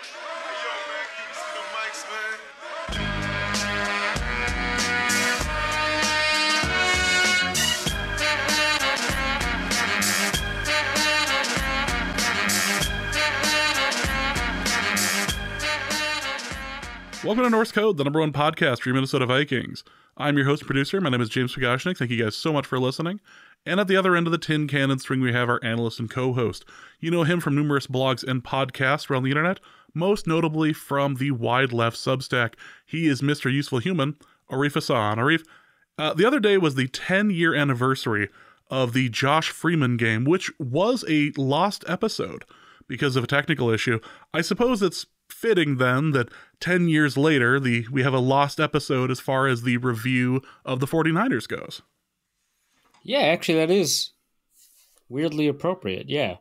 Yo, man, give me some of the mics, man. Welcome to Norse Code, the #1 podcast for your Minnesota Vikings. I'm your host and producer. My name is James Pagashnik. Thank you guys so much for listening. And at the other end of the tin cannon string, we have our analyst and co-host. You know him from numerous blogs and podcasts around the internet, most notably from the Wide Left Substack. He is Mr. Useful Human, Arif Hassan. Arif, the other day was the 10-year anniversary of the Josh Freeman game, which was a lost episode because of a technical issue. I suppose it's fitting then that 10 years later we have a lost episode as far as the review of the 49ers goes. Yeah, actually that is weirdly appropriate. Yeah.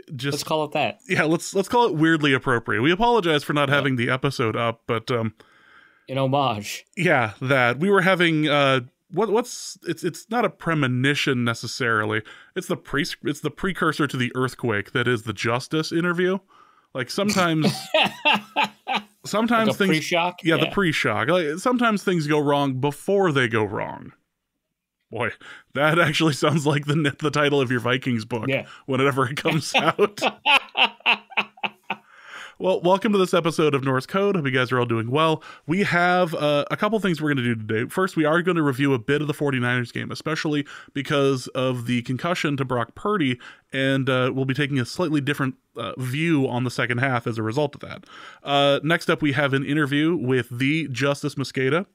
Let's call it that. Yeah, let's call it weirdly appropriate. We apologize for not having the episode up, but in homage. Yeah, that we were having it's not a premonition necessarily. It's the precursor to the earthquake that is the Justice interview. Like sometimes Like things pre-shock? Yeah, the pre-shock. Like sometimes things go wrong before they go wrong. Boy, that actually sounds like the title of your Vikings book whenever it comes out. Well, welcome to this episode of Norse Code. Hope you guys are all doing well. We have a couple things we're going to do today. First, we are going to review a bit of the 49ers game, especially because of the concussion to Brock Purdy, and we'll be taking a slightly different view on the second half as a result of that. Next up, we have an interview with the Justice Mosqueda.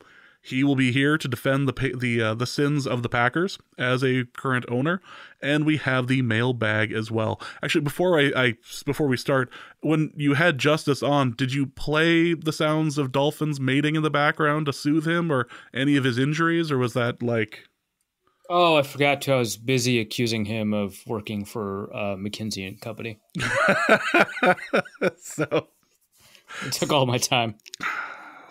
He will be here to defend the sins of the Packers as a current owner, and we have the mailbag as well. Actually, before we start, when you had Justice on, did you play the sounds of dolphins mating in the background to soothe him or any of his injuries, or was that like? Oh, I forgot to. I was busy accusing him of working for McKinsey and Company. So it took all my time.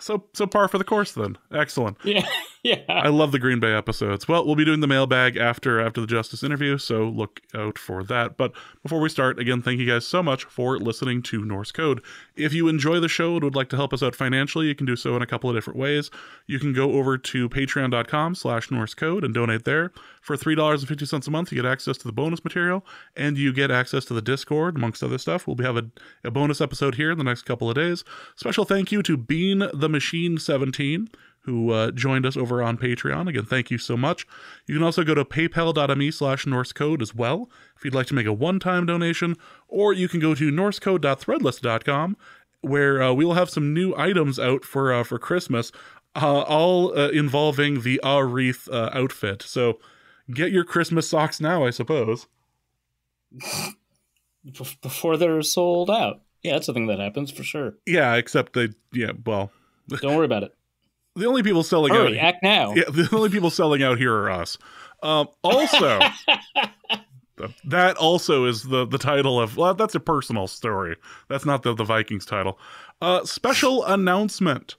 So par for the course then. Excellent. Yeah. I love the Green Bay episodes. Well, we'll be doing the mailbag after the Justice interview, so look out for that. But before we start, again, thank you guys so much for listening to Norse Code. If you enjoy the show and would like to help us out financially, you can do so in a couple of different ways. You can go over to patreon.com/Norse Code and donate there. For $3.50 a month, you get access to the bonus material, and you get access to the Discord, amongst other stuff. We'll have a bonus episode here in the next couple of days. Special thank you to Bean the Machine 17, who joined us over on Patreon. Again, thank you so much. You can also go to paypal.me/Norse Code as well, if you'd like to make a one-time donation, or you can go to norsecode.threadless.com, where we'll have some new items out for Christmas, all involving the Wreath outfit. So get your Christmas socks now, I suppose. Before they're sold out. Yeah, that's something that happens for sure. Yeah, except well. Don't worry about it. The only people selling Hurry, out. act now. Yeah, the only people selling out here are us. Also, that also is the title of. Well, that's a personal story. That's not the Vikings title. Special announcement.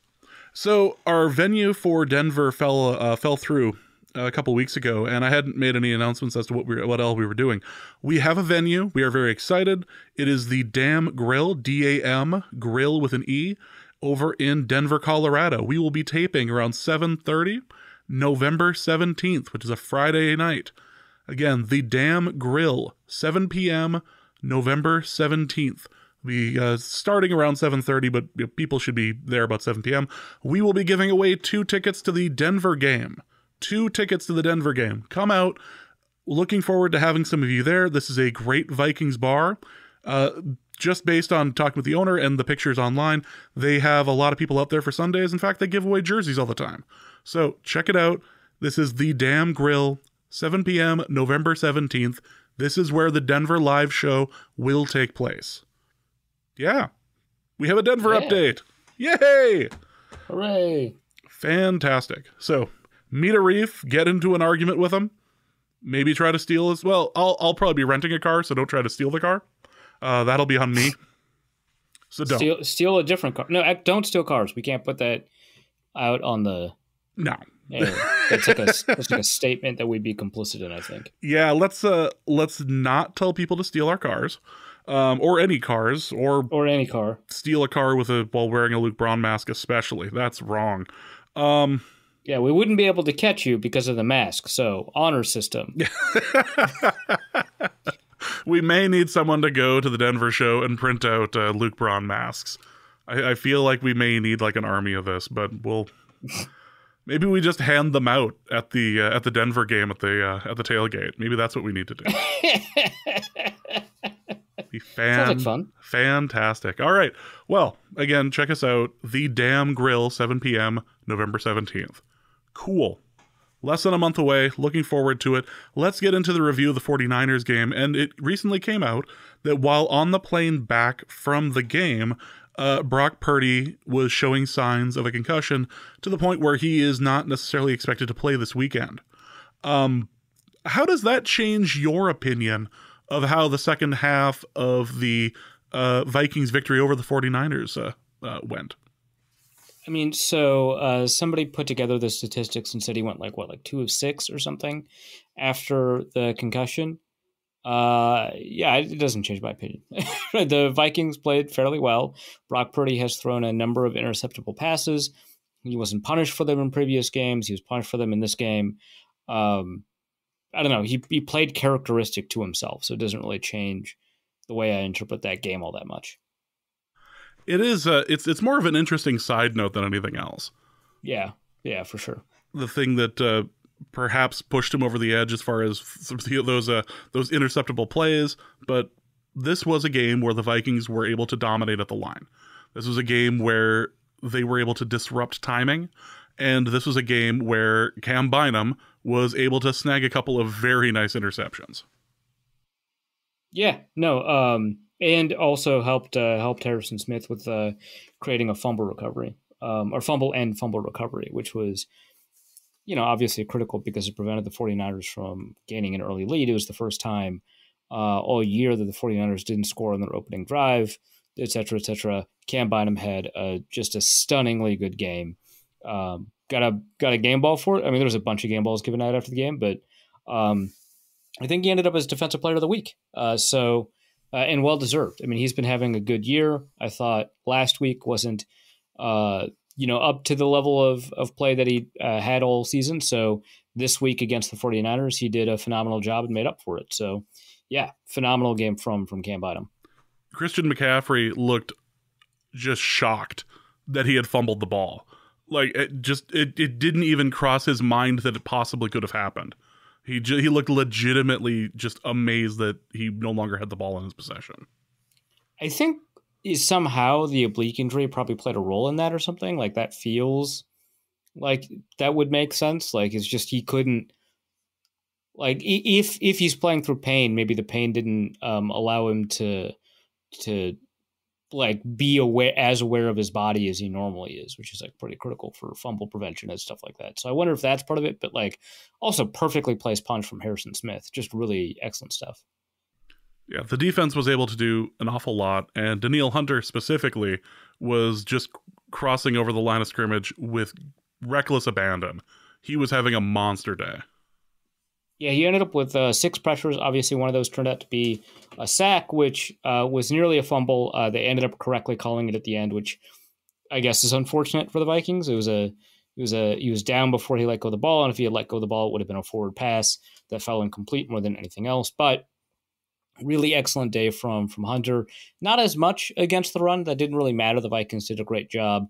So our venue for Denver fell through a couple weeks ago, and I hadn't made any announcements as to what else we were doing. We have a venue. We are very excited. It is the Dam Grill, DAM Grill with an E, over in Denver, Colorado. We will be taping around 7:30, November 17th, which is a Friday night. Again, the Dam Grill, 7 p.m., November 17th. We starting around 7:30, but people should be there about 7 p.m. We will be giving away 2 tickets to the Denver game. 2 tickets to the Denver game. Come out. Looking forward to having some of you there. This is a great Vikings bar. Just based on talking with the owner and the pictures online, they have a lot of people out there for Sundays. In fact, they give away jerseys all the time. So check it out. This is the Dam Grill, 7 p.m., November 17th. This is where the Denver live show will take place. Yeah. We have a Denver update. Yay! Hooray! Fantastic. So meet Arif, get into an argument with him, maybe try to steal his. Well, I'll probably be renting a car, so don't try to steal the car. That'll be on me. So don't steal a different car. No, don't steal cars. We can't put that out on the. No, that's like a statement that we'd be complicit in. I think. Yeah, let's not tell people to steal our cars. or any cars, or any car. steal a car while wearing a Luke Braun mask, especially. That's wrong. Yeah, we wouldn't be able to catch you because of the mask. So, honor system. We may need someone to go to the Denver show and print out Luke Braun masks. I feel like we may need like an army of this, but maybe we just hand them out at the Denver game at the tailgate. Maybe that's what we need to do. Sounds like fun. Fantastic. All right. Well, again, check us out. The Damn Grill, 7 p.m., November 17th. Cool. Less than a month away. Looking forward to it. Let's get into the review of the 49ers game. And it recently came out that while on the plane back from the game, Brock Purdy was showing signs of a concussion to the point where he is not necessarily expected to play this weekend. How does that change your opinion of how the second half of the Vikings victory over the 49ers went? I mean, so somebody put together the statistics and said he went like 2 of 6 or something after the concussion. Yeah, it doesn't change my opinion. The Vikings played fairly well. Brock Purdy has thrown a number of interceptable passes. He wasn't punished for them in previous games. He was punished for them in this game. I don't know. He played characteristic to himself, so it doesn't really change the way I interpret that game all that much. It is. It's more of an interesting side note than anything else. Yeah, for sure. The thing that perhaps pushed him over the edge as far as those interceptable plays, but this was a game where the Vikings were able to dominate at the line. This was a game where they were able to disrupt timing, and this was a game where Cam Bynum was able to snag a couple of very nice interceptions. Yeah, no, and also helped Harrison Smith with creating a fumble recovery, or fumble recovery, which was, obviously critical because it prevented the 49ers from gaining an early lead. It was the first time all year that the 49ers didn't score on their opening drive, et cetera, et cetera. Cam Bynum had just a stunningly good game. Got a game ball for it. I mean, there was a bunch of game balls given out after the game, but I think he ended up as Defensive Player of the Week. And well-deserved. I mean, he's been having a good year. I thought last week wasn't, up to the level of play that he had all season. So this week against the 49ers, he did a phenomenal job and made up for it. So, yeah, phenomenal game from Cam Bynum. Christian McCaffrey looked just shocked that he had fumbled the ball. Like, it didn't even cross his mind that it possibly could have happened. He looked legitimately just amazed that he no longer had the ball in his possession. I think somehow the oblique injury probably played a role in that or something. Like, that feels like that would make sense. Like, it's just he couldn't. Like, if he's playing through pain, maybe the pain didn't allow him to like be aware of his body as he normally is, which is like pretty critical for fumble prevention and stuff like that. So I wonder if that's part of it, but like also perfectly placed punch from Harrison Smith, just really excellent stuff. Yeah, the defense was able to do an awful lot, and Danielle Hunter specifically was just crossing over the line of scrimmage with reckless abandon. He was having a monster day. Yeah, he ended up with 6 pressures. Obviously, one of those turned out to be a sack, which was nearly a fumble. They ended up correctly calling it at the end, which I guess is unfortunate for the Vikings. He was down before he let go of the ball, and if he had let go of the ball, it would have been a forward pass that fell incomplete more than anything else. But really excellent day from Hunter. Not as much against the run. That didn't really matter. The Vikings did a great job.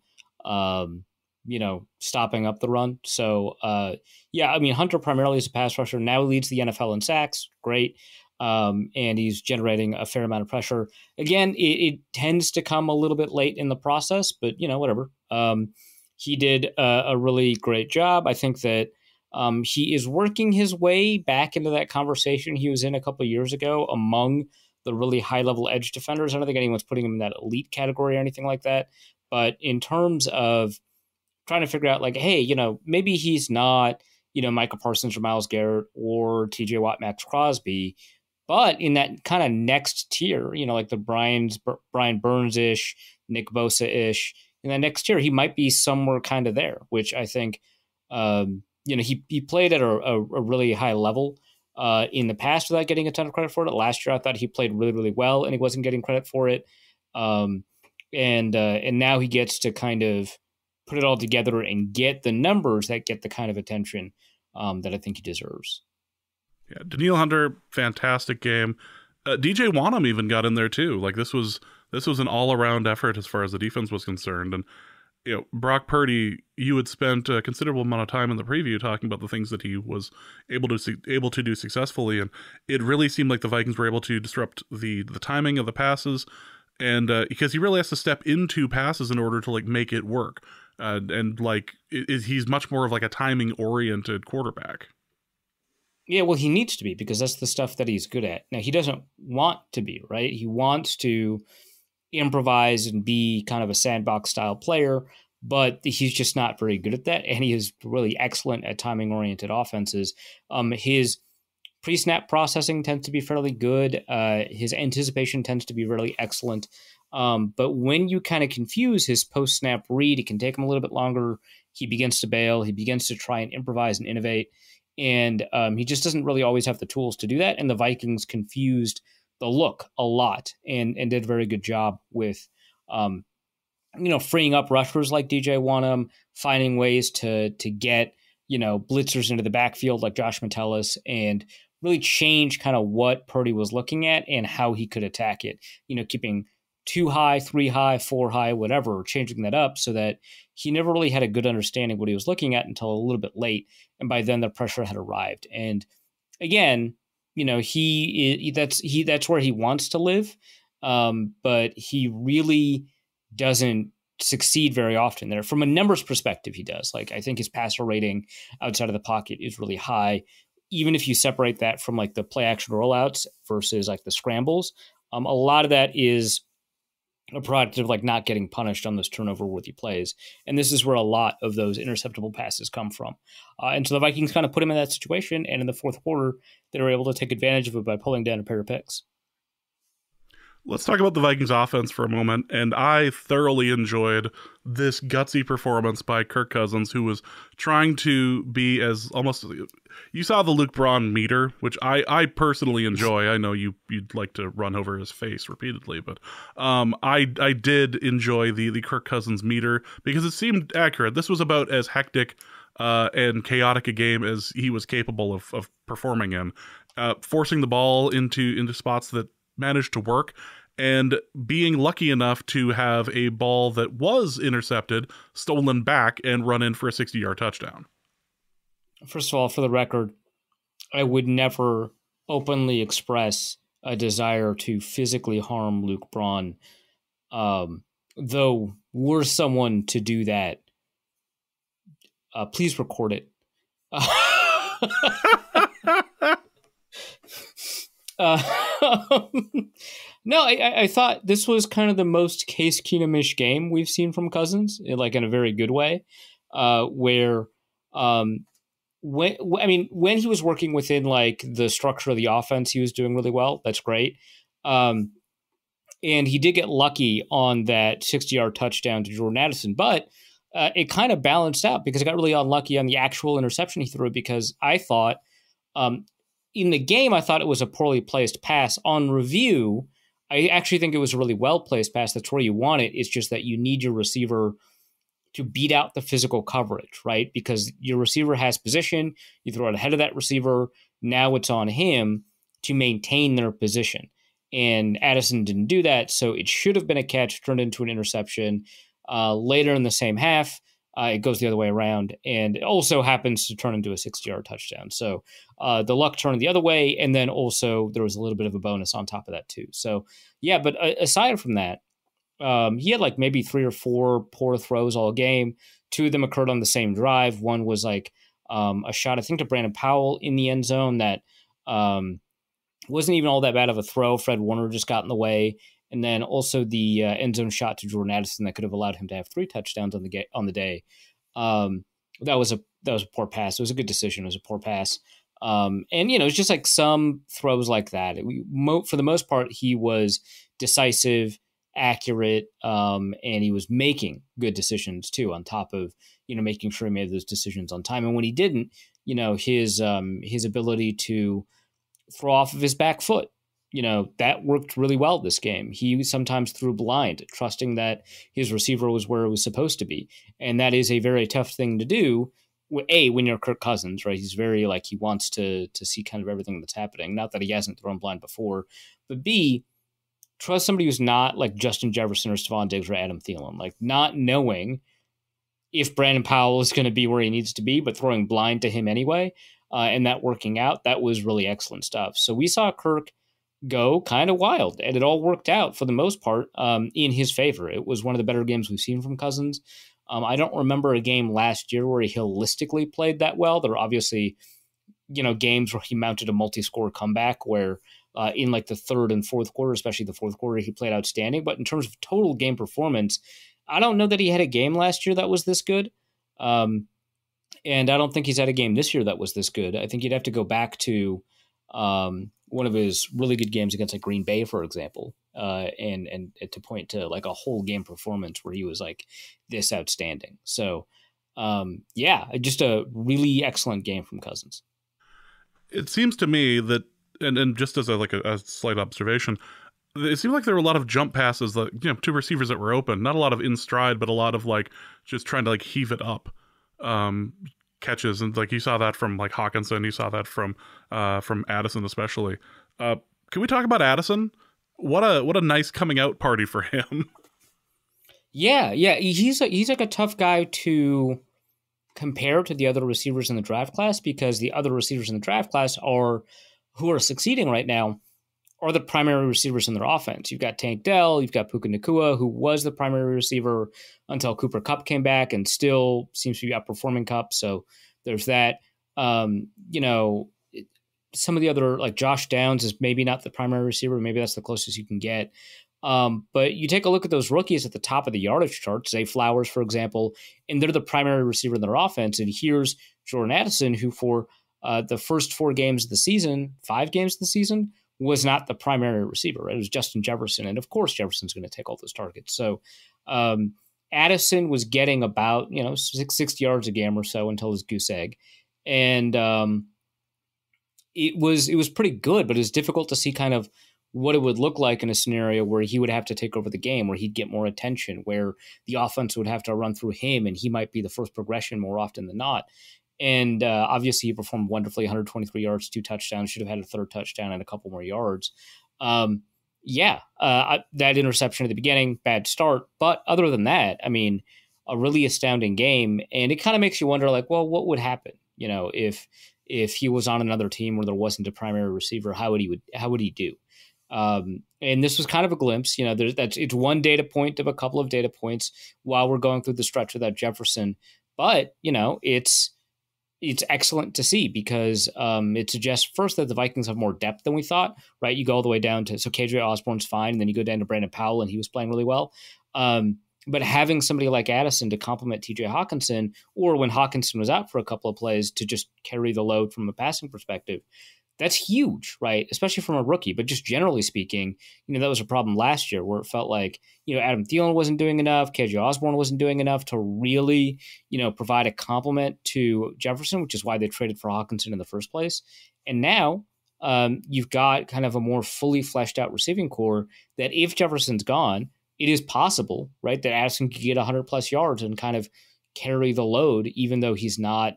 Stopping up the run. So, I mean, Hunter primarily is a pass rusher, now leads the NFL in sacks. Great. And he's generating a fair amount of pressure. Again, it tends to come a little bit late in the process, but, whatever. He did a really great job. I think that he is working his way back into that conversation he was in a couple of years ago among the really high-level edge defenders. I don't think anyone's putting him in that elite category or anything like that. But in terms of trying to figure out, like, hey, maybe he's not, Micah Parsons or Myles Garrett or TJ Watt, Max Crosby, but in that kind of next tier, like the Brian Burns-ish, Nick Bosa-ish, in that next tier, he might be somewhere kind of there, which I think, he played at a really high level in the past without getting a ton of credit for it. Last year, I thought he played really, really well, and he wasn't getting credit for it. And now he gets to kind of put it all together and get the numbers that get the kind of attention that I think he deserves. Yeah, Danielle Hunter, fantastic game. DJ Wanham even got in there too. Like this was an all around effort as far as the defense was concerned. And Brock Purdy, you had spent a considerable amount of time in the preview talking about the things that he was able to do successfully, and it really seemed like the Vikings were able to disrupt the timing of the passes, and because he really has to step into passes in order to like make it work, and like he's much more of like a timing oriented quarterback. Yeah, well, he needs to be because that's the stuff that he's good at. Now, he doesn't want to be, right? He wants to improvise and be kind of a sandbox style player, but he's just not very good at that. And he is really excellent at timing oriented offenses. His pre-snap processing tends to be fairly good. His anticipation tends to be really excellent. But when you kind of confuse his post-snap read, it can take him a little bit longer. He begins to bail. He begins to try and improvise and innovate. And he just doesn't really always have the tools to do that. And the Vikings confused the look a lot and did a very good job with, freeing up rushers like DJ Wanham, finding ways to get, blitzers into the backfield like Josh Metellus, and really change kind of what Purdy was looking at and how he could attack it, keeping 2 high, 3 high, 4 high, whatever, changing that up so that he never really had a good understanding of what he was looking at until a little bit late. And by then the pressure had arrived. And again, that's where he wants to live. But he really doesn't succeed very often there. From a numbers perspective, he does. Like, I think his passer rating outside of the pocket is really high. Even if you separate that from like the play action rollouts versus like the scrambles, a lot of that is a product of like not getting punished on those turnover worthy plays. And this is where a lot of those interceptable passes come from. And so the Vikings kind of put him in that situation. And in the fourth quarter, they were able to take advantage of it by pulling down a pair of picks. Let's talk about the Vikings offense for a moment. And I thoroughly enjoyed this gutsy performance by Kirk Cousins, who was trying to be as almost, you saw the Luke Braun meter, which I personally enjoy. I know you'd like to run over his face repeatedly, but I did enjoy the Kirk Cousins meter because it seemed accurate. This was about as hectic and chaotic a game as he was capable of performing in, forcing the ball into spots that managed to work, and being lucky enough to have a ball that was intercepted stolen back and run in for a 60-yard touchdown. First of all, for the record, I would never openly express a desire to physically harm Luke Braun. Though were someone to do that, please record it. No, I thought this was kind of the most Case Keenum-ish game we've seen from Cousins, like in a very good way, where when he was working within like the structure of the offense, he was doing really well. That's great. And he did get lucky on that 60-yard touchdown to Jordan Addison, but it kind of balanced out because it got really unlucky on the actual interception he threw, because I thought in the game, I thought it was a poorly placed pass. On review, I actually think it was a really well-placed pass. That's where you want it. It's just that you need your receiver to beat out the physical coverage, right? Because your receiver has position. You throw it ahead of that receiver. Now it's on him to maintain their position. And Addison didn't do that, so it should have been a catch, turned into an interception. Later in the same half, it goes the other way around, and it also happens to turn into a 60-yard touchdown. So the luck turned the other way, and then also there was a little bit of a bonus on top of that too. So yeah, but aside from that, he had like maybe 3 or 4 poor throws all game. 2 of them occurred on the same drive. One was like a shot, I think, to Brandon Powell in the end zone that wasn't even all that bad of a throw. Fred Warner just got in the way. And then also the end zone shot to Jordan Addison that could have allowed him to have 3 touchdowns on the day. That was a poor pass. It was a good decision. It was a poor pass. And it's just like some throws like that. For the most part, he was decisive, accurate, and he was making good decisions too, on top of, making sure he made those decisions on time. And when he didn't, his ability to throw off of his back foot. That worked really well this game. He sometimes threw blind, trusting that his receiver was where it was supposed to be. And that is a very tough thing to do. A, when you're Kirk Cousins, right? He's very he wants to see kind of everything that's happening. Not that he hasn't thrown blind before, but B, trust somebody who's not like Justin Jefferson or Stephon Diggs or Adam Thielen, not knowing if Brandon Powell is going to be where he needs to be, but throwing blind to him anyway, and that working out, that was really excellent stuff. So we saw Kirk go kind of wild, and it all worked out for the most part in his favor. It was one of the better games we've seen from Cousins. I don't remember a game last year where he holistically played that well. There are obviously, games where he mounted a multi-score comeback where in the third and fourth quarter, especially the fourth quarter, he played outstanding. But in terms of total game performance, I don't know that he had a game last year that was this good. And I don't think he's had a game this year that was this good. I think you'd have to go back to one of his really good games against Green Bay, for example, and to point to a whole game performance where he was this outstanding. So, just a really excellent game from Cousins. It seems to me that, and just as a slight observation, it seemed like there were a lot of jump passes that, two receivers that were open, not a lot of in stride, but a lot of just trying to heave it up catches. And you saw that from Hawkinson, you saw that from Addison, especially. Can we talk about Addison? What a nice coming out party for him. Yeah. He's a tough guy to compare to the other receivers in the draft class, because the other receivers in the draft class who are succeeding right now are the primary receivers in their offense. You've got Tank Dell, you've got Puka Nacua, who was the primary receiver until Cooper Kupp came back and still seems to be outperforming Kupp. So there's that. Some of the other, Josh Downs is maybe not the primary receiver. Maybe that's the closest you can get. But you take a look at those rookies at the top of the yardage chart, Zay Flowers, for example, and they're the primary receiver in their offense. And here's Jordan Addison, who for the first 5 games of the season, was not the primary receiver. Right? It was Justin Jefferson. And of course, Jefferson's going to take all those targets. So Addison was getting about, 60 yards a game or so until his goose egg. And it was pretty good, but it was difficult to see kind of what it would look like in a scenario where he would have to take over the game, where he'd get more attention, where the offense would have to run through him and he might be the first progression more often than not. And obviously he performed wonderfully, 123 yards, 2 touchdowns, should have had a third touchdown and a couple more yards. That interception at the beginning, bad start. But other than that, a really astounding game. And it kind of makes you wonder, what would happen, if he was on another team where there wasn't a primary receiver, how would he do? And this was kind of a glimpse, it's one data point of a couple of data points while we're going through the stretch without Jefferson. But, it's excellent to see because it suggests first that the Vikings have more depth than we thought, right? You go all the way down to, so KJ Osborne's fine, and then you go down to Brandon Powell and he was playing really well. But having somebody like Addison to complement TJ Hawkinson, or when Hawkinson was out for a couple of plays to just carry the load from a passing perspective, that's huge, right? Especially from a rookie. But just generally speaking, that was a problem last year where it felt like, Adam Thielen wasn't doing enough, KJ Osborne wasn't doing enough to really, provide a complement to Jefferson, which is why they traded for Hawkinson in the first place. And now you've got kind of a more fully fleshed out receiving core that if Jefferson's gone, it is possible, right, that Addison could get 100 plus yards and kind of carry the load, even though he's not,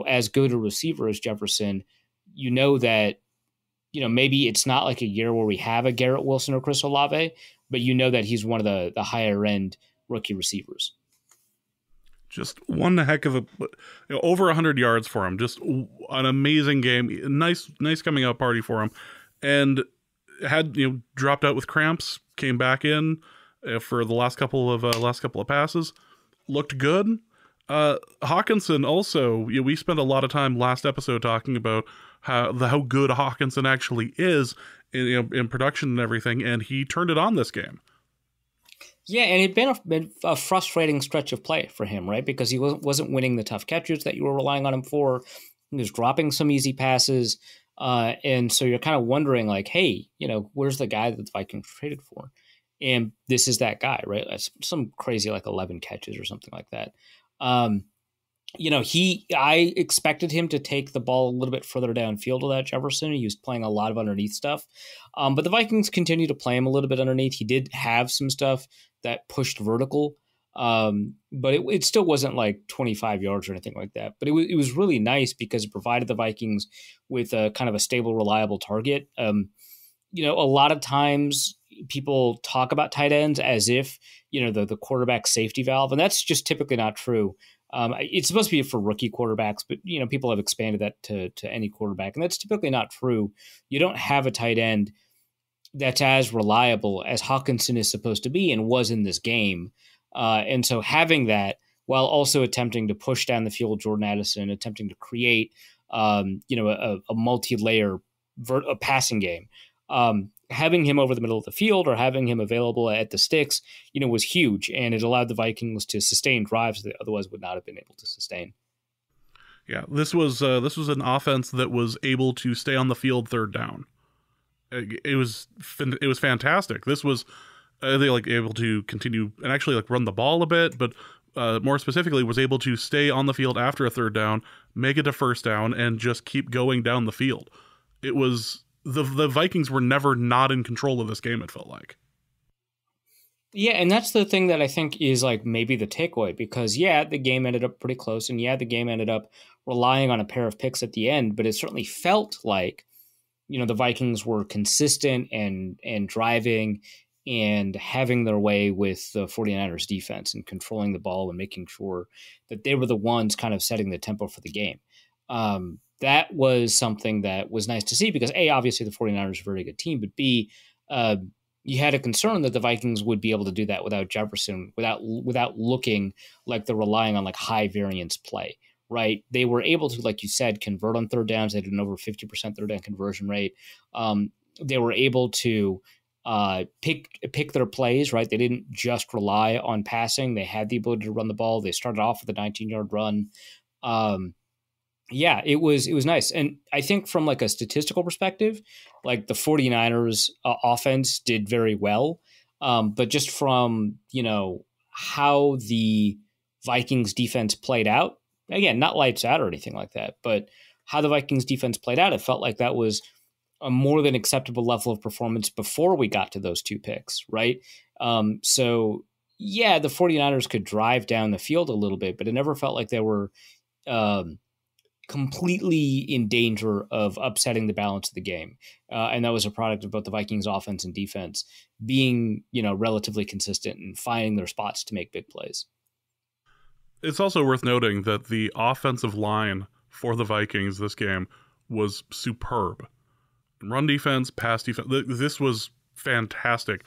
as good a receiver as Jefferson. That, maybe it's not like a year where we have a Garrett Wilson or Chris Olave, but that he's one of the higher end rookie receivers. Just one heck of over 100 yards for him. Just an amazing game. Nice coming out party for him. And had, dropped out with cramps, came back in for the last couple of passes. Looked good. Hawkinson also, we spent a lot of time last episode talking about how good Hawkinson actually is in production and everything, and he turned it on this game. Yeah, and it'd been a frustrating stretch of play for him, right? Because he wasn't winning the tough catches that you were relying on him for. He was dropping some easy passes, and so you're kind of wondering, hey, where's the guy that the Vikings traded for? And this is that guy, right? Some crazy 11 catches or something like that. I expected him to take the ball a little bit further downfield without Jefferson. He was playing a lot of underneath stuff. But the Vikings continue to play him a little bit underneath. He did have some stuff that pushed vertical. But it still wasn't like 25 yards or anything like that. But it was really nice because it provided the Vikings with a kind of a stable, reliable target. A lot of times people talk about tight ends as if, the quarterback safety valve, and that's just typically not true. It's supposed to be for rookie quarterbacks, but people have expanded that to any quarterback, and that's typically not true. You don't have a tight end that's as reliable as Hawkinson is supposed to be and was in this game. And so having that while also attempting to push down the field Jordan Addison, attempting to create a multi-layer a passing game. Having him over the middle of the field or having him available at the sticks, was huge, and it allowed the Vikings to sustain drives that otherwise would not have been able to sustain. Yeah, this was an offense that was able to stay on the field third down. It was fantastic. This was they able to continue and actually run the ball a bit, but more specifically was able to stay on the field after a third down, make it a first down, and just keep going down the field. It was the Vikings were never not in control of this game, it felt like. Yeah, and that's the thing that I think is maybe the takeaway, because the game ended up pretty close, and the game ended up relying on a pair of picks at the end, but it certainly felt like, the Vikings were consistent and driving and having their way with the 49ers defense and controlling the ball and making sure that they were the ones kind of setting the tempo for the game. That was something that was nice to see because A, obviously the 49ers are a very good team, but B, you had a concern that the Vikings would be able to do that without Jefferson, without looking like they're relying on high variance play, right? They were able to, like you said, convert on third downs. They did an over 50% third down conversion rate. They were able to pick their plays, right? They didn't just rely on passing. They had the ability to run the ball. They started off with a 19-yard run. It was nice. And I think from a statistical perspective, the 49ers offense did very well. But just from, how the Vikings defense played out, again, not lights out or anything like that, but how the Vikings defense played out, it felt like that was a more than acceptable level of performance before we got to those two picks, right? The 49ers could drive down the field a little bit, but it never felt like they were completely in danger of upsetting the balance of the game. And that was a product of both the Vikings offense and defense being, relatively consistent and finding their spots to make big plays. It's also worth noting that the offensive line for the Vikings this game was superb. Run defense, pass defense, this was fantastic.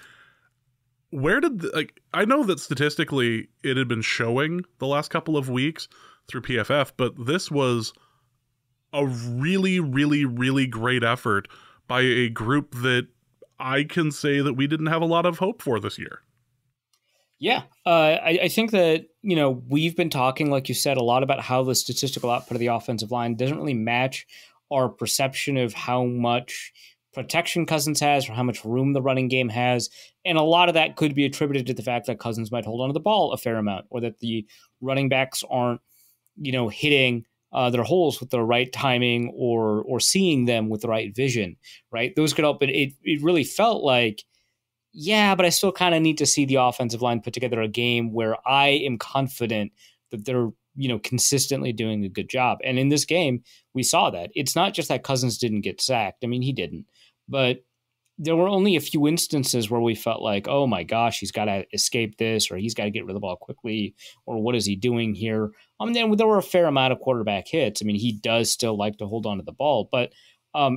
Where did I know that statistically it had been showing the last couple of weeks through PFF, but this was a really, really, really great effort by a group that I can say that we didn't have a lot of hope for this year. Yeah, I think that, we've been talking, like you said, a lot about how the statistical output of the offensive line doesn't really match our perception of how much protection Cousins has or how much room the running game has. And a lot of that could be attributed to the fact that Cousins might hold onto the ball a fair amount, or that the running backs aren't, hitting their holes with the right timing or seeing them with the right vision, right? Those could help, but it really felt like, but I still kind of need to see the offensive line put together a game where I am confident that they're, consistently doing a good job. And in this game, we saw that. It's not just that Cousins didn't get sacked. I mean, he didn't. But there were only a few instances where we felt like, oh my gosh, he's got to escape this, or he's got to get rid of the ball quickly, or what is he doing here? Then there were a fair amount of quarterback hits. I mean, he does still like to hold on to the ball. But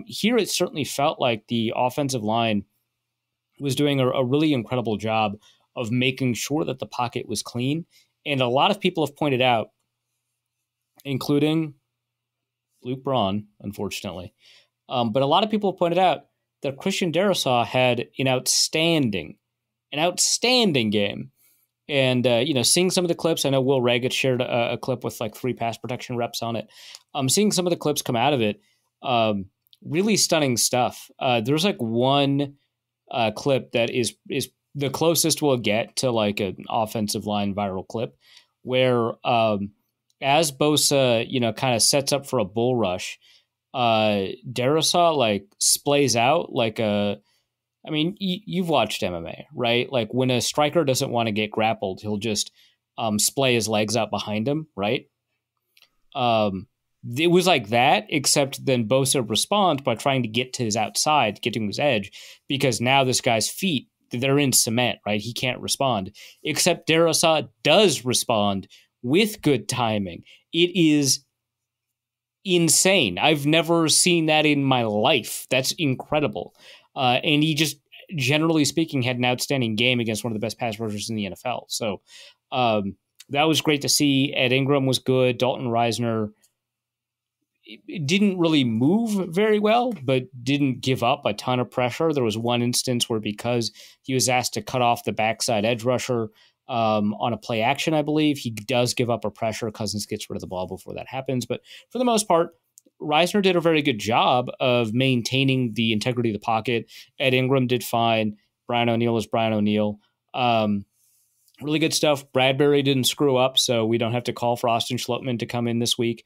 here it certainly felt like the offensive line was doing a really incredible job of making sure that the pocket was clean. And a lot of people have pointed out, including Luke Braun, unfortunately, but a lot of people have pointed out that Christian Darrisaw had an outstanding game. And, seeing some of the clips, I know Will Raggett shared a clip with 3 pass protection reps on it. Seeing some of the clips come out of it, really stunning stuff. There's one clip that is the closest we'll get to an offensive line viral clip where as Bosa, kind of sets up for a bull rush, Darrisaw like splays out like a. I mean, you've watched MMA, right? Like when a striker doesn't want to get grappled, he'll just splay his legs out behind him, right? It was like that, except then Bosa responds by trying to get to his outside, get to his edge, because now this guy's feet, they're in cement, right? He can't respond. Except Darrisaw does respond with good timing. It is insane. I've never seen that in my life. That's incredible. And he just, generally speaking, had an outstanding game against one of the best pass rushers in the NFL. So that was great to see. Ed Ingram was good. Dalton Reisner didn't really move very well, but didn't give up a ton of pressure. There was one instance where because he was asked to cut off the backside edge rusher on a play action, I believe, he does give up a pressure. Cousins gets rid of the ball before that happens. But for the most part, Reisner did a very good job of maintaining the integrity of the pocket. Ed Ingram did fine. Brian O'Neill is Brian O'Neill. Really good stuff. Bradbury didn't screw up, so we don't have to call for Austin Schlottman to come in this week.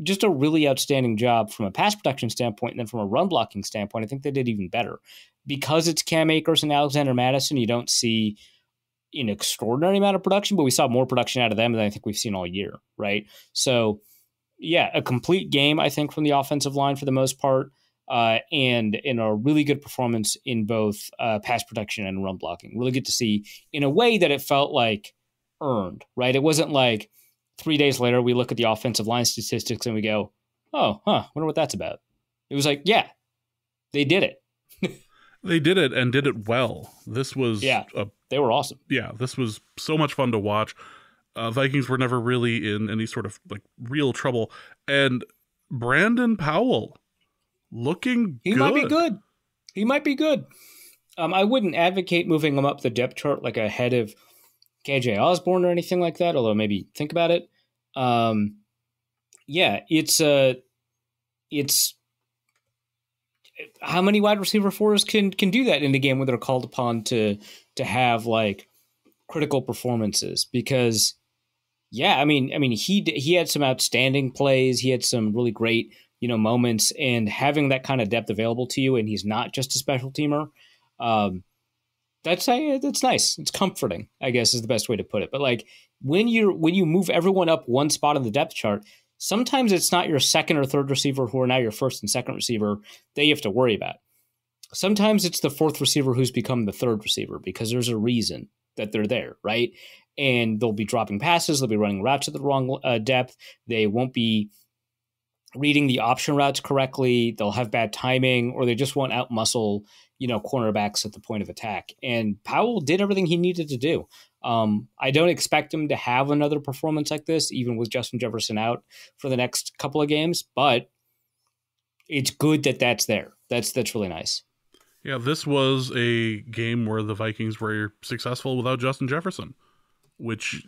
Just a really outstanding job from a pass protection standpoint, and then from a run blocking standpoint, I think they did even better. Because it's Cam Akers and Alexander Madison, you don't see an extraordinary amount of production, but we saw more production out of them than I think we've seen all year, right? So, yeah, a complete game, I think, from the offensive line for the most part, and in a really good performance in both pass protection and run blocking. Really good to see in a way that it felt like earned, right? It wasn't like 3 days later we look at the offensive line statistics and we go, oh, wonder what that's about. It was like, yeah, they did it. They did it and did it well. This was they were awesome. Yeah, this was so much fun to watch. Vikings were never really in any sort of like real trouble. And Brandon Powell looking He might be good. I wouldn't advocate moving him up the depth chart like ahead of KJ Osborne or anything like that, although maybe think about it. It's how many wide receiver fours can do that in the game when they're called upon to have like critical performances? Because he had some outstanding plays. He had some really great, moments, and having that kind of depth available to you, and he's not just a special teamer. That's nice. It's comforting, I guess, is the best way to put it. But like when you move everyone up one spot on the depth chart, sometimes it's not your second or third receiver who are now your first and second receiver that you have to worry about. Sometimes it's the fourth receiver who's become the third receiver because there's a reason that they're there, right? And they'll be dropping passes. They'll be running routes at the wrong depth. They won't be reading the option routes correctly. They'll have bad timing, or they just won't outmuscle, cornerbacks at the point of attack. And Powell did everything he needed to do. I don't expect him to have another performance like this, even with Justin Jefferson out for the next couple of games, but it's good that that's there. That's really nice. Yeah, this was a game where the Vikings were successful without Justin Jefferson, which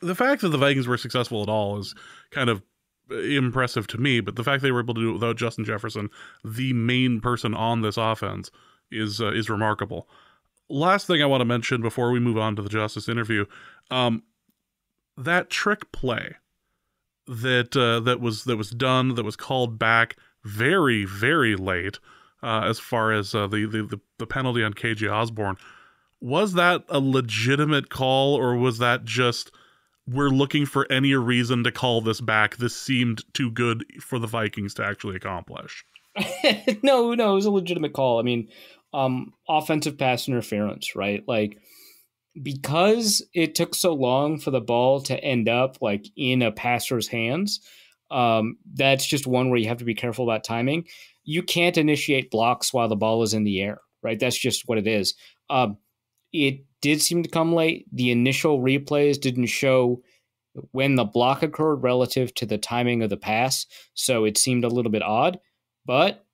the fact that the Vikings were successful at all is kind of impressive to me, but the fact they were able to do it without Justin Jefferson, the main person on this offense, is remarkable. Last thing I want to mention before we move on to the Justice interview, that trick play that was done, that was called back very, very late, as far as the penalty on KJ Osborne, was that a legitimate call, or was that just we're looking for any reason to call this back? This seemed too good for the Vikings to actually accomplish. No, it was a legitimate call. I mean, offensive pass interference, right? Like, because it took so long for the ball to end up like in a passer's hands, that's just one where you have to be careful about timing. You can't initiate blocks while the ball is in the air, right? That's just what it is. It did seem to come late. The initial replays didn't show when the block occurred relative to the timing of the pass, so it seemed a little bit odd, but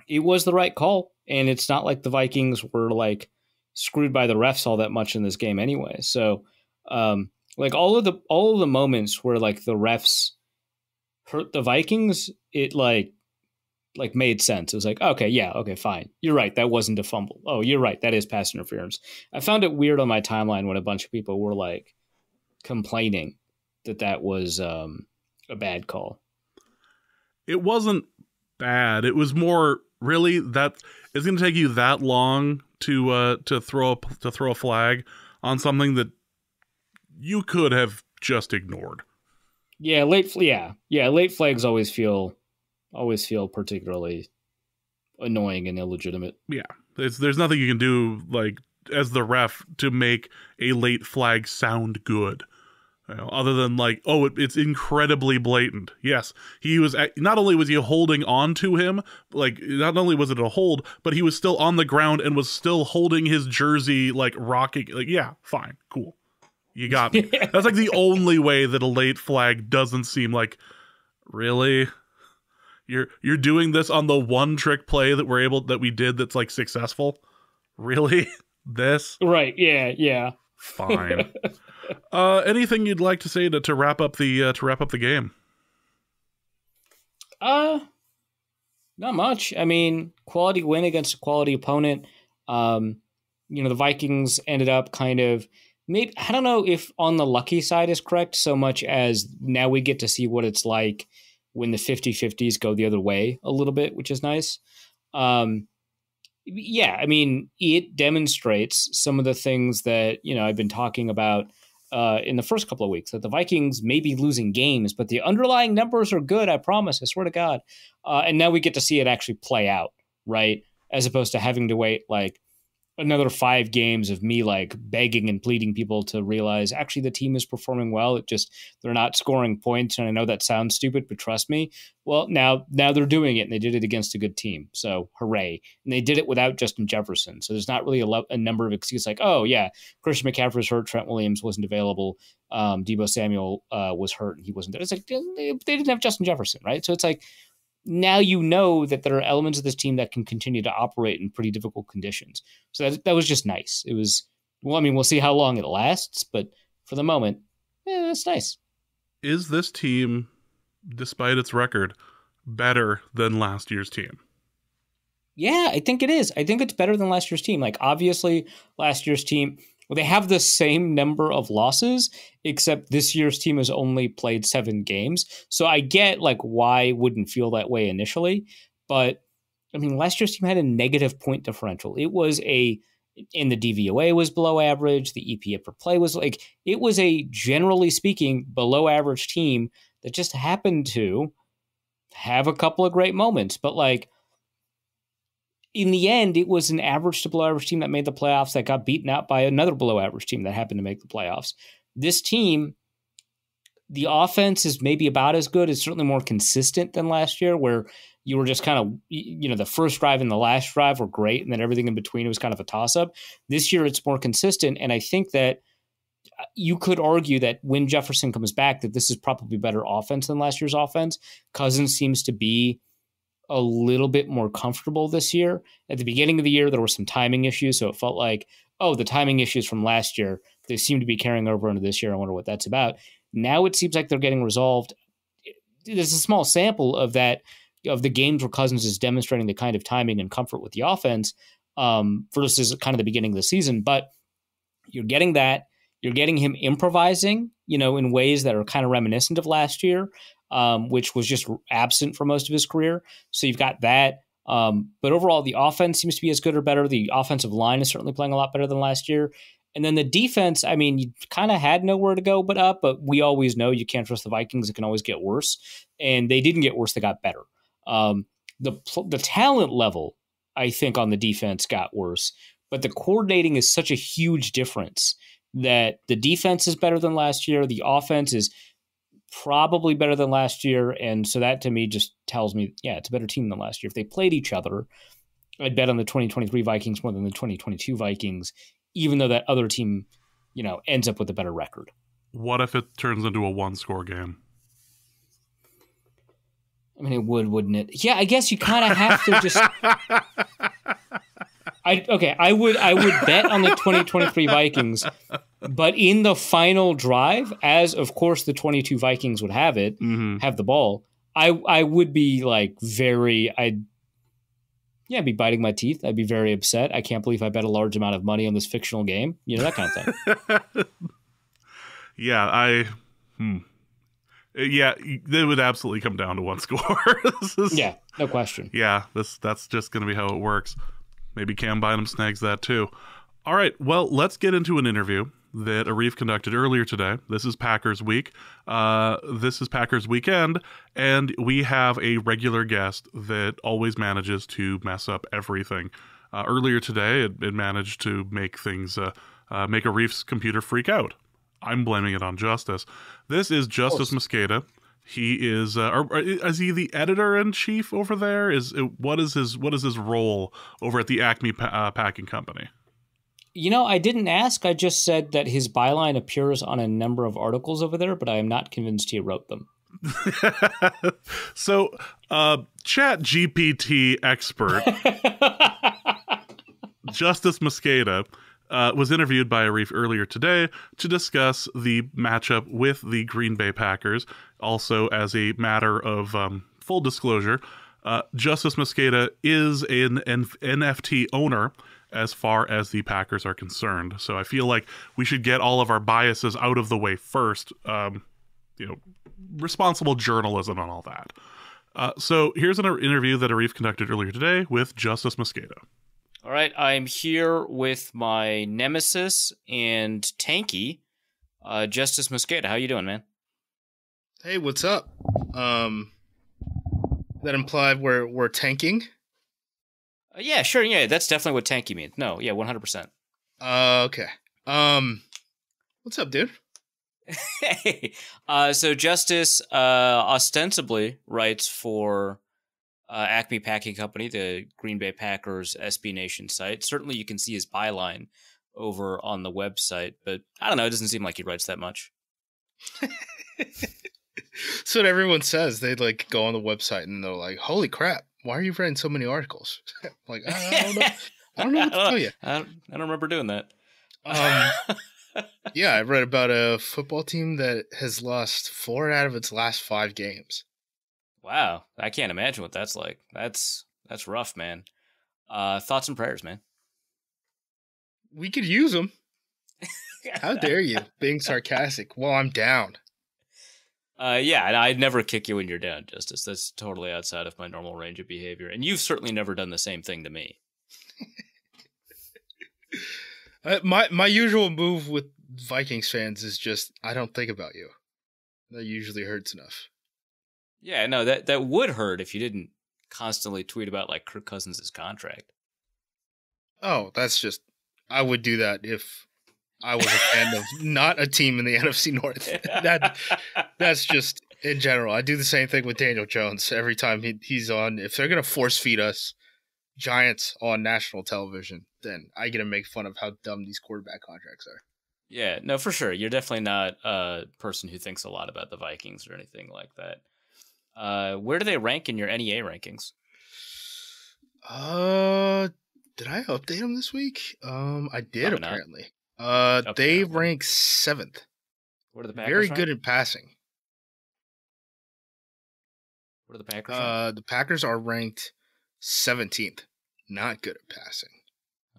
it was the right call, and it's not like the Vikings were like screwed by the refs all that much in this game anyway. So, like all of the moments where like the refs hurt the Vikings, it like made sense. It was like, okay, fine. You're right. That wasn't a fumble. Oh, you're right. That is pass interference. I found it weird on my timeline when a bunch of people were like complaining that was a bad call. It wasn't bad. It was more really that it's going to take you that long to throw a flag on something that you could have just ignored. Yeah, late flags always feel particularly annoying and illegitimate. Yeah, there's nothing you can do like as the ref to make a late flag sound good. Other than like, oh, it's incredibly blatant. Yes, he was not only was he holding on to him, like not only was it a hold, but he was still on the ground and was still holding his jersey, like rocking. Like, yeah, fine, cool, you got me. That's like the only way that a late flag doesn't seem like, really, you're doing this on the one trick play that we did that's like successful. Really, this right? Yeah. Fine. Anything you'd like to say to wrap up the game? Not much. I mean, quality win against a quality opponent. The Vikings ended up kind of maybe, I don't know if on the lucky side is correct so much as now we get to see what it's like when the 50-50s go the other way a little bit, which is nice. Yeah, I mean, it demonstrates some of the things that, I've been talking about in the first couple of weeks, that the Vikings may be losing games, but the underlying numbers are good, I promise, I swear to God. And now we get to see it actually play out, right? As opposed to having to wait like another 5 games of me like begging and pleading people to realize actually the team is performing well. They're not scoring points. And I know that sounds stupid, but trust me. Well, now they're doing it, and they did it against a good team. So hooray. And they did it without Justin Jefferson. So there's not really a number of excuses like, oh yeah, Christian McCaffrey's hurt, Trent Williams wasn't available. Deebo Samuel was hurt and he wasn't there. It's like, they didn't have Justin Jefferson, right? So it's like, now you know that there are elements of this team that can continue to operate in pretty difficult conditions. So that was just nice. It was, well, I mean, we'll see how long it lasts, but for the moment, that's nice. Is this team, despite its record, better than last year's team? Yeah, I think it is. I think it's better than last year's team. Like, obviously, last year's team, well, they have the same number of losses, except this year's team has only played 7 games. So I get like why it wouldn't feel that way initially. But I mean, last year's team had a negative point differential. It was in the DVOA was below average. The EPA per play was like, it was a generally speaking below average team that just happened to have a couple of great moments. But like, in the end, it was an average to below average team that made the playoffs that got beaten out by another below average team that happened to make the playoffs. This team, the offense is maybe about as good. It's certainly more consistent than last year, where you were just kind of, the first drive and the last drive were great, and then everything in between was kind of a toss-up. This year, it's more consistent, and I think that you could argue that when Jefferson comes back, that this is probably better offense than last year's offense. Cousins seems to be a little bit more comfortable this year. At the beginning of the year, there were some timing issues, so it felt like, oh, the timing issues from last year, they seem to be carrying over into this year. I wonder what that's about. Now it seems like they're getting resolved. There's a small sample of that, of the games where Cousins is demonstrating the kind of timing and comfort with the offense versus kind of the beginning of the season. But you're getting that. You're getting him improvising, in ways that are kind of reminiscent of last year, which was just absent for most of his career. So you've got that. But overall, the offense seems to be as good or better. The offensive line is certainly playing a lot better than last year. And then the defense, I mean, you kind of had nowhere to go but up, but we always know you can't trust the Vikings. It can always get worse. And they didn't get worse. They got better. The talent level, I think, on the defense got worse. But the coordinating is such a huge difference that the defense is better than last year. The offense is probably better than last year. And so that to me just tells me, yeah, it's a better team than last year. If they played each other, I'd bet on the 2023 Vikings more than the 2022 Vikings, even though that other team, ends up with a better record. What if it turns into a 1-score game? I mean, it would, wouldn't it? Yeah, I guess you kind of have to just... I would bet on the 2023 Vikings, but in the final drive, as of course the 22 Vikings would have it, have the ball, I would be like I'd be biting my teeth. I'd be very upset. I can't believe I bet a large amount of money on this fictional game. That kind of thing. Yeah, Yeah, they would absolutely come down to one score. Yeah, no question. Yeah, that's just going to be how it works. Maybe Cam Bynum snags that too. All right, well, let's get into an interview that Arif conducted earlier today. This is Packers Week. This is Packers Weekend, and we have a regular guest that always manages to mess up everything. Earlier today, it managed to make things, make Arif's computer freak out. I'm blaming it on Justice. This is Justice Mosqueda. He is is he the editor-in-chief over there? What is his role over at the Acme Packing Company? You know, I didn't ask. I just said that his byline appears on a number of articles over there, but I am not convinced he wrote them. So, Chat GPT expert Justice Mosqueda was interviewed by Arif earlier today to discuss the matchup with the Green Bay Packers. Also, as a matter of full disclosure, Justice Mosqueda is an NFT owner as far as the Packers are concerned. So I feel like we should get all of our biases out of the way first. Responsible journalism and all that. So here's an interview that Arif conducted earlier today with Justice Mosqueda. All right, I'm here with my nemesis and tanky, Justice Mosqueda. How you doing, man? Hey, what's up? That implied we're tanking? Yeah, sure. Yeah, that's definitely what tanky means. No, yeah, 100%. Okay. What's up, dude? Hey, so Justice ostensibly writes for Acme Packing Company, the Green Bay Packers SB Nation site. Certainly you can see his byline over on the website, but I don't know, it doesn't seem like he writes that much. That's what everyone says. They like go on the website and they're like, holy crap, why are you writing so many articles? Like, I don't know. I don't know what to tell you. I don't remember doing that. Yeah, I read about a football team that has lost 4 out of its last 5 games. Wow, I can't imagine what that's like. That's rough, man. Thoughts and prayers, man. We could use them. How dare you, being sarcastic while I'm down. Yeah, and I'd never kick you when you're down, Justice. That's totally outside of my normal range of behavior. And you've certainly never done the same thing to me. My usual move with Vikings fans is just, I don't think about you. That usually hurts enough. Yeah, no, that would hurt if you didn't constantly tweet about like Kirk Cousins' contract. Oh, that's just, I would do that if I was a fan of not a team in the NFC North. That's just in general. I do the same thing with Daniel Jones every time he's on. If they're going to force feed us Giants on national television, then I get to make fun of how dumb these quarterback contracts are. Yeah, no, for sure. You're definitely not a person who thinks a lot about the Vikings or anything like that. Where do they rank in your NEA rankings? Did I update them this week? I did. Probably apparently. Okay, They rank 7th. What are the Packers? Very rank? good in passing. What are the Packers? Rank? The Packers are ranked 17th. Not good at passing.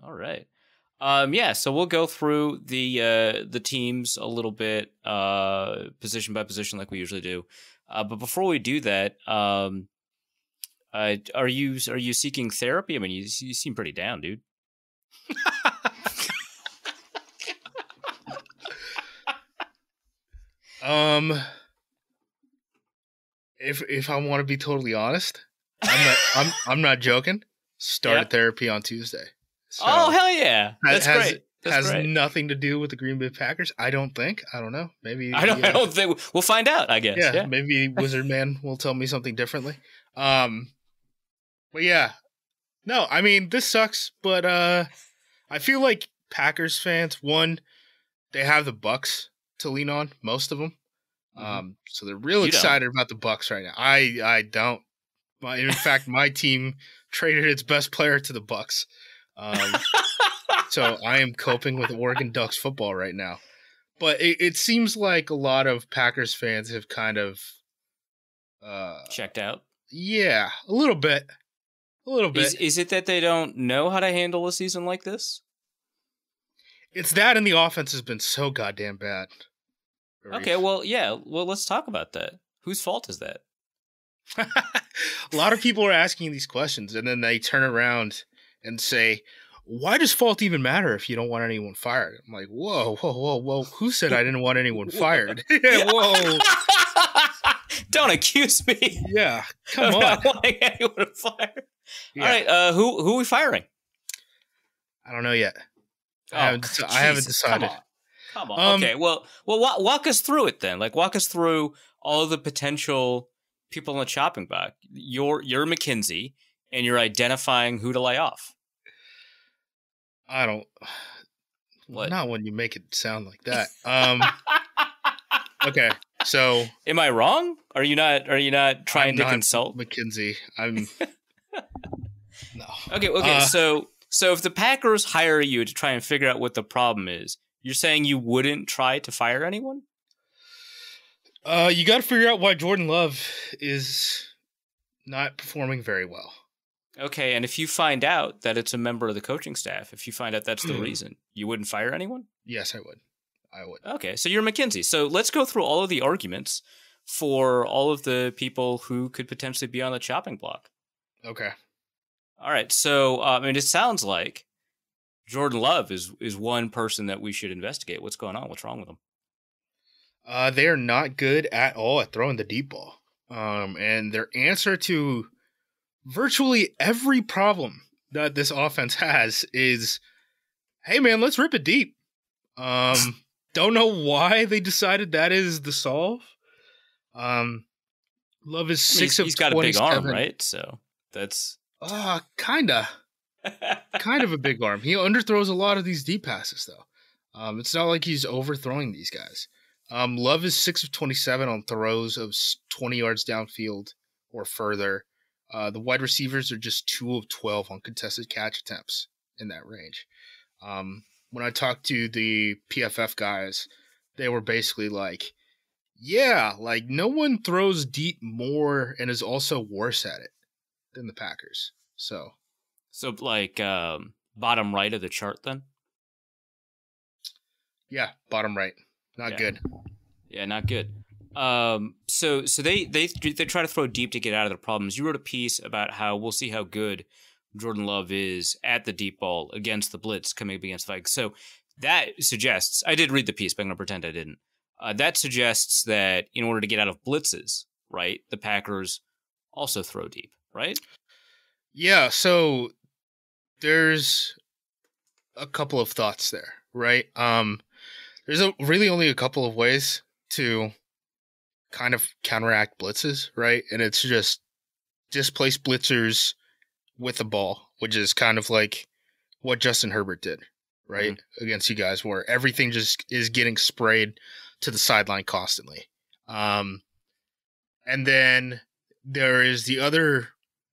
All right. Yeah, so we'll go through the teams a little bit, position by position, like we usually do. But before we do that, are you seeking therapy? I mean, you seem pretty down, dude. If I want to be totally honest, I'm not joking. Started therapy on Tuesday. So oh hell yeah, that's great. Has nothing to do with the Green Bay Packers. I don't think. I don't know. Maybe I don't think we'll find out. I guess. Yeah. Maybe Wizard Man will tell me something differently. But yeah, no. I mean, this sucks. But I feel like Packers fans, one, they have the Bucks to lean on. Most of them. So they're real excited about the Bucks right now. I don't. In fact, my team traded its best player to the Bucks. So I am coping with Oregon Ducks football right now. But it seems like a lot of Packers fans have kind of checked out. Yeah, a little bit. A little bit. Is it that they don't know how to handle a season like this? It's that, and the offense has been so goddamn bad. Okay, well, yeah. Well, let's talk about that. Whose fault is that? A lot of people are asking these questions, and then they turn around and say, why does fault even matter if you don't want anyone fired? I'm like, whoa, whoa, whoa, whoa. Who said I didn't want anyone fired? Whoa. Don't accuse me. Yeah, come of on. not wanting anyone fired. Yeah. All right, who are we firing? I don't know yet. Oh, I haven't Jesus, decided. Come on. Okay, well, walk us through it then. Like, walk us through all the potential people on the chopping block. You're McKinsey, and you're identifying who to lay off. I don't. What? Not when you make it sound like that. Okay, so Am I wrong? Are you not trying I'm to not consult? McKinsey. I'm no. Okay. So if the Packers hire you to try and figure out what the problem is, you're saying you wouldn't try to fire anyone? You got to figure out why Jordan Love is not performing very well. Okay, and if you find out that it's a member of the coaching staff, if you find out that's the reason, you wouldn't fire anyone? Yes, I would. Okay, so you're McKinsey. So let's go through all of the arguments for all of the people who could potentially be on the chopping block. Okay. All right, so it sounds like Jordan Love is one person that we should investigate. What's going on? What's wrong with him? They are not good at all at throwing the deep ball. And their answer to virtually every problem that this offense has is, hey man, let's rip it deep. Don't know why they decided that is the solve. Love is 6 of 27. He's got a big arm, right? So that's kind of a big arm. He underthrows a lot of these deep passes though. It's not like he's overthrowing these guys. Love is 6 of 27 on throws of 20 yards downfield or further. The wide receivers are just 2 of 12 on contested catch attempts in that range. When I talked to the PFF guys, they were basically like, yeah, like no one throws deep more and is also worse at it than the Packers. So like bottom right of the chart then? Yeah, bottom right. Not good. Yeah, not good. So they try to throw deep to get out of their problems. You wrote a piece about how we'll see how good Jordan Love is at the deep ball against the blitz coming up against Vikings. So that suggests, I did read the piece, but I'm going to pretend I didn't. That suggests that in order to get out of blitzes, right, the Packers also throw deep, right? Yeah, so there's a couple of thoughts there, right? There's really only a couple of ways to kind of counteract blitzes, right? And it's just displace blitzers with the ball, which is kind of like what Justin Herbert did, right? Against you guys, where everything just is getting sprayed to the sideline constantly. And then there is the other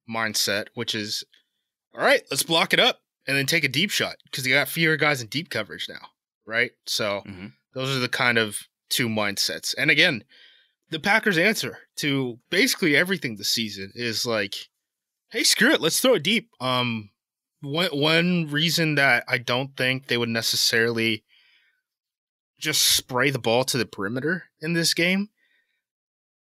mindset, which is, all right, let's block it up and then take a deep shot because you got fewer guys in deep coverage now, right? So those are the kind of two mindsets. And again, the Packers' answer to basically everything this season is like, hey, screw it, let's throw it deep. One reason that I don't think they would necessarily just spray the ball to the perimeter in this game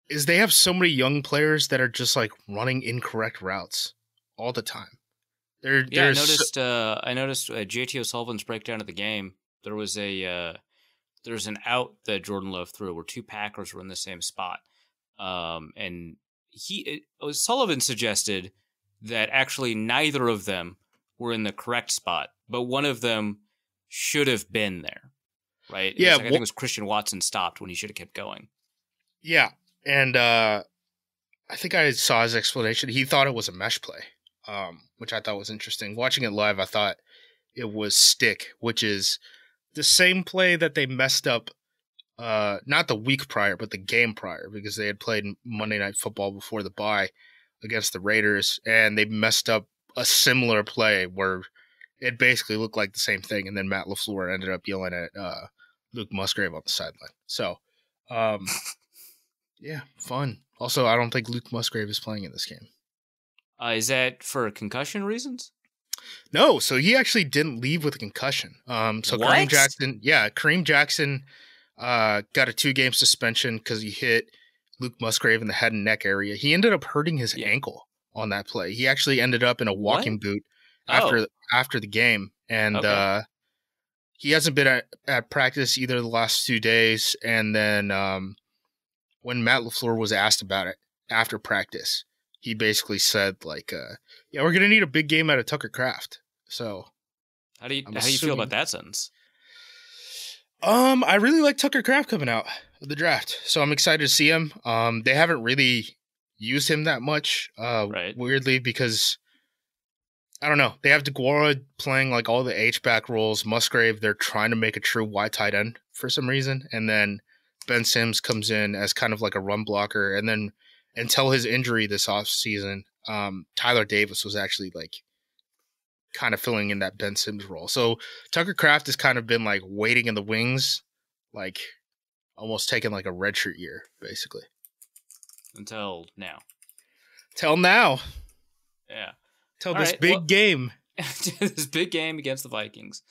is they have so many young players that are just like running incorrect routes all the time. I noticed JT O'Sullivan's breakdown of the game. There was there's an out that Jordan Love threw where two Packers were in the same spot. And Sullivan suggested that actually neither of them were in the correct spot, but one of them should have been there, right? I think it was Christian Watson stopped when he should have kept going. Yeah, and I think I saw his explanation. He thought it was a mesh play, which I thought was interesting. Watching it live, I thought it was stick, which is the same play that they messed up, not the week prior, but the game prior, because they had played Monday Night Football before the bye against the Raiders, and they messed up a similar play where it basically looked like the same thing, and then Matt LaFleur ended up yelling at Luke Musgrave on the sideline. So, yeah, fun. Also, I don't think Luke Musgrave is playing in this game. Is that for concussion reasons? No, so he actually didn't leave with a concussion. So what? Kareem Jackson got a 2-game suspension because he hit Luke Musgrave in the head and neck area. He ended up hurting his ankle on that play. He actually ended up in a walking boot after the game, and he hasn't been at practice either the last 2 days. And then when Matt LaFleur was asked about it after practice, he basically said like, "Yeah, we're gonna need a big game out of Tucker Kraft." So, how do you feel about that sentence? I really like Tucker Kraft coming out of the draft, so I'm excited to see him. They haven't really used him that much, weirdly, because I don't know. They have DeGuara playing like all the H-back roles. Musgrave, they're trying to make a true wide tight end for some reason, and then Ben Sims comes in as kind of like a run blocker, and then until his injury this offseason, Tyler Davis was actually like kind of filling in that Ben Sims role. So Tucker Kraft has kind of been like waiting in the wings, like almost taking like a redshirt year, basically. Until now. Till now. Yeah. Till this big game. This big game against the Vikings.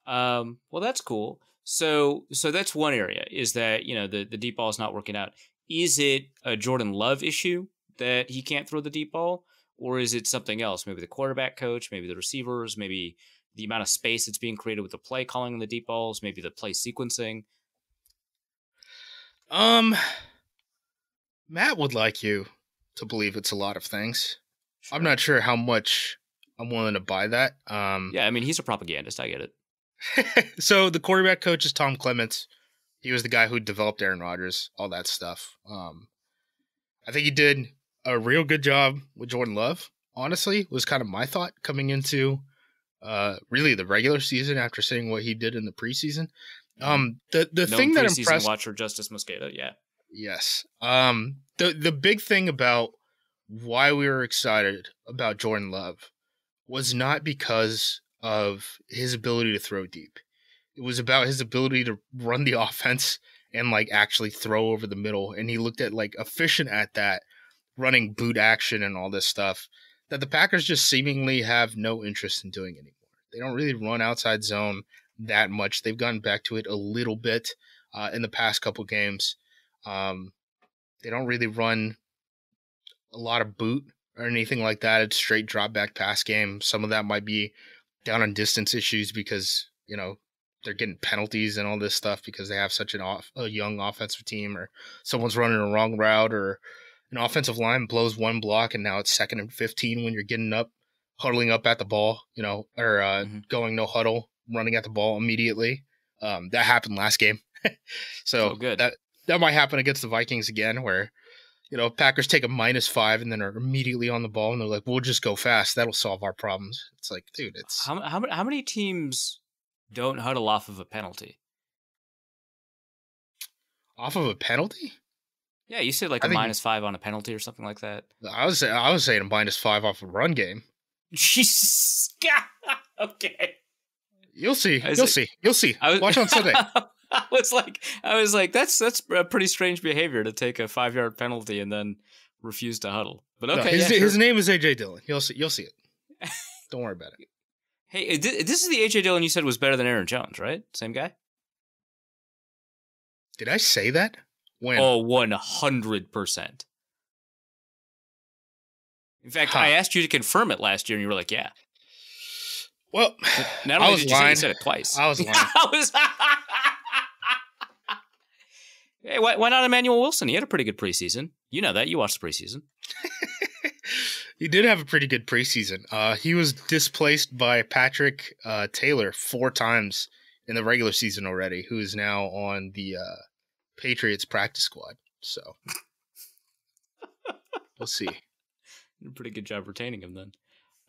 Well, that's cool. So that's one area, is that, you know, the deep ball is not working out. Is it a Jordan Love issue that he can't throw the deep ball? Or is it something else? Maybe the quarterback coach, maybe the receivers, maybe the amount of space that's being created with the play calling on the deep balls, maybe the play sequencing. Matt would like you to believe it's a lot of things. Sure. I'm not sure how much I'm willing to buy that. Yeah, I mean, he's a propagandist. I get it. So the quarterback coach is Tom Clements. He was the guy who developed Aaron Rodgers, all that stuff. I think he did a real good job with Jordan Love, honestly, was kind of my thought coming into really the regular season after seeing what he did in the preseason. The thing that impressed watcher Justice Mosqueda, yeah. Yes. The big thing about why we were excited about Jordan Love was not because of his ability to throw deep. It was about his ability to run the offense and like actually throw over the middle. And he looked at like efficient at that, running boot action and all this stuff that the Packers just seemingly have no interest in doing anymore. They don't really run outside zone that much. They've gotten back to it a little bit in the past couple games. They don't really run a lot of boot or anything like that. It's straight drop back pass game. Some of that might be down on distance issues because, you know, they're getting penalties and all this stuff because they have such a young offensive team, or someone's running a wrong route, or an offensive line blows one block and now it's 2nd and 15 when you're getting up, huddling up at the ball, you know, or going no huddle, running at the ball immediately. That happened last game. So good. That might happen against the Vikings again, where, you know, Packers take a -5 and then are immediately on the ball and they're like, we'll just go fast. That'll solve our problems. It's like, dude, it's... How many teams don't huddle off of a penalty? Off of a penalty? Yeah, you said like a -5 on a penalty or something like that. I was saying a -5 off a run game. Jesus. Okay. You'll see. You'll see. Watch on Sunday. I was like, that's a pretty strange behavior to take a 5-yard penalty and then refuse to huddle. But okay, no, his name is AJ Dillon. You'll see it. Don't worry about it. Hey, this is the AJ Dillon you said was better than Aaron Jones, right? Same guy? Did I say that? When? Oh, 100%. In fact, I asked you to confirm it last year, and you were like, "Yeah." Well, not only did you say, you said it twice. I was lying. Hey, why not Emmanuel Wilson? He had a pretty good preseason. You know that. You watched the preseason. He did have a pretty good preseason. He was displaced by Patrick Taylor 4 times in the regular season already, who is now on the Patriots practice squad. So we'll see. Did a pretty good job retaining him then.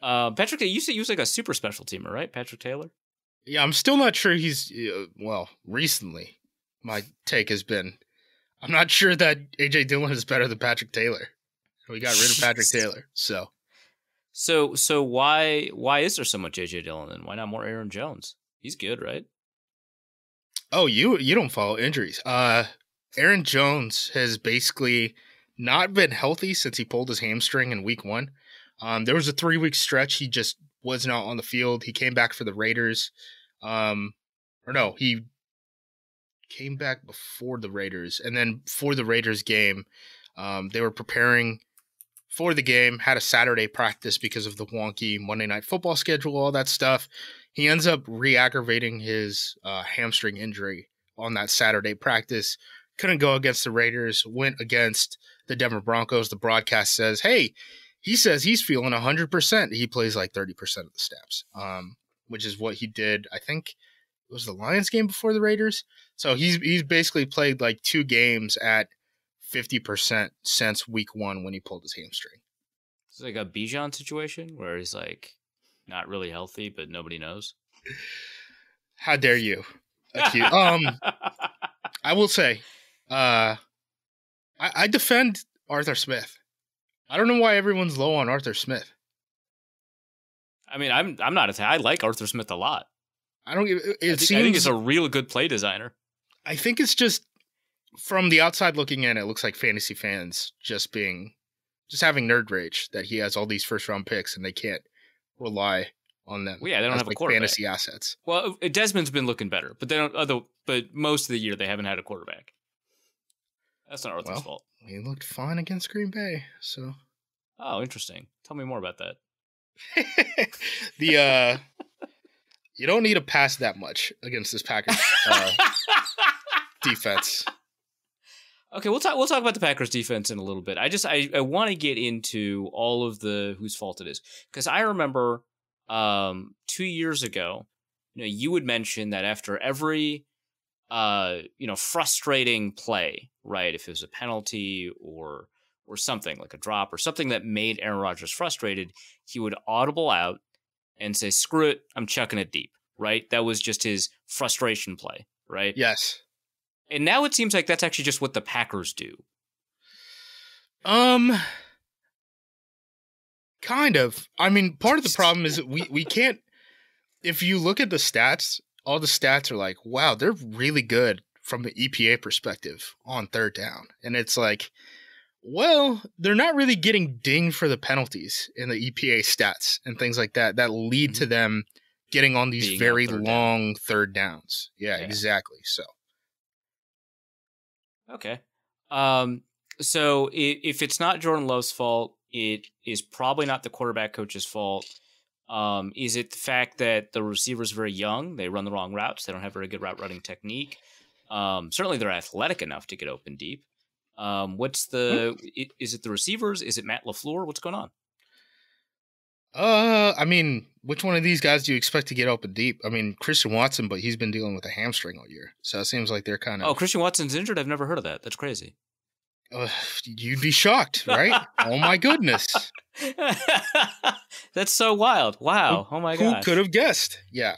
Patrick, you said he was like a super special teamer, right? Patrick Taylor? Yeah, I'm still not sure he's, recently my take has been, I'm not sure that AJ Dillon is better than Patrick Taylor. We got rid of Patrick Taylor, so. So why is there so much AJ Dillon, and why not more Aaron Jones? He's good, right? Oh, you don't follow injuries. Aaron Jones has basically not been healthy since he pulled his hamstring in week 1. There was a 3-week stretch. He just was not on the field. He came back for the Raiders. He came back before the Raiders. And then for the Raiders game, They were preparing for the game, had a Saturday practice because of the wonky Monday Night Football schedule, all that stuff. He ends up re-aggravating his hamstring injury on that Saturday practice. Couldn't go against the Raiders, went against the Denver Broncos. The broadcast says, hey, he says he's feeling 100%. He plays like 30% of the snaps, which is what he did, I think it was the Lions game before the Raiders. So he's basically played like 2 games at 50% since week 1 when he pulled his hamstring. It's like a Bijan situation where he's like not really healthy, but nobody knows. How dare you? I will say, I defend Arthur Smith. I don't know why everyone's low on Arthur Smith. I mean, I'm not I like Arthur Smith a lot. I think he's a real good play designer. I think it's just from the outside looking in, it looks like fantasy fans just having nerd rage that he has all these first round picks and they can't rely on them. Well, yeah, they don't have a quarterback. Fantasy assets. Well, Desmond's been looking better, but they don't. But most of the year they haven't had a quarterback. That's not Arthur's fault. He looked fine against Green Bay, so. Oh, interesting. Tell me more about that. You don't need to pass that much against this Packers defense. Okay, we'll talk about the Packers defense in a little bit. I want to get into all of the whose fault it is, because I remember 2 years ago, you would mention that after every frustrating play, right? If it was a penalty or something like a drop or something that made Aaron Rodgers frustrated, he would audible out and say, "Screw it, I'm chucking it deep." Right? That was just his frustration play, right? Yes. And now it seems like that's actually just what the Packers do. Kind of. I mean, part of the problem is that we can't. If you look at the stats, all the stats are like, wow, they're really good from the EPA perspective on third down. And it's like, well, they're not really getting dinged for the penalties in the EPA stats and things like that lead to them getting on these very long third downs. Yeah, exactly. So. Okay. So if it's not Jordan Love's fault, it is probably not the quarterback coach's fault. Is it the fact that the receivers are very young? They run the wrong routes. They don't have very good route running technique. Certainly they're athletic enough to get open deep. Is it the receivers? Is it Matt LaFleur? What's going on? I mean, which one of these guys do you expect to get open deep? I mean, Christian Watson, but he's been dealing with a hamstring all year. So it sems like they're kind of... Oh, Christian Watson's injured? I've never heard of that. That's crazy. You'd be shocked, right? Oh my goodness. That's so wild. Wow. Oh my god. Who could have guessed? Yeah.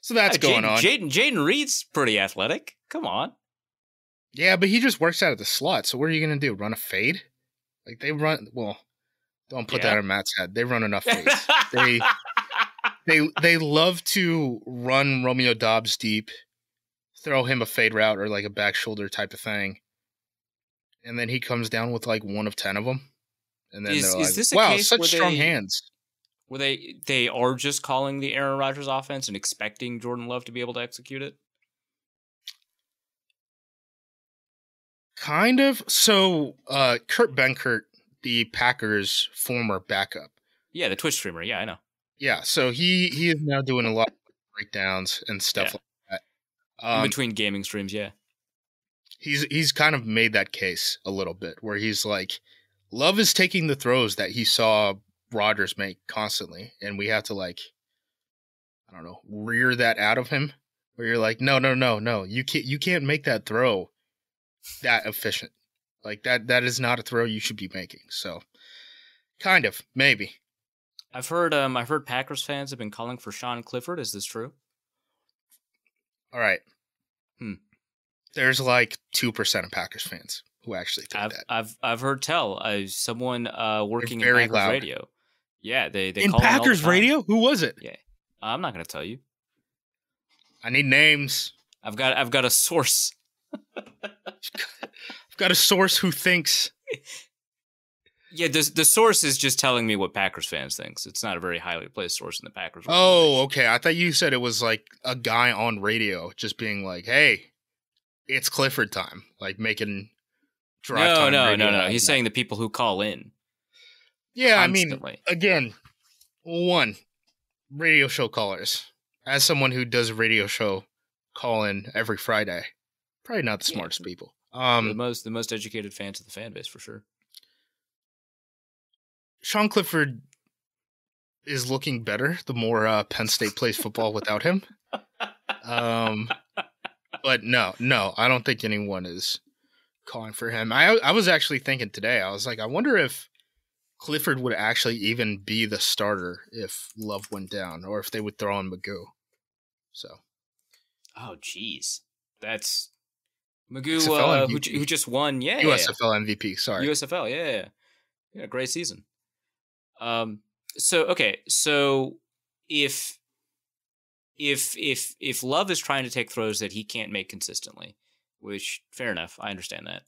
So that's going on. Jaden Reed's pretty athletic. Come on. Yeah, but he just works out of the slot. So what are you going to do? Run a fade? Like they run... Well... Don't put that on Matt's head. They run enough fades. They love to run Romeo Doubs deep, throw him a fade route or like a back shoulder type of thing, and then he comes down with like 1 of 10 of them. And then they're like, "Wow, such strong hands." Where they are just calling the Aaron Rodgers offense and expecting Jordan Love to be able to execute it? Kind of. So, Kurt Benkert, the Packers' former backup. Yeah, the Twitch streamer. Yeah, I know. Yeah, so he is now doing a lot of breakdowns and stuff like that. In between gaming streams, yeah. He's kind of made that case a little bit, where he's like, Love is taking the throws that he saw Rodgers make constantly, and we have to like, I don't know, rear that out of him. Where you're like, no, you can't make that throw that efficient. Like that is not a throw you should be making. So, kind of, maybe. I've heard Packers fans have been calling for Sean Clifford. Is this true? All right. There's like 2% of Packers fans who actually think that. I've heard someone working in Packers loud. radio. Yeah, they in call Packers radio. Who was it? Yeah, I'm not going to tell you. I need names. I've got a source. I've got a source who thinks. Yeah, the source is just telling me what Packers fans thinks. It's not a very highly placed source in the Packers. Oh, okay. I thought you said it was like a guy on radio just being like, "Hey, it's Clifford time," like making drive No, time. no, radio no, no. has He's that. saying the people who call in. Yeah, constantly. I mean, again, one, radio show callers. As someone who does a radio show call in every Friday, probably not the Yeah. smartest people. The most educated fans of the fan base for sure. Sean Clifford is looking better the more Penn State plays football without him. But no, I don't think anyone is calling for him. I was actually thinking today, I was like, I wonder if Clifford would actually even be the starter if Love went down, or if they would throw in Magoo. So, Oh, jeez. That's Magoo, XFL who MVP. just won. Yeah, USFL MVP, sorry. USFL. Yeah, great season. So if Love is trying to take throws that he can't make consistently, which fair enough, I understand that.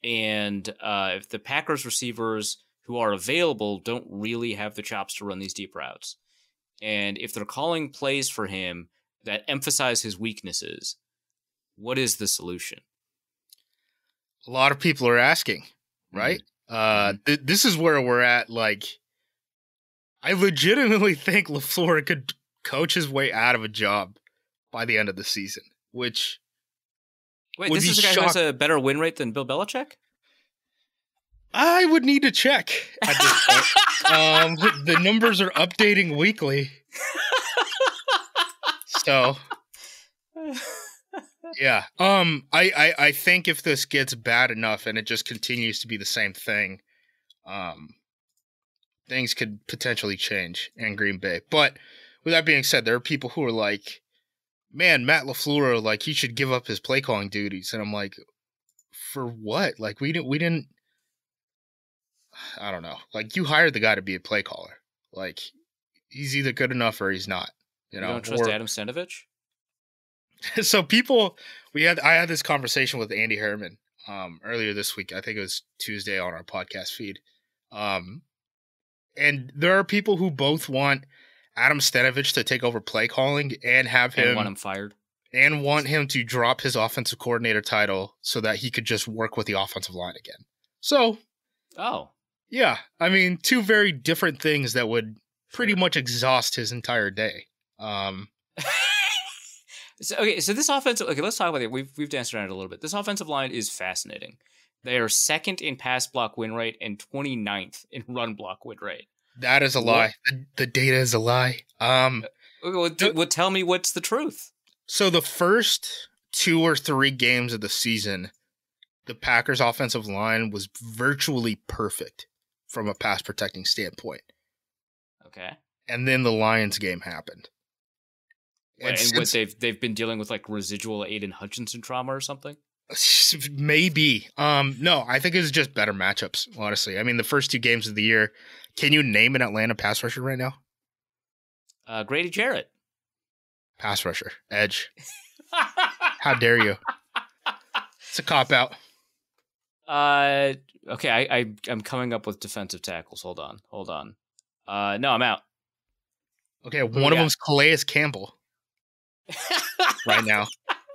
And if the Packers receivers who are available don't really have the chops to run these deep routes, and if they're calling plays for him that emphasize his weaknesses, what is the solution? A lot of people are asking, right? This is where we're at. Like, I legitimately think LaFleur could coach his way out of a job by the end of the season, which Wait, would this be is a guy who has shock- a better win rate than Bill Belichick? I would need to check at this point. The numbers are updating weekly. So, yeah. I think if this gets bad enough and it just continues to be the same thing, things could potentially change in Green Bay. But with that being said, there are people who are like, man, Matt LaFleur, like, he should give up his play calling duties. And I'm like, for what? Like, we didn't, I don't know. Like, you hired the guy to be a play caller. Like, he's either good enough or he's not. You You know, don't trust or- Adam Stenavich? So I had this conversation with Andy Herman earlier this week. I think it was Tuesday on our podcast feed. And there are people who both want Adam Stenavich to take over play calling and have And him want him fired? and want him to drop his offensive coordinator title so that he could just work with the offensive line again. So, Oh. yeah, I mean, two very different things that would pretty much exhaust his entire day. So this offensive, okay, let's talk about it. We've danced around it a little bit. This offensive line is fascinating. They are second in pass block win rate and 29th in run block win rate. That is a lie. The data is a lie. Okay, well, tell me what's the truth. So the first 2 or 3 games of the season, the Packers offensive line was virtually perfect from a pass protecting standpoint. Okay. And then the Lions game happened. And since- what they've been dealing with, like, residual Aiden Hutchinson trauma or something? Maybe. No, I think it's just better matchups, honestly. I mean, the first 2 games of the year, can you name an Atlanta pass rusher right now? Grady Jarrett. Pass rusher. Edge. How dare you? It's a cop-out. Okay, I'm coming up with defensive tackles. Hold on. No, I'm out. Okay, one of them's Calais Campbell right now.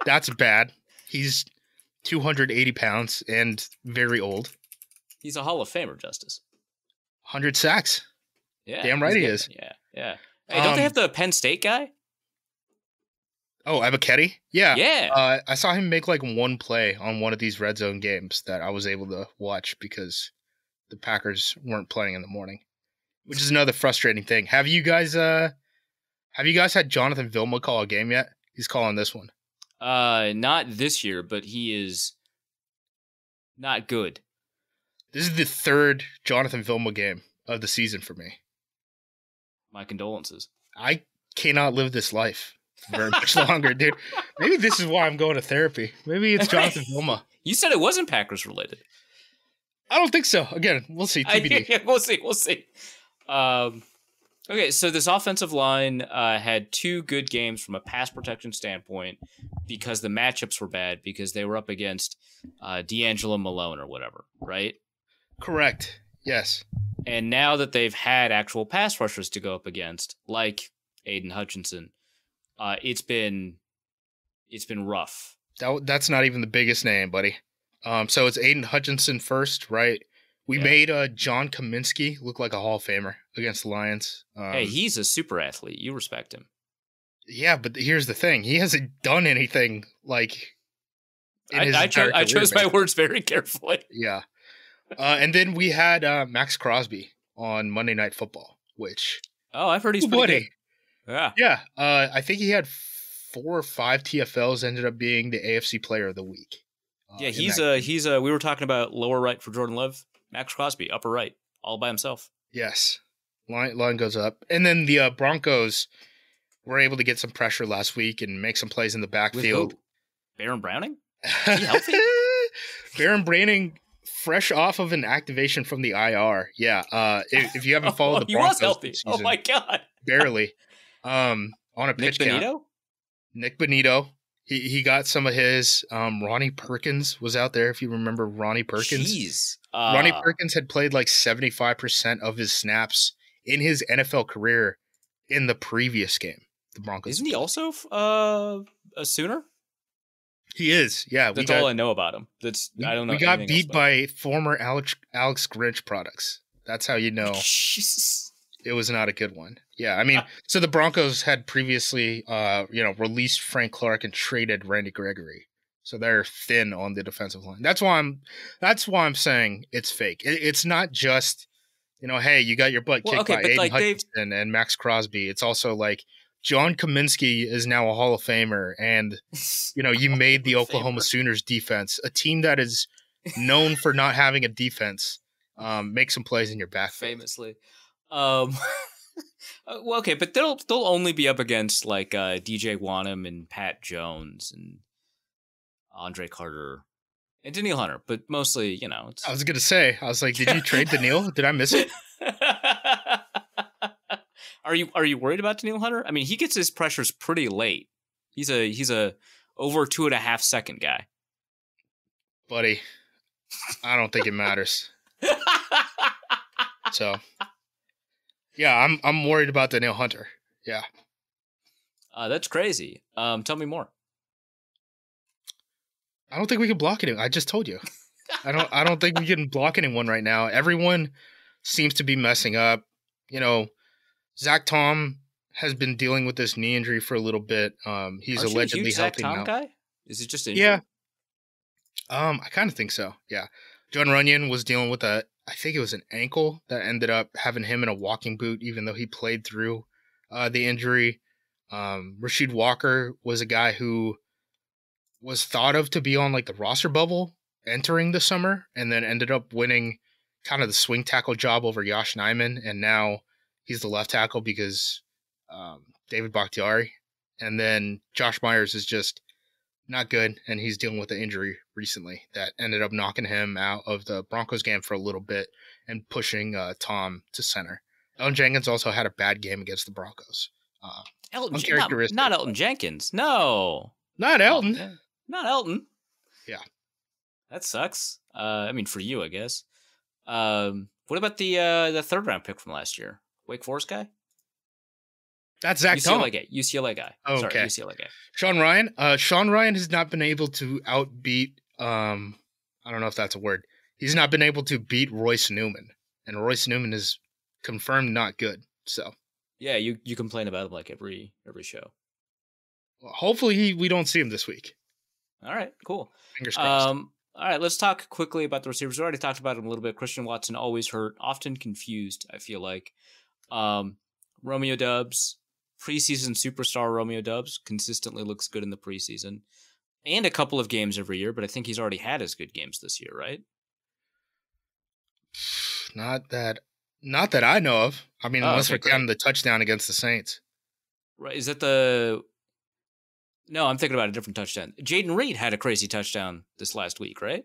That's bad. He's 280 pounds and very old. He's a Hall of Famer, Justice. 100 sacks. Yeah, Damn right he's he good. is. Yeah. Hey, don't they have the Penn State guy? Oh, Ebiketie? Yeah. Yeah. I saw him make like one play on one of these red zone games that I was able to watch because the Packers weren't playing in the morning, which is another frustrating thing. Have you guys had Jonathan Vilma call a game yet? He's calling this one. Not this year, but he is not good. This is the 3rd Jonathan Vilma game of the season for me. My condolences. I cannot live this life very much longer, dude. Maybe this is why I'm going to therapy. Maybe it's Jonathan Vilma. You said it wasn't Packers related. I don't think so. Again, we'll see. TBD. We'll see. Okay, so this offensive line had 2 good games from a pass protection standpoint because the matchups were bad because they were up against D'Angelo Malone or whatever, right? Correct. Yes. And now that they've had actual pass rushers to go up against, like Aiden Hutchinson, it's been rough. That's not even the biggest name, buddy. So it's Aiden Hutchinson first, right? We Yeah. made John Kaminsky look like a Hall of Famer against the Lions. Hey, he's a super athlete. You respect him. Yeah, but here's the thing: he hasn't done anything like. I chose my words very carefully. Yeah, and then we had Max Crosby on Monday Night Football, which Oh, I've heard he's pretty good. Yeah. Yeah, I think he had 4 or 5 TFLs. Ended up being the AFC Player of the Week. Yeah, in he's that game. we were talking about lower right for Jordan Love. Max Crosby, upper right, all by himself. Yes, line goes up, and then the Broncos were able to get some pressure last week and make some plays in the With backfield. who? Baron Browning? Is he healthy? Baron Browning, fresh off of an activation from the IR. Yeah, if you haven't followed the he Broncos was healthy. this Oh season, my god. barely. On a Nick pitch count. Benito? Nick Benito. He got some of his. Ronnie Perkins was out there. If you remember Ronnie Perkins, Jeez. Ronnie Perkins had played like 75% of his snaps in his NFL career in the previous game. The Broncos. Isn't he also a Sooner? He is. Yeah, That's all I know about him. I don't know. We got anything beat else by former Alex Grinch products. That's how you know about him. Jesus. it was not a good one. Yeah, I mean, so the Broncos had previously, released Frank Clark and traded Randy Gregory, so they're thin on the defensive line. That's why I'm saying it's fake. It's not just, hey, you got your butt kicked by Aiden Hutchinson and Max Crosby. It's also like John Kaminsky is now a Hall of Famer, and you made the Oklahoma Sooners defense, a team that is known for not having a defense, make some plays in your back. Famously. Well, okay, but they'll only be up against like DJ Wanham and Pat Jones and Andre Carter and Daniil Hunter, but mostly, it's... I was gonna say, did you trade Daniil? Did I miss it? Are you worried about Daniil Hunter? I mean, he gets his pressures pretty late. He's a over 2.5 second guy. Buddy, I don't think it matters. So, yeah, I'm worried about Daniil Hunter. Yeah. That's crazy. Tell me more. I don't think we can block anyone. I just told you. I don't think we can block anyone right now. Everyone seems to be messing up. Zach Tom has been dealing with this knee injury for a little bit. He's Aren't allegedly you a huge helping Zach Tom out. guy? Is it just injury? Yeah. I kind of think so. Yeah. John Runyon was dealing with I think it was an ankle that ended up having him in a walking boot, even though he played through the injury. Rasheed Walker was a guy who was thought of to be on like the roster bubble entering the summer, and then ended up winning kind of the swing tackle job over Yosh Nijman, and now he's the left tackle because David Bakhtiari. And then Josh Myers is just not good, and he's dealing with an injury recently that ended up knocking him out of the Broncos game for a little bit and pushing Tom to center. Elton Jenkins also had a bad game against the Broncos. Not Elton Jenkins. No. Not Elton. Oh, not Elton. Yeah. That sucks. I mean, for you, I guess. What about the third round pick from last year? Wake Forest guy? That's Zach Tom. UCLA guy. Oh, Sorry, okay. UCLA guy. Sean Ryan. Sean Ryan has not been able to outbeat. I don't know if that's a word. He's not been able to beat Royce Newman, and Royce Newman is confirmed not good. So yeah, you complain about him like every show. Well, hopefully we don't see him this week. All right, cool. Fingers crossed. All right, let's talk quickly about the receivers. We already talked about him a little bit. Christian Watson, always hurt, often confused, I feel like. Romeo Doubs, preseason superstar Romeo Doubs, consistently looks good in the preseason. And a couple of games every year, but I think he's already had his good games this year, right? Not that I know of. I mean, unless we're counting the touchdown against the Saints. Right. Is that No, I'm thinking about a different touchdown. Jaden Reed had a crazy touchdown this last week, right?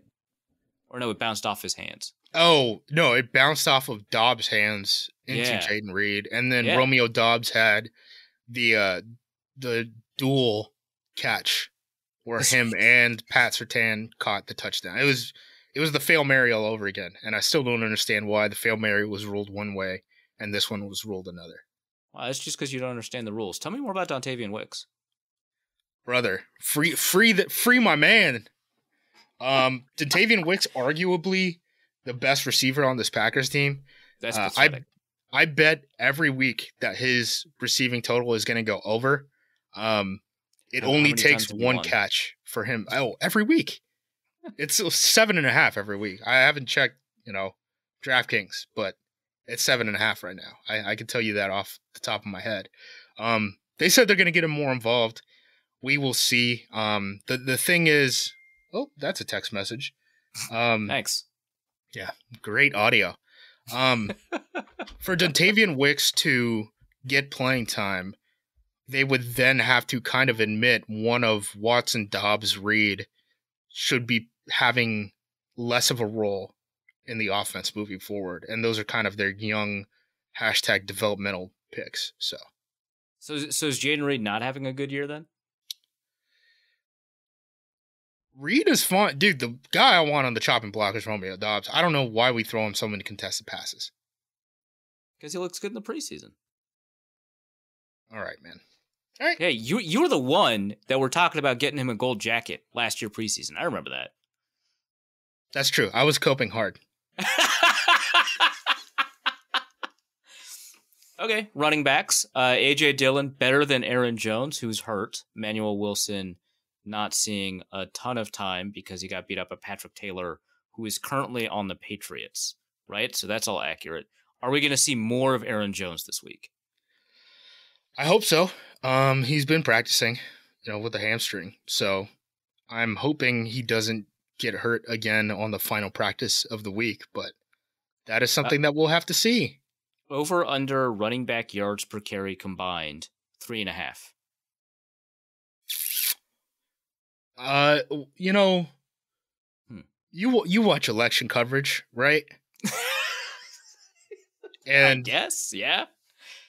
Or no, it bounced off his hands. Oh, no, it bounced off of Dobbs' hands into Jaden Reed. And then Romeo Doubs had the dual catch where him and Pat Surtain caught the touchdown. It was the Fail Mary all over again. And I still don't understand why the Fail Mary was ruled one way and this one was ruled another. Well, that's just because you don't understand the rules. Tell me more about Dontavian Wicks. Brother, free my man. Dontavian Wicks, arguably the best receiver on this Packers team. That's pathetic. I bet every week that his receiving total is going to go over. It How only many takes times have you one won? catch for him. Oh, every week. It's 7.5 every week. I haven't checked, DraftKings, but it's 7.5 right now. I can tell you that off the top of my head. They said they're going to get him more involved. We will see. The thing is, that's a text message. Thanks. Yeah, great audio. For Dontavian Wicks to get playing time, they would then have to kind of admit one of Watson, Dobbs, Reed should be having less of a role in the offense moving forward. And those are kind of their young #developmental picks. So is Jaden Reed not having a good year then? Reed is fine. Dude, the guy I want on the chopping block is Romeo Dobbs. I don't know why we throw him so many contested passes. Because he looks good in the preseason. All right, man. All right. Hey, you were the one that were talking about getting him a gold jacket last year preseason. I remember that. That's true. I was coping hard. Okay, running backs. A.J. Dillon better than Aaron Jones, who's hurt. Manuel Wilson not seeing a ton of time because he got beat up by Patrick Taylor, who is currently on the Patriots, right? So that's all accurate. Are we going to see more of Aaron Jones this week? I hope so. He's been practicing, with a hamstring. So I'm hoping he doesn't get hurt again on the final practice of the week, but that is something that we'll have to see. Over under running back yards per carry combined, 3.5. You watch election coverage, right? And yes, yeah.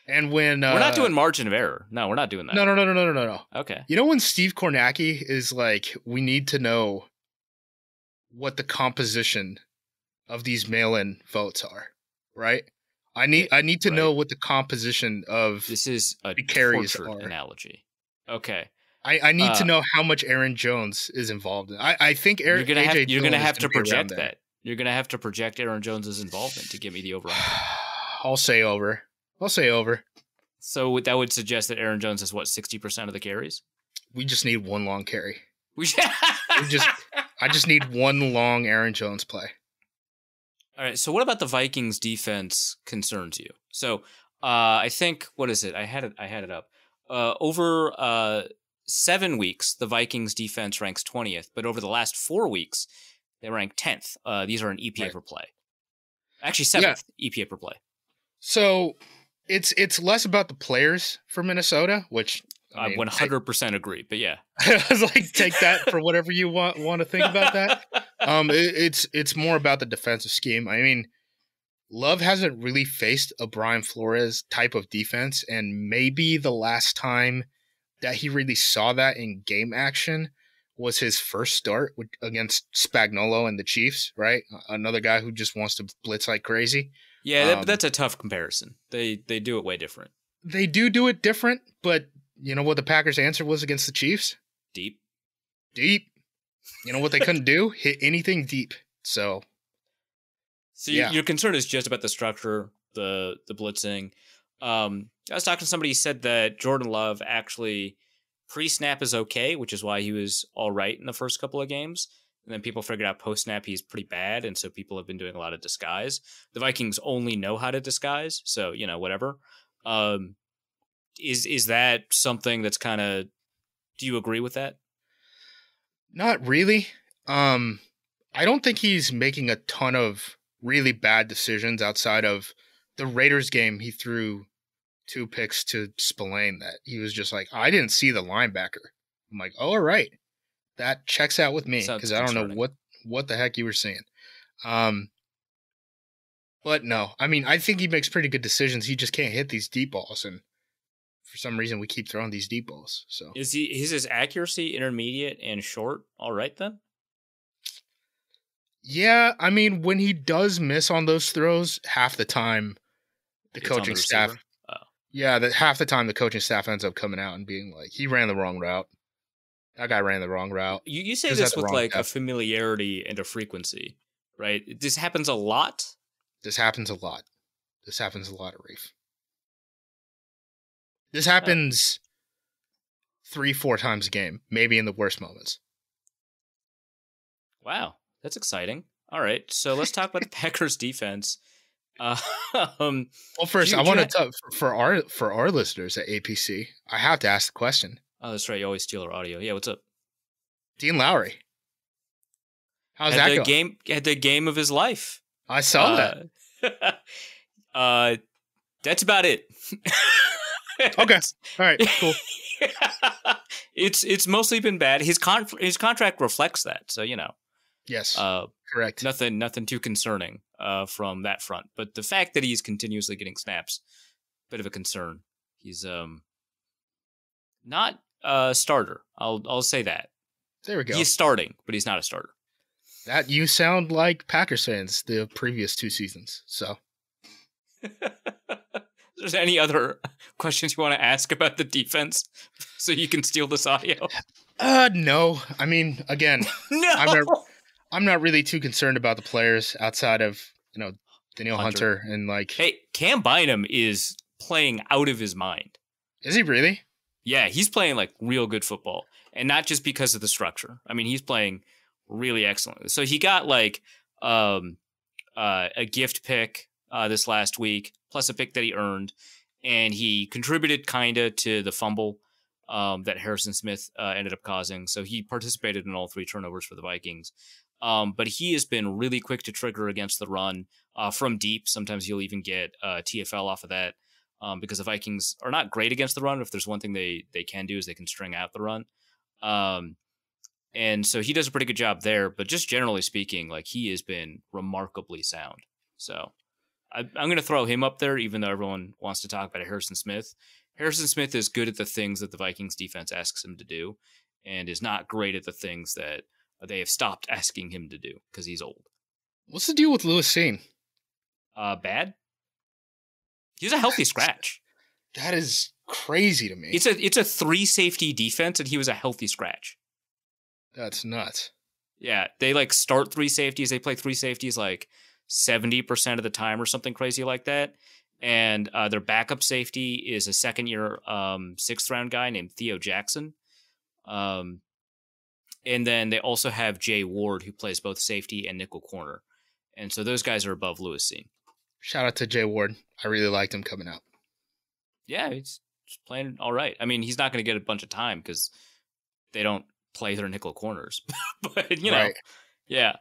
And when we're not doing margin of error. No, we're not doing that. No. Okay. When Steve Kornacki is like, we need to know what the composition of these mail-in votes are, right? I need to know what the composition of this is a carries tortured analogy. Okay. I need to know how much Aaron Jones is involved in. I think you're gonna have to project that. You're gonna have to project Aaron Jones's involvement to give me the over. I'll say over. So that would suggest that Aaron Jones has 60% of the carries. We just need one long carry. I just need one long Aaron Jones play. All right. So what about the Vikings defense concerns you? So I think, what is it? I had it up. Over 7 weeks, the Vikings defense ranks 20th, but over the last 4 weeks, they rank 10th. These are an EPA per play. Actually, 7th EPA per play. So it's less about the players for Minnesota, which I 100% agree. But yeah, I was like, take that for whatever you want to think about that. It's more about the defensive scheme. I mean, Love hasn't really faced a Brian Flores type of defense, and maybe the last time that he really saw that in game action was his first start against Spagnuolo and the Chiefs, right? Another guy who just wants to blitz like crazy. Yeah, that's a tough comparison. They do it way different. They do it different, but you know what the Packers' answer was against the Chiefs? Deep. You know what they couldn't do? Hit anything deep. So your concern is just about the structure, the blitzing. I was talking to somebody who said that Jordan Love actually pre-snap is okay, which is why he was all right in the first couple of games. And then people figured out post-snap he's pretty bad, and so people have been doing a lot of disguise. The Vikings only know how to disguise, so, whatever. Is that something that's kind of... Do you agree with that? Not really. I don't think he's making a ton of really bad decisions outside of the Raiders game. He threw 2 picks to Spillane that he was just like, I didn't see the linebacker. I'm like, oh, all right. That checks out with me because I don't know what the heck you were saying. But no, I mean, I think he makes pretty good decisions. He just can't hit these deep balls, and for some reason we keep throwing these deep balls. So is his accuracy intermediate and short all right then? Yeah, I mean, when he does miss on those throws, half the time the coaching staff half the time the coaching staff ends up coming out and being like, he ran the wrong route. That guy ran the wrong route. You say Just this at the with wrong like a depth. familiarity and a frequency, right? This happens a lot. This happens a lot. This happens a lot, Reef. This happens 3-4 times a game, maybe in the worst moments. Wow, that's exciting. All right, so let's talk about the Packers defense. Well, first, I want to talk for our listeners at APC. I have to ask the question. Oh, that's right. You always steal our audio. Yeah, what's up? Dean Lowry, how's Had that the going? Had the game of his life. I saw that. That's about it. Okay, all right, cool. It's mostly been bad. His contract reflects that, so Yes, uh, correct. nothing too concerning from that front. But the fact that he's continuously getting snaps, bit of a concern. He's not a starter. I'll say that. There we go. He's starting, but he's not a starter. That you sound like Packers fans the previous 2 seasons. So Is there any other questions you want to ask about the defense so you can steal this audio? no. I mean, again, No. I'm not really too concerned about the players outside of, Danielle Hunter and like Hey, Cam Bynum is playing out of his mind. is he really? Yeah, he's playing like real good football, and not just because of the structure. I mean, he's playing really excellent. So he got like a gift pick this last week, plus a pick that he earned, and he contributed kinda to the fumble that Harrison Smith ended up causing. So he participated in all 3 turnovers for the Vikings. But he has been really quick to trigger against the run from deep. Sometimes you'll even get TFL off of that. Because the Vikings are not great against the run. If there's one thing they can do is they can string out the run. And so he does a pretty good job there. But just generally speaking, like he has been remarkably sound. So I'm going to throw him up there, even though everyone wants to talk about Harrison Smith. Harrison Smith is good at the things that the Vikings defense asks him to do and is not great at the things that they have stopped asking him to do because he's old. What's the deal with Lewis Sane? Bad. He's a healthy scratch. That is crazy to me. It's a 3 safety defense, and he was a healthy scratch. That's nuts. Yeah, they like start 3 safeties. They play 3 safeties like 70% of the time or something crazy like that. And their backup safety is a second-year 6th-round guy named Theo Jackson. And then they also have Jay Ward, who plays both safety and nickel corner. And so those guys are above Lewis Sane. Shout out to Jay Ward. I really liked him coming out. Yeah, he's playing all right. I mean, he's not going to get a bunch of time because they don't play their nickel corners. But, Right. yeah.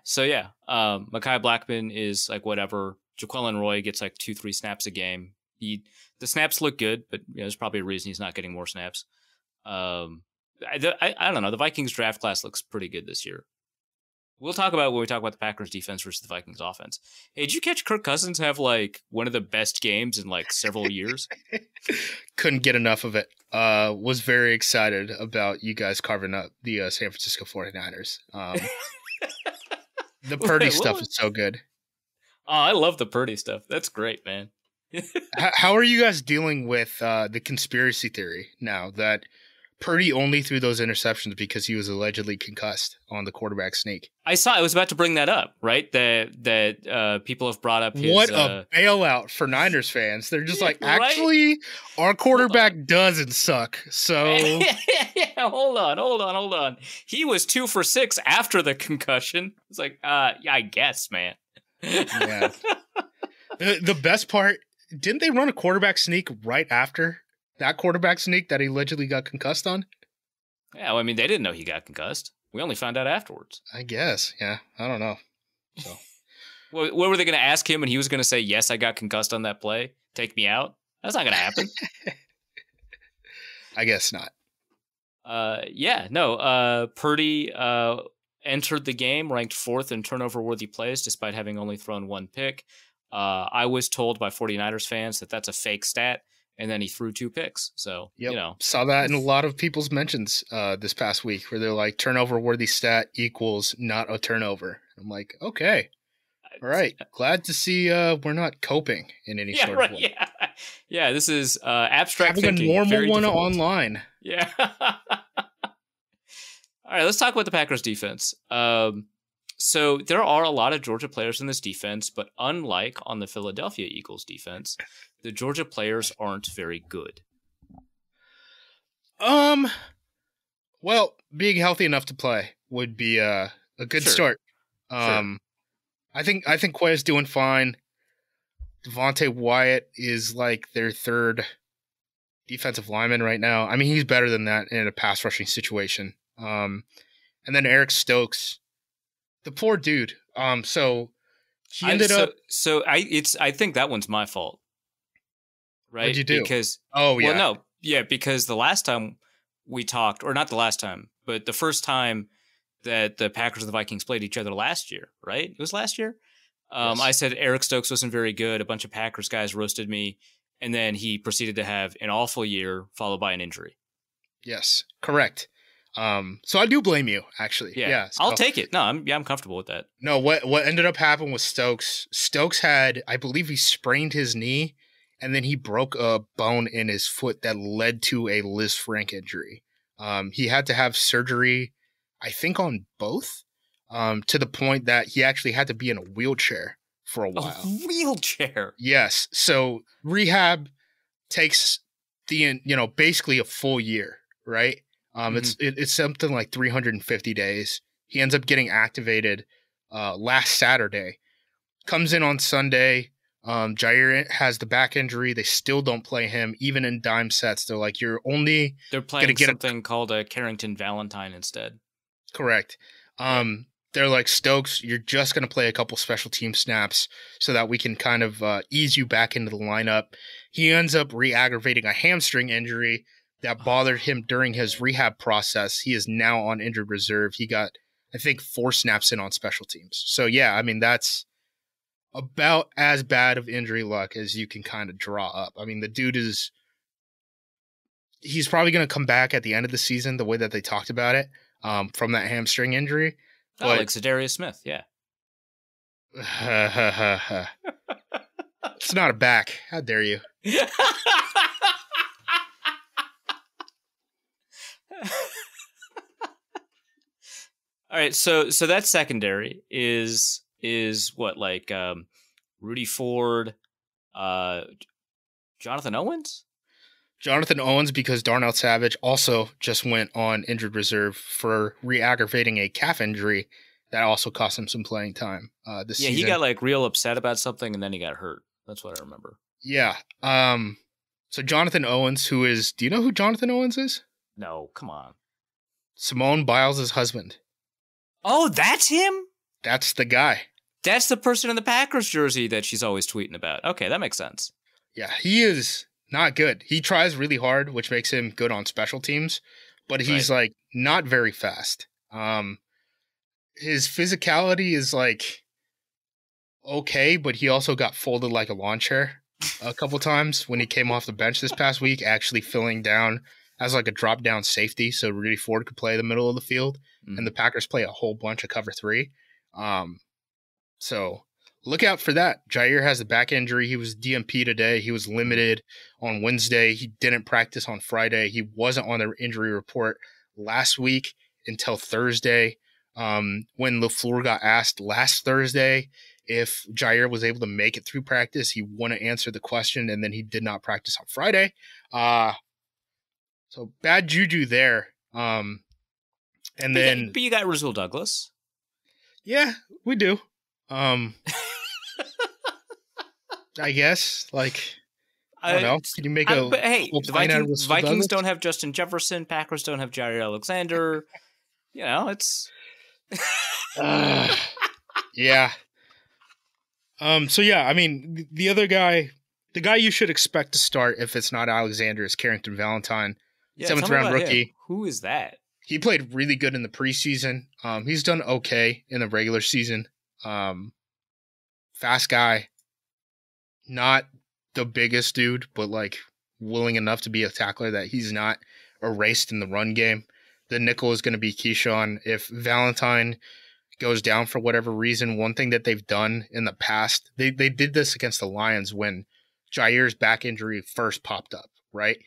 So, yeah. Mekhi Blackman is like whatever. Jaquelin Roy gets like 2-3 snaps a game. The snaps look good, but there's probably a reason he's not getting more snaps. I don't know. The Vikings draft class looks pretty good this year. We'll talk about when we talk about the Packers defense versus the Vikings offense. Hey, did you catch Kirk Cousins have like one of the best games in like several years? Couldn't get enough of it. Was very excited about you guys carving up the San Francisco 49ers. The Purdy stuff is so good. Oh, I love the Purdy stuff. That's great, man. How are you guys dealing with the conspiracy theory now that Purdy only threw those interceptions because he was allegedly concussed on the quarterback sneak? I was about to bring that up, right? That people have brought up his... What a bailout for Niners fans. They're just like, Right? actually, our quarterback doesn't suck. So yeah, hold on. He was 2 for 6 after the concussion. It's like, yeah, I guess, man. yeah. The best part, didn't they run a quarterback sneak right after that quarterback sneak that he allegedly got concussed on? Yeah, well, I mean, they didn't know he got concussed. We only found out afterwards. I guess. Yeah. I don't know. So What were they going to ask him? And he was going to say, yes, I got concussed on that play. Take me out. That's not going to happen. I guess not. Purdy entered the game ranked 4th in turnover-worthy plays, despite having only thrown 1 pick. I was told by 49ers fans that that's a fake stat, and then he threw 2 picks. So, Saw that in a lot of people's mentions this past week where they're like, turnover-worthy stat equals not a turnover. I'm like, okay. All right. Glad to see we're not coping in any sort of way. Yeah, this is abstract Having thinking. a normal very one difficult. online. Yeah. right, let's talk about the Packers defense. So there are a lot of Georgia players in this defense, but unlike on the Philadelphia Eagles defense, the Georgia players aren't very good. Well, being healthy enough to play would be a good start. Sure. I think Quay's doing fine. Devontae Wyatt is like their third defensive lineman right now. I mean, he's better than that in a pass rushing situation. And then Eric Stokes, the poor dude. So he ended up. So I think that one's my fault. Right? What'd you do? Because because the last time we talked, or not the last time, but the first time that the Packers and the Vikings played each other last year, right? It was last year. Yes. I said Eric Stokes wasn't very good. A bunch of Packers guys roasted me, and then he proceeded to have an awful year followed by an injury. Yes, correct. So I do blame you, actually. Yeah, so, I'll take it. No, I'm comfortable with that. No, what ended up happening with Stokes? Stokes had, I believe, he sprained his knee, and then he broke a bone in his foot that led to a Liz Frank injury. He had to have surgery, I think, on both, to the point that he actually had to be in a wheelchair for a while. A wheelchair? Yes. So rehab takes basically a full year, right? It's something like 350 days. He ends up getting activated last Saturday. Comes in on Sunday. Jair has the back injury. They still don't play him, even in dime sets. They're like, they're playing something called a Carrington Valentine instead. Correct. They're like, Stokes, you're just going to play a couple special team snaps so that we can kind of ease you back into the lineup. He ends up re-aggravating a hamstring injury that bothered him during his rehab process. He is now on injured reserve. He got, I think, 4 snaps in on special teams. So, yeah, I mean, that's about as bad of injury luck as you can kind of draw up. I mean, the dude he's probably going to come back at the end of the season the way that they talked about it from that hamstring injury. But, like Zadarius Smith, yeah. It's not a back. How dare you? All right, so that secondary is what, like Rudy Ford, Jonathan Owens? Jonathan Owens, because Darnell Savage also just went on injured reserve for re-aggravating a calf injury that also cost him some playing time this season. Yeah, he got like real upset about something and then he got hurt. That's what I remember. Yeah. So Jonathan Owens, do you know who Jonathan Owens is? No, come on. Simone Biles' husband. Oh, that's him? That's the guy. That's the person in the Packers jersey that she's always tweeting about. Okay, that makes sense. Yeah, he is not good. He tries really hard, which makes him good on special teams, but he's like not very fast. His physicality is like okay, but he also got folded like a lawn chair a couple times when he came off the bench this past week, actually filling down as like a drop down safety so Rudy Ford could play the middle of the field. And the Packers play a whole bunch of cover 3. So look out for that. Jair has the back injury. He was DNP today. He was limited on Wednesday. He didn't practice on Friday. He wasn't on the injury report last week until Thursday. When LaFleur got asked last Thursday if Jair was able to make it through practice, he wouldn't answer the question, and then he did not practice on Friday. So bad juju there. And then, but you got Rasul Douglas. Yeah, we do. I guess, like, I don't know. Can you make a? But hey, the Vikings don't have Justin Jefferson. Packers don't have Jair Alexander. You know, it's. Yeah. So yeah, I mean, the other guy, the guy you should expect to start if it's not Alexander is Carrington Valentine, 7th round rookie. Him. Who is that? He played really good in the preseason. He's done okay in the regular season. Fast guy. Not the biggest dude, but like willing enough to be a tackler that he's not erased in the run game. The nickel is going to be Keyshawn. If Valentine goes down for whatever reason, one thing that they've done in the past, they did this against the Lions when Jair's back injury first popped up, right?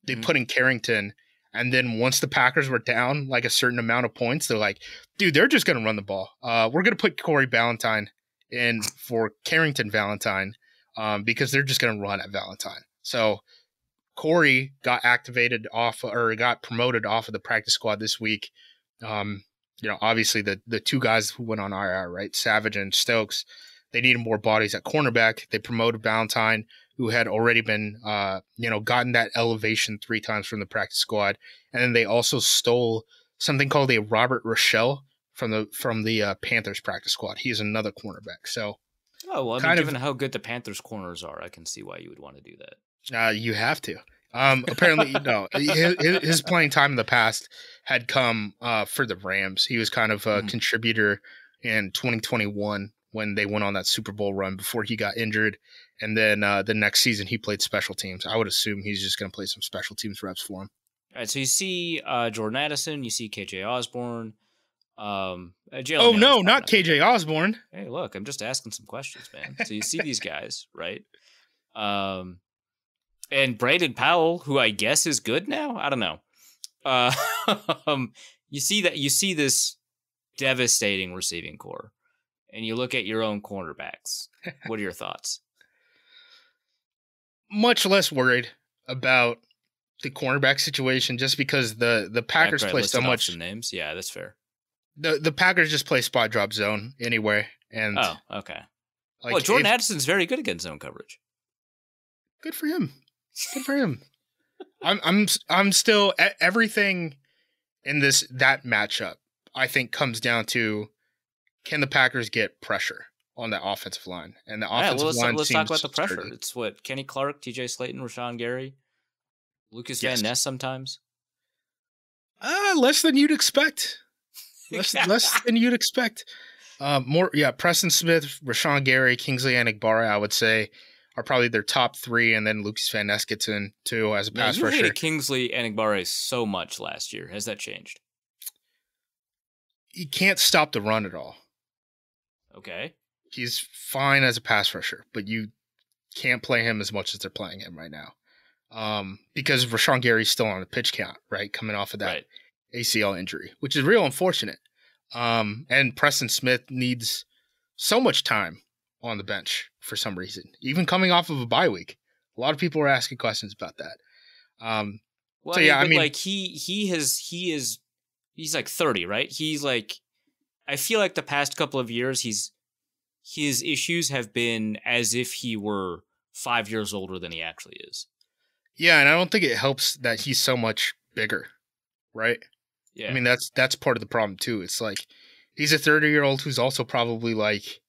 They put in Carrington And then once the Packers were down like a certain amount of points, they're like, dude, they're just going to run the ball. We're going to put Corey Valentine in for Carrington Valentine because they're just going to run at Valentine. So Corey got got promoted off of the practice squad this week. Obviously the two guys who went on IR, right? Savage and Stokes, they needed more bodies at cornerback. They promoted Valentine, who had already been, gotten that elevation 3 times from the practice squad. And then they also stole something called a Robert Rochelle from the Panthers practice squad. He is another cornerback. So, given how good the Panthers corners are, I can see why you would want to do that. You have to. Apparently, his playing time in the past had come for the Rams. He was kind of a contributor in 2021 when they went on that Super Bowl run before he got injured. And then the next season he played special teams. I would assume he's just going to play some special teams reps for him. All right, so you see Jordan Addison, you see KJ Osborne. No, not KJ Osborne. Hey, look, I'm just asking some questions, man. So you see these guys, right? And Brandon Powell, who I guess is good now. I don't know. You see this devastating receiving core, and you look at your own cornerbacks. What are your thoughts? Much less worried about the cornerback situation, just because the Packers play so much. Some names, yeah, that's fair. The Packers just play spot drop zone anyway, and okay. Jordan Addison's very good against zone coverage. Good for him. Good for him. I'm still everything in that matchup. I think comes down to, can the Packers get pressure on that offensive line? And the offensive line. Let's talk about the pressure. It's what Kenny Clark, T.J. Slayton, Rashawn Gary, Lucas Van Ness sometimes. Less than you'd expect. Less than you'd expect. Preston Smith, Rashawn Gary, Kingsley Enagbare, I would say, are probably their top 3, and then Lucas Van Ness gets in too as a pass rusher. You hated Kingsley Enagbare so much last year. Has that changed? He can't stop the run at all. Okay. He's fine as a pass rusher, but you can't play him as much as they're playing him right now. Because Rashawn Gary's still on the pitch count, right? Coming off of that ACL injury, which is real unfortunate. And Preston Smith needs so much time on the bench for some reason, even coming off of a bye week. A lot of people are asking questions about that. He's like 30, right? He's like, I feel like the past couple of years, his issues have been as if he were 5 years older than he actually is. Yeah, and I don't think it helps that he's so much bigger, right? Yeah. I mean, that's part of the problem too. It's like, he's a 30-year-old who's also probably like,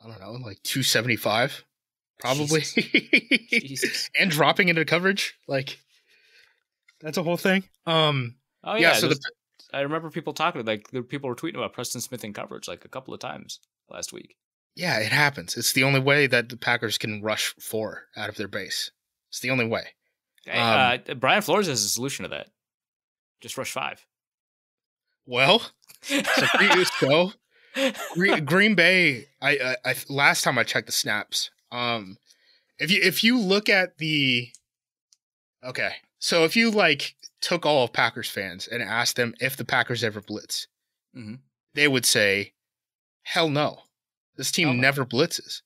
I don't know, like 275, probably. Jesus. And dropping into coverage. Like, that's a whole thing. I remember people talking, like, people were tweeting about Preston Smith in coverage like a couple of times last week. Yeah, it happens. It's the only way that the Packers can rush 4 out of their base. It's the only way. Brian Flores has a solution to that. Just rush 5. Well, so Green Bay. I last time I checked the snaps. If you look at so if you like took all of Packers fans and asked them if the Packers ever blitz, they would say, "Hell no, this team never blitzes."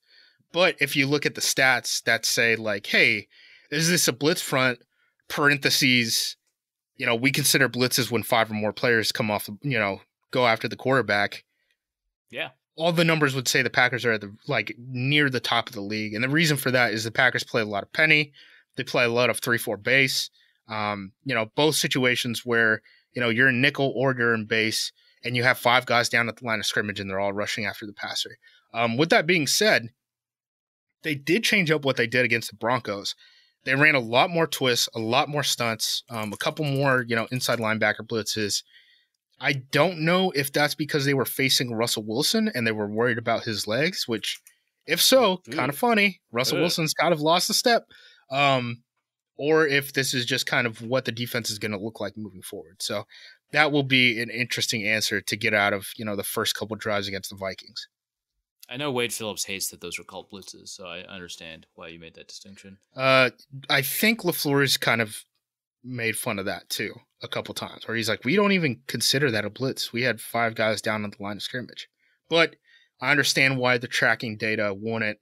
But if you look at the stats that say like, "Hey, is this a blitz front?" Parentheses, we consider blitzes when 5 or more players come off, go after the quarterback. Yeah. All the numbers would say the Packers are at near the top of the league. And the reason for that is the Packers play a lot of penny. They play a lot of 3-4 base. Both situations where, you're in nickel or you're in base and you have 5 guys down at the line of scrimmage and they're all rushing after the passer. With that being said, they did change up what they did against the Broncos. They ran a lot more twists, a lot more stunts, a couple more, inside linebacker blitzes. I don't know if that's because they were facing Russell Wilson and they were worried about his legs, which, if so, kind of funny. Russell Wilson's kind of lost a step. Or if this is just kind of what the defense is going to look like moving forward. So that will be an interesting answer to get out of, the first couple drives against the Vikings. I know Wade Phillips hates that those are called blitzes, so I understand why you made that distinction. I think LaFleur is kind of made fun of that too a couple times, where he's like, we don't even consider that a blitz. We had 5 guys down on the line of scrimmage. But I understand why the tracking data wouldn't.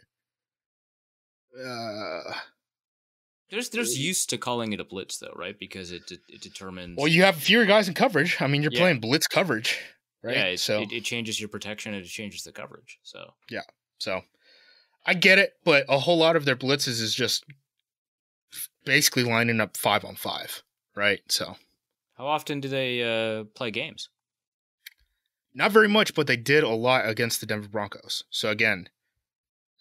There's used to calling it a blitz though, right? Because it determines. Well, you have fewer guys in coverage. I mean, you're playing blitz coverage, right? Yeah, so it changes your protection and it changes the coverage. So yeah, so I get it, but a whole lot of their blitzes is just basically lining up 5-on-5, right? So how often do they play games? Not very much, but they did a lot against the Denver Broncos. So again,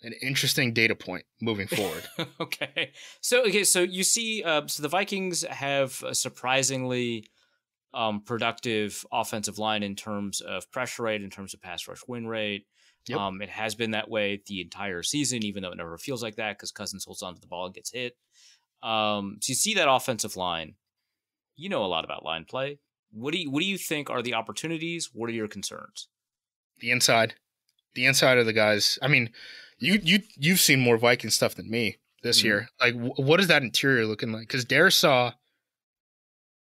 an interesting data point moving forward. Okay. So you see, so the Vikings have a surprisingly productive offensive line in terms of pressure rate, in terms of pass rush win rate. Yep. It has been that way the entire season, even though it never feels like that because Cousins holds onto the ball and gets hit. So you see that offensive line. You know a lot about line play. What do you think are the opportunities? What are your concerns? The inside of the guys. I mean, you've seen more Viking stuff than me this year. Like, what is that interior looking like? Because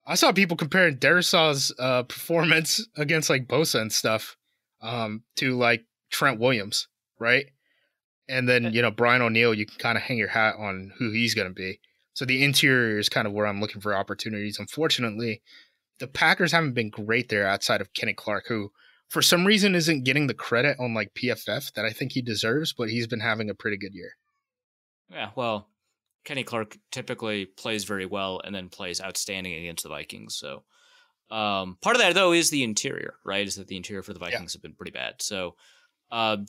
I saw people comparing Darisaw's performance against like Bosa and stuff to like Trent Williams, right? And then Brian O'Neill, you can kind of hang your hat on who he's going to be. So the interior is kind of where I'm looking for opportunities. Unfortunately, the Packers haven't been great there outside of Kenny Clark, who for some reason isn't getting the credit on like PFF that I think he deserves, but he's been having a pretty good year. Yeah, well, Kenny Clark typically plays very well and then plays outstanding against the Vikings. So part of that, though, is the interior, right? Is that the interior for the Vikings have been pretty bad. So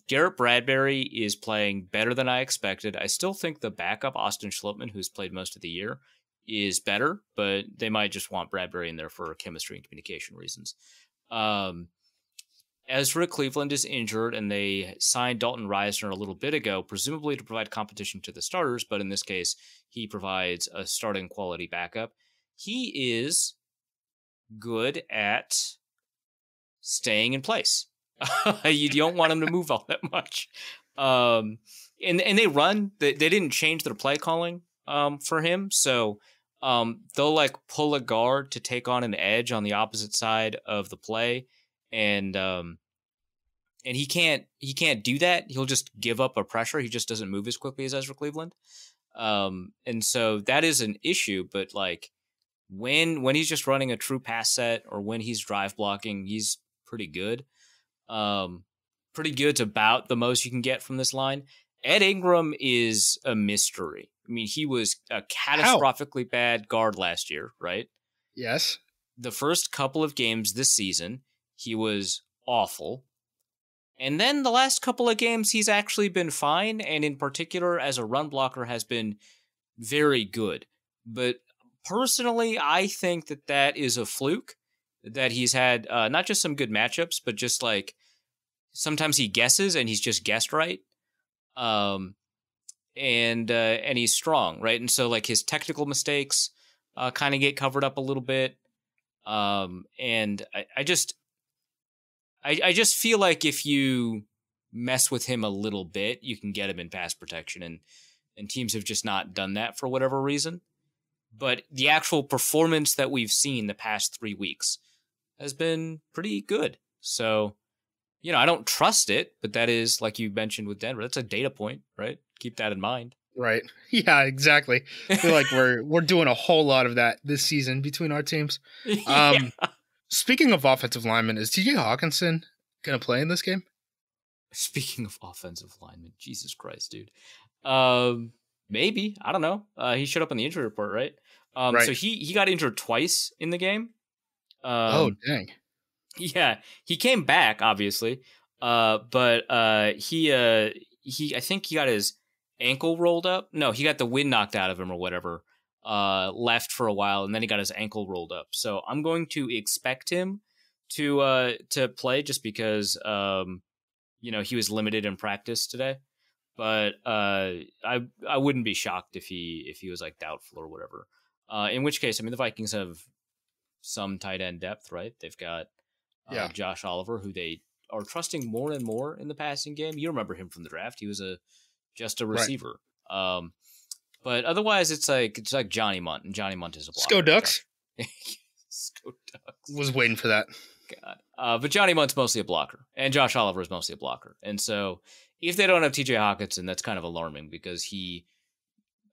Garrett Bradbury is playing better than I expected. I still think the backup, Austin Schlittman, who's played most of the year, is better, but they might just want Bradbury in there for chemistry and communication reasons. Ezra Cleveland is injured, and they signed Dalton Reisner a little bit ago, presumably to provide competition to the starters, but in this case, he provides a starting quality backup. He is good at staying in place. You don't want him to move all that much. And they run. They didn't change their play calling for him, so they'll like pull a guard to take on an edge on the opposite side of the play, and he can't do that. He'll just give up a pressure. He just doesn't move as quickly as Ezra Cleveland, and so that is an issue. But like when he's just running a true pass set or when he's drive blocking, he's pretty good. Pretty good's about the most you can get from this line. Ed Ingram is a mystery. I mean, he was a catastrophically bad guard last year, right? Yes. The first couple of games this season, he was awful. And then the last couple of games, he's actually been fine. And in particular, as a run blocker, has been very good. But personally, I think that is a fluke. That he's had not just some good matchups, but just like sometimes he guesses and he's just guessed right. And he's strong, right? And so like his technical mistakes kind of get covered up a little bit. And I just feel like if you mess with him a little bit, you can get him in pass protection, and teams have just not done that for whatever reason. But the actual performance that we've seen the past 3 weeks has been pretty good. So, I don't trust it, but that is, like you mentioned with Denver, that's a data point, right? Keep that in mind. Right. Yeah, exactly. I feel like we're doing a whole lot of that this season between our teams. Yeah. Speaking of offensive linemen, is TJ Hawkinson going to play in this game? Speaking of offensive linemen, Jesus Christ, dude. Maybe. I don't know. He showed up in the injury report, right? Right. So he got injured twice in the game. Oh, dang. Yeah, he came back, obviously. But he I think he got his ankle rolled up. No, he got the wind knocked out of him or whatever. Left for a while, and then he got his ankle rolled up. So I'm going to expect him to play just because he was limited in practice today. But I wouldn't be shocked if he was like doubtful or whatever. In which case, I mean, the Vikings have some tight end depth, right? They've got Josh Oliver, who they are trusting more and more in the passing game. You remember him from the draft. He was just a receiver. Right. But otherwise, it's like Johnny Munt, and Johnny Munt is a blocker. Sko Ducks. Sko Ducks. Was waiting for that. God. But Johnny Munt's mostly a blocker, and Josh Oliver is mostly a blocker. And so if they don't have TJ Hawkinson, that's kind of alarming because he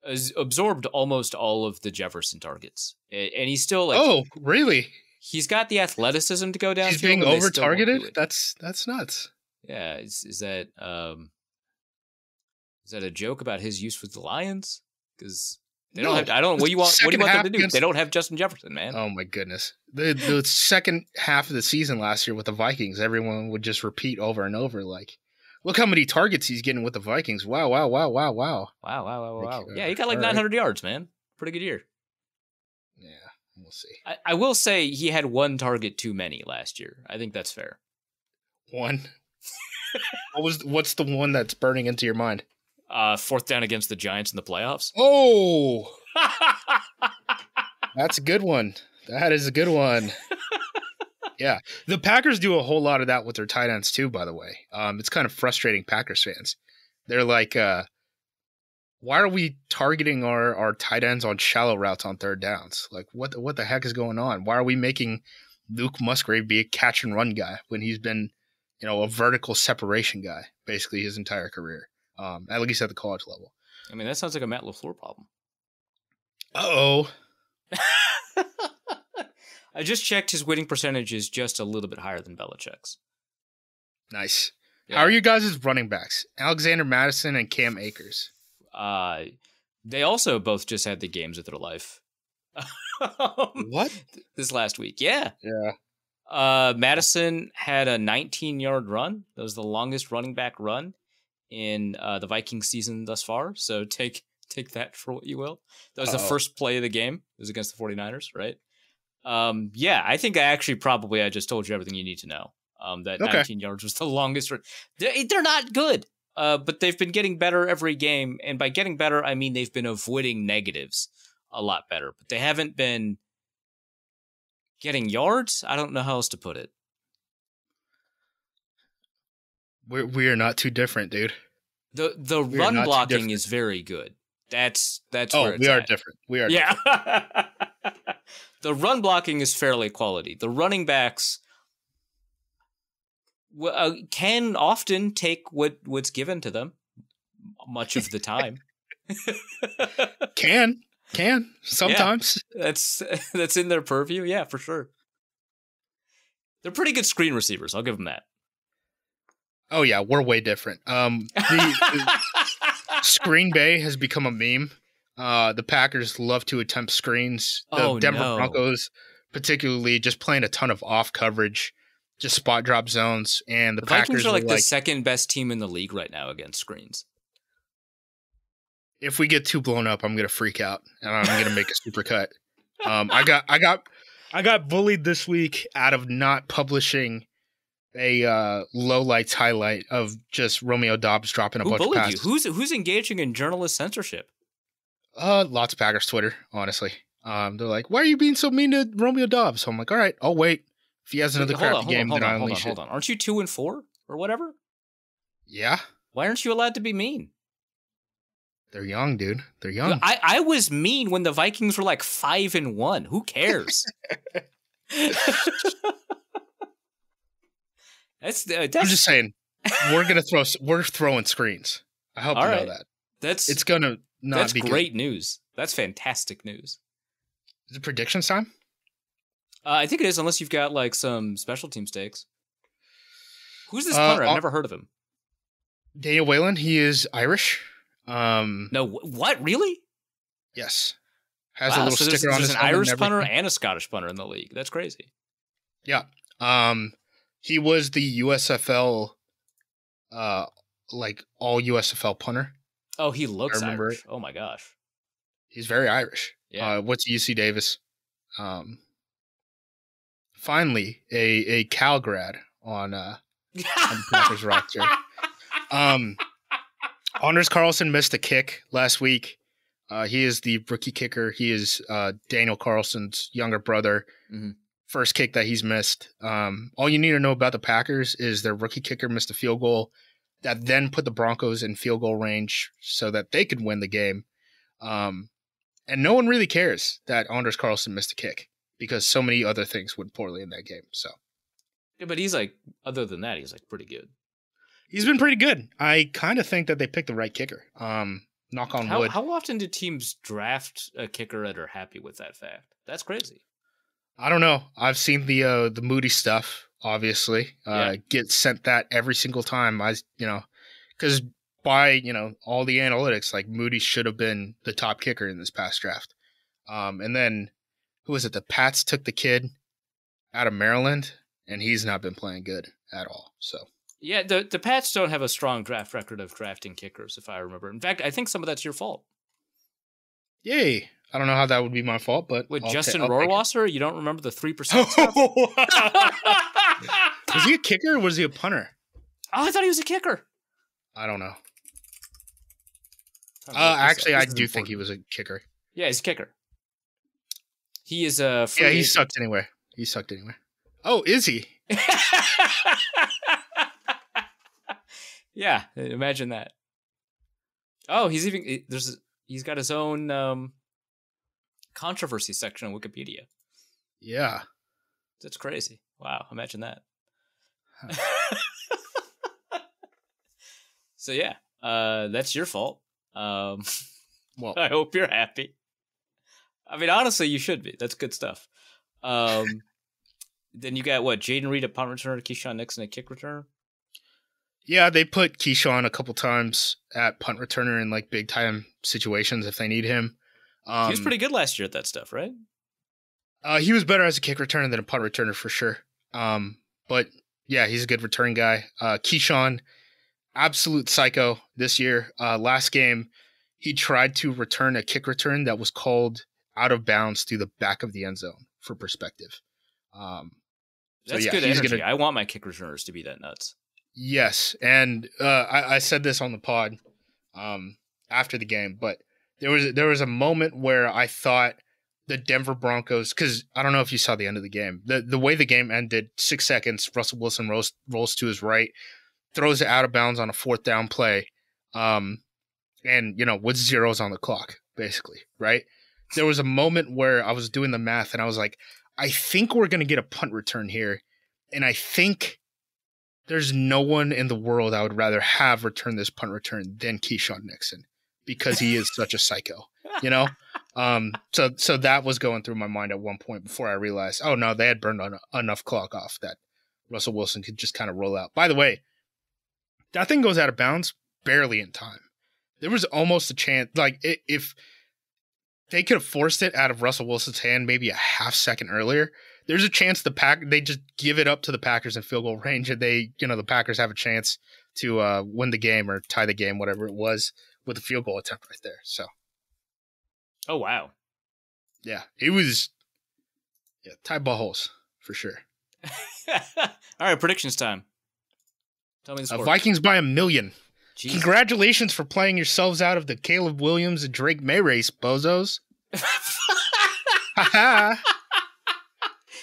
has absorbed almost all of the Jefferson targets. And he's still like... Oh, really? He's got the athleticism to go downfield. He's being over-targeted? That's nuts. Yeah. Is that a joke about his use with the Lions? Because they don't have... What do you want them to do? They don't have Justin Jefferson, man. Oh, my goodness. The second half of the season last year with the Vikings, everyone would just repeat over and over, like, look how many targets he's getting with the Vikings. Wow. Wow. Yeah, he got like 900 yards, man. Pretty good year. Yeah, we'll see. I will say he had one target too many last year. I think that's fair. One? What's the one that's burning into your mind? Fourth down against the Giants in the playoffs. Oh! That's a good one. That is a good one. Yeah. The Packers do a whole lot of that with their tight ends too, by the way. It's kind of frustrating Packers fans. They're like, why are we targeting our tight ends on shallow routes on third downs? Like, what the heck is going on? Why are we making Luke Musgrave be a catch and run guy when he's been, a vertical separation guy basically his entire career, at least at the college level? I mean, that sounds like a Matt LaFleur problem. Uh-oh. I just checked his winning percentage is just a little bit higher than Belichick's. Nice. Yeah. How are you guys' running backs? Alexander Madison and Cam Akers. They also both just had the games of their life. What? This last week. Yeah. Yeah. Madison had a 19-yard run. That was the longest running back run in the Vikings season thus far. So take that for what you will. That was the first play of the game. It was against the 49ers, right? Yeah, I think I just told you everything you need to know. That 19 yards was the longest. They're not good, but they've been getting better every game. And by getting better, I mean they've been avoiding negatives a lot better. But they haven't been getting yards. I don't know how else to put it. We are not too different, dude. The run blocking is very good. That's where it's we are at. different. We are different. The run blocking is fairly quality. The running backs can often take what's given to them much of the time. Can sometimes. Yeah, that's in their purview. Yeah, for sure. They're pretty good screen receivers. I'll give them that. Oh yeah, we're way different. The Screen Bay has become a meme. The Packers love to attempt screens. The Denver Broncos, particularly, just playing a ton of off coverage, just spot drop zones. And the Packers Vikings are like the second best team in the league right now against screens. If we get too blown up, I'm gonna freak out and I'm gonna make a super cut. I got bullied this week out of not publishing a low lights highlight of just Romeo Doubs dropping a bunch of passes. Who's engaging in journalist censorship? Lots of Packers Twitter, honestly. They're like, "Why are you being so mean to Romeo Doubs?" So I'm like, "All right, I'll wait. If he has another crappy game, then I unleash it." Hold on. Aren't you 2-4 or whatever? Yeah. Why aren't you allowed to be mean? They're young, dude. They're young. I was mean when the Vikings were like 5-1. Who cares? I'm just saying, we're throwing screens. I hope you know that. It's gonna not be great good. News. That's fantastic news. Is it predictions time? I think it is, unless you've got like some special team stakes. Who's this punter? I've never heard of him. Daniel Whalen. He is Irish. No, what? Really? Yes. Has a little sticker on his helmet. There's an Irish punter and a Scottish punter in the league. That's crazy. Yeah. He was the USFL, like all USFL punter. Oh, he looks Irish. Oh my gosh. He's very Irish. Yeah. What's UC Davis? Finally, a Cal grad on the Packers roster. Anders Carlson missed a kick last week. He is the rookie kicker. He is Daniel Carlson's younger brother. Mm-hmm. First kick that he's missed. All you need to know about the Packers is their rookie kicker missed a field goal that then put the Broncos in field goal range so that they could win the game. And no one really cares that Anders Carlson missed a kick because so many other things went poorly in that game. So Yeah, but he's like, other than that, he's like pretty good. he's been pretty good. I kind of think that they picked the right kicker. Knock on wood. How often do teams draft a kicker that are happy with that fact? That's crazy. I don't know. I've seen the Moody stuff, obviously. Yeah. Get sent that every single time. Because by, all the analytics, like Moody should have been the top kicker in this past draft. And then, who was it? The Pats took the kid out of Maryland, and he's not been playing good at all. So Yeah, the Pats don't have a strong draft record of drafting kickers, if I remember. In fact, I think some of that's your fault. yay. I don't know how that would be my fault, but With I'll Justin I'll take it. Rohrwasser, you don't remember the 3% stuff? Was he a kicker or was he a punter? Oh, I thought he was a kicker. I don't know. Actually, I do think he was a kicker. Yeah, he's a kicker. He is a free Yeah, he agent. sucked anyway. Oh, is he? Yeah, imagine that. Oh, he's got his own controversy section on Wikipedia. Yeah. That's crazy. Wow, imagine that. So yeah, that's your fault. Well, I hope you're happy. I mean, honestly, you should be. That's good stuff. Then you got what? Jaden Reed, a punt returner, Keyshawn Nixon, a kick returner. yeah, they put Keyshawn a couple times at punt returner in like big time situations if they need him. He was pretty good last year at that stuff, right? He was better as a kick returner than a punt returner for sure. But yeah, he's a good return guy. Keyshawn, absolute psycho this year. Last game, he tried to return a kick return that was called out of bounds to the back of the end zone for perspective. That's good energy. I want my kick returners to be that nuts. Yes, and I said this on the pod after the game, but there was a moment where I thought the Denver Broncos, because I don't know if you saw the end of the game, the way the game ended, 6 seconds, Russell Wilson rolls to his right, throws it out of bounds on a 4th down play, and with zeros on the clock, basically, right? There was a moment where I was doing the math and I was like, I think we're going to get a punt return here, and I think there's no one in the world I would rather have return this punt return than Keyshawn Nixon because he is such a psycho, So that was going through my mind at one point before I realized, oh no, they had burned enough clock off that Russell Wilson could just kind of roll out. By the way, that thing goes out of bounds barely in time. There was almost a chance, like if they could have forced it out of Russell Wilson's hand maybe a half second earlier, there's a chance they just give it up to the Packers in field goal range, and the Packers have a chance to win the game or tie the game, whatever it was, with a field goal attempt right there. So, oh wow, yeah, it was tie buttholes for sure. All right, predictions time. Tell me the score. Vikings by 1 million. Jesus. Congratulations for playing yourselves out of the Caleb Williams and Drake May race, bozos.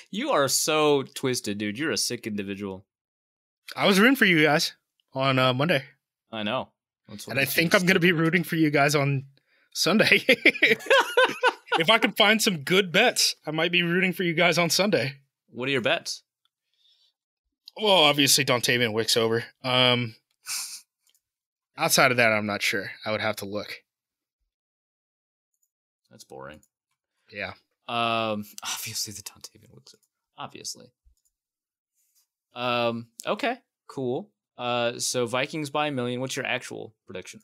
You are so twisted, dude. You're a sick individual. I was rooting for you guys on Monday. I know. And I think I'm going to be rooting for you guys on Sunday. If I can find some good bets, I might be rooting for you guys on Sunday. What are your bets? Well, obviously Dontavian Wicks over. Outside of that, I'm not sure. I would have to look. That's boring. Yeah. Obviously the Dontavian Wicks over. Obviously. Okay, cool. So Vikings by 1 million. What's your actual prediction?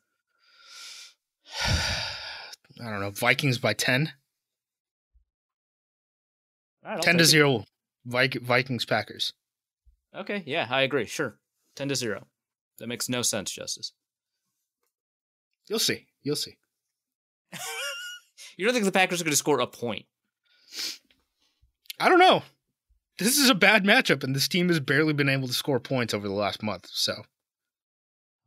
I don't know. Vikings by 10. All right, 10-0. Vikings Packers. Okay, yeah, I agree. Sure. 10-0. That makes no sense, Justice. You'll see. You don't think the Packers are going to score a point? I don't know. This is a bad matchup, and this team has barely been able to score points over the last month. So,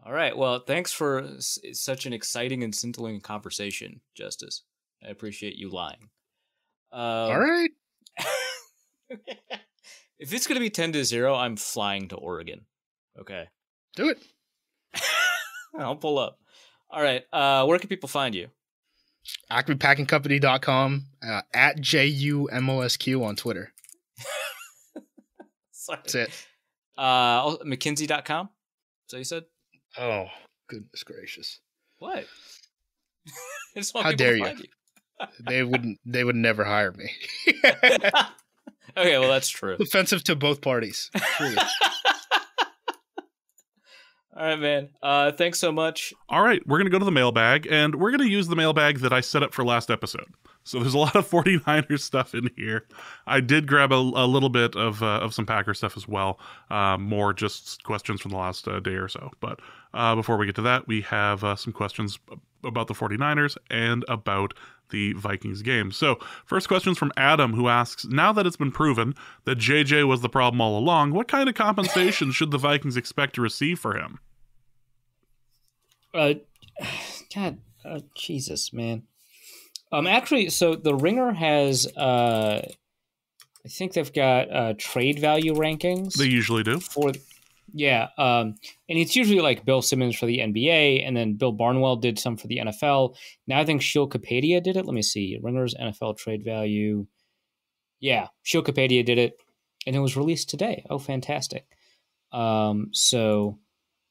all right. Well, thanks for such an exciting and scintillating conversation, Justice. I appreciate you lying. All right. If it's going to be 10-0, I'm flying to Oregon. Okay. Do it. I'll pull up. All right. Where can people find you? AcmePackingCompany.com, at JUMOSQ on Twitter. Sorry. That's it. McKinsey.com. So you said? Oh, goodness gracious. What? I just want How people dare to you? find you. They would never hire me. Okay, well, that's true. Offensive to both parties. Truly. All right, man. Thanks so much. All right, we're going to go to the mailbag, and we're going to use the mailbag that I set up for last episode. So there's a lot of 49ers stuff in here. I did grab a little bit of some Packer stuff as well, more just questions from the last day or so. But before we get to that, we have some questions about the 49ers and about the Vikings game. So first question's from Adam, who asks, now that it's been proven that JJ was the problem all along, what kind of compensation should the Vikings expect to receive for him? God, Jesus, man. Actually, so the Ringer has, I think they've got trade value rankings. They usually do. And it's usually like Bill Simmons for the NBA, and then Bill Barnwell did some for the NFL. Now I think Shilkapedia did it. Let me see. Ringer's NFL trade value. Yeah, Shilkapedia did it, and it was released today. Oh, fantastic.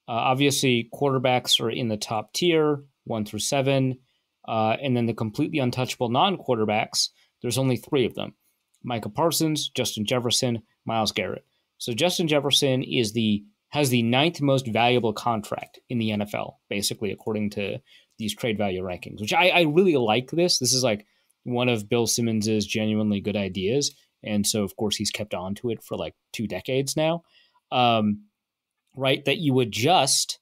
Obviously, quarterbacks are in the top tier, 1 through 7. And then the completely untouchable non-quarterbacks, there's only 3 of them. Micah Parsons, Justin Jefferson, Myles Garrett. So Justin Jefferson has the 9th most valuable contract in the NFL, basically, according to these trade value rankings, which I really like this. This is like one of Bill Simmons's genuinely good ideas. And so, of course, he's kept on to it for like 2 decades now. Right? That you adjust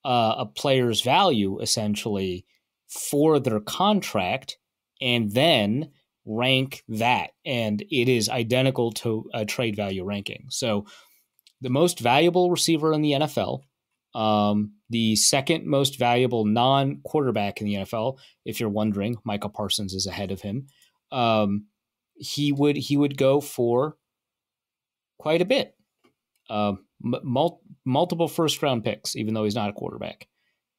a player's value, essentially, for their contract and then rank that. And it is identical to a trade value ranking. So the most valuable receiver in the NFL, the second most valuable non-quarterback in the NFL, if you're wondering, Micah Parsons is ahead of him. He would go for quite a bit. Multiple first-round picks, even though he's not a quarterback.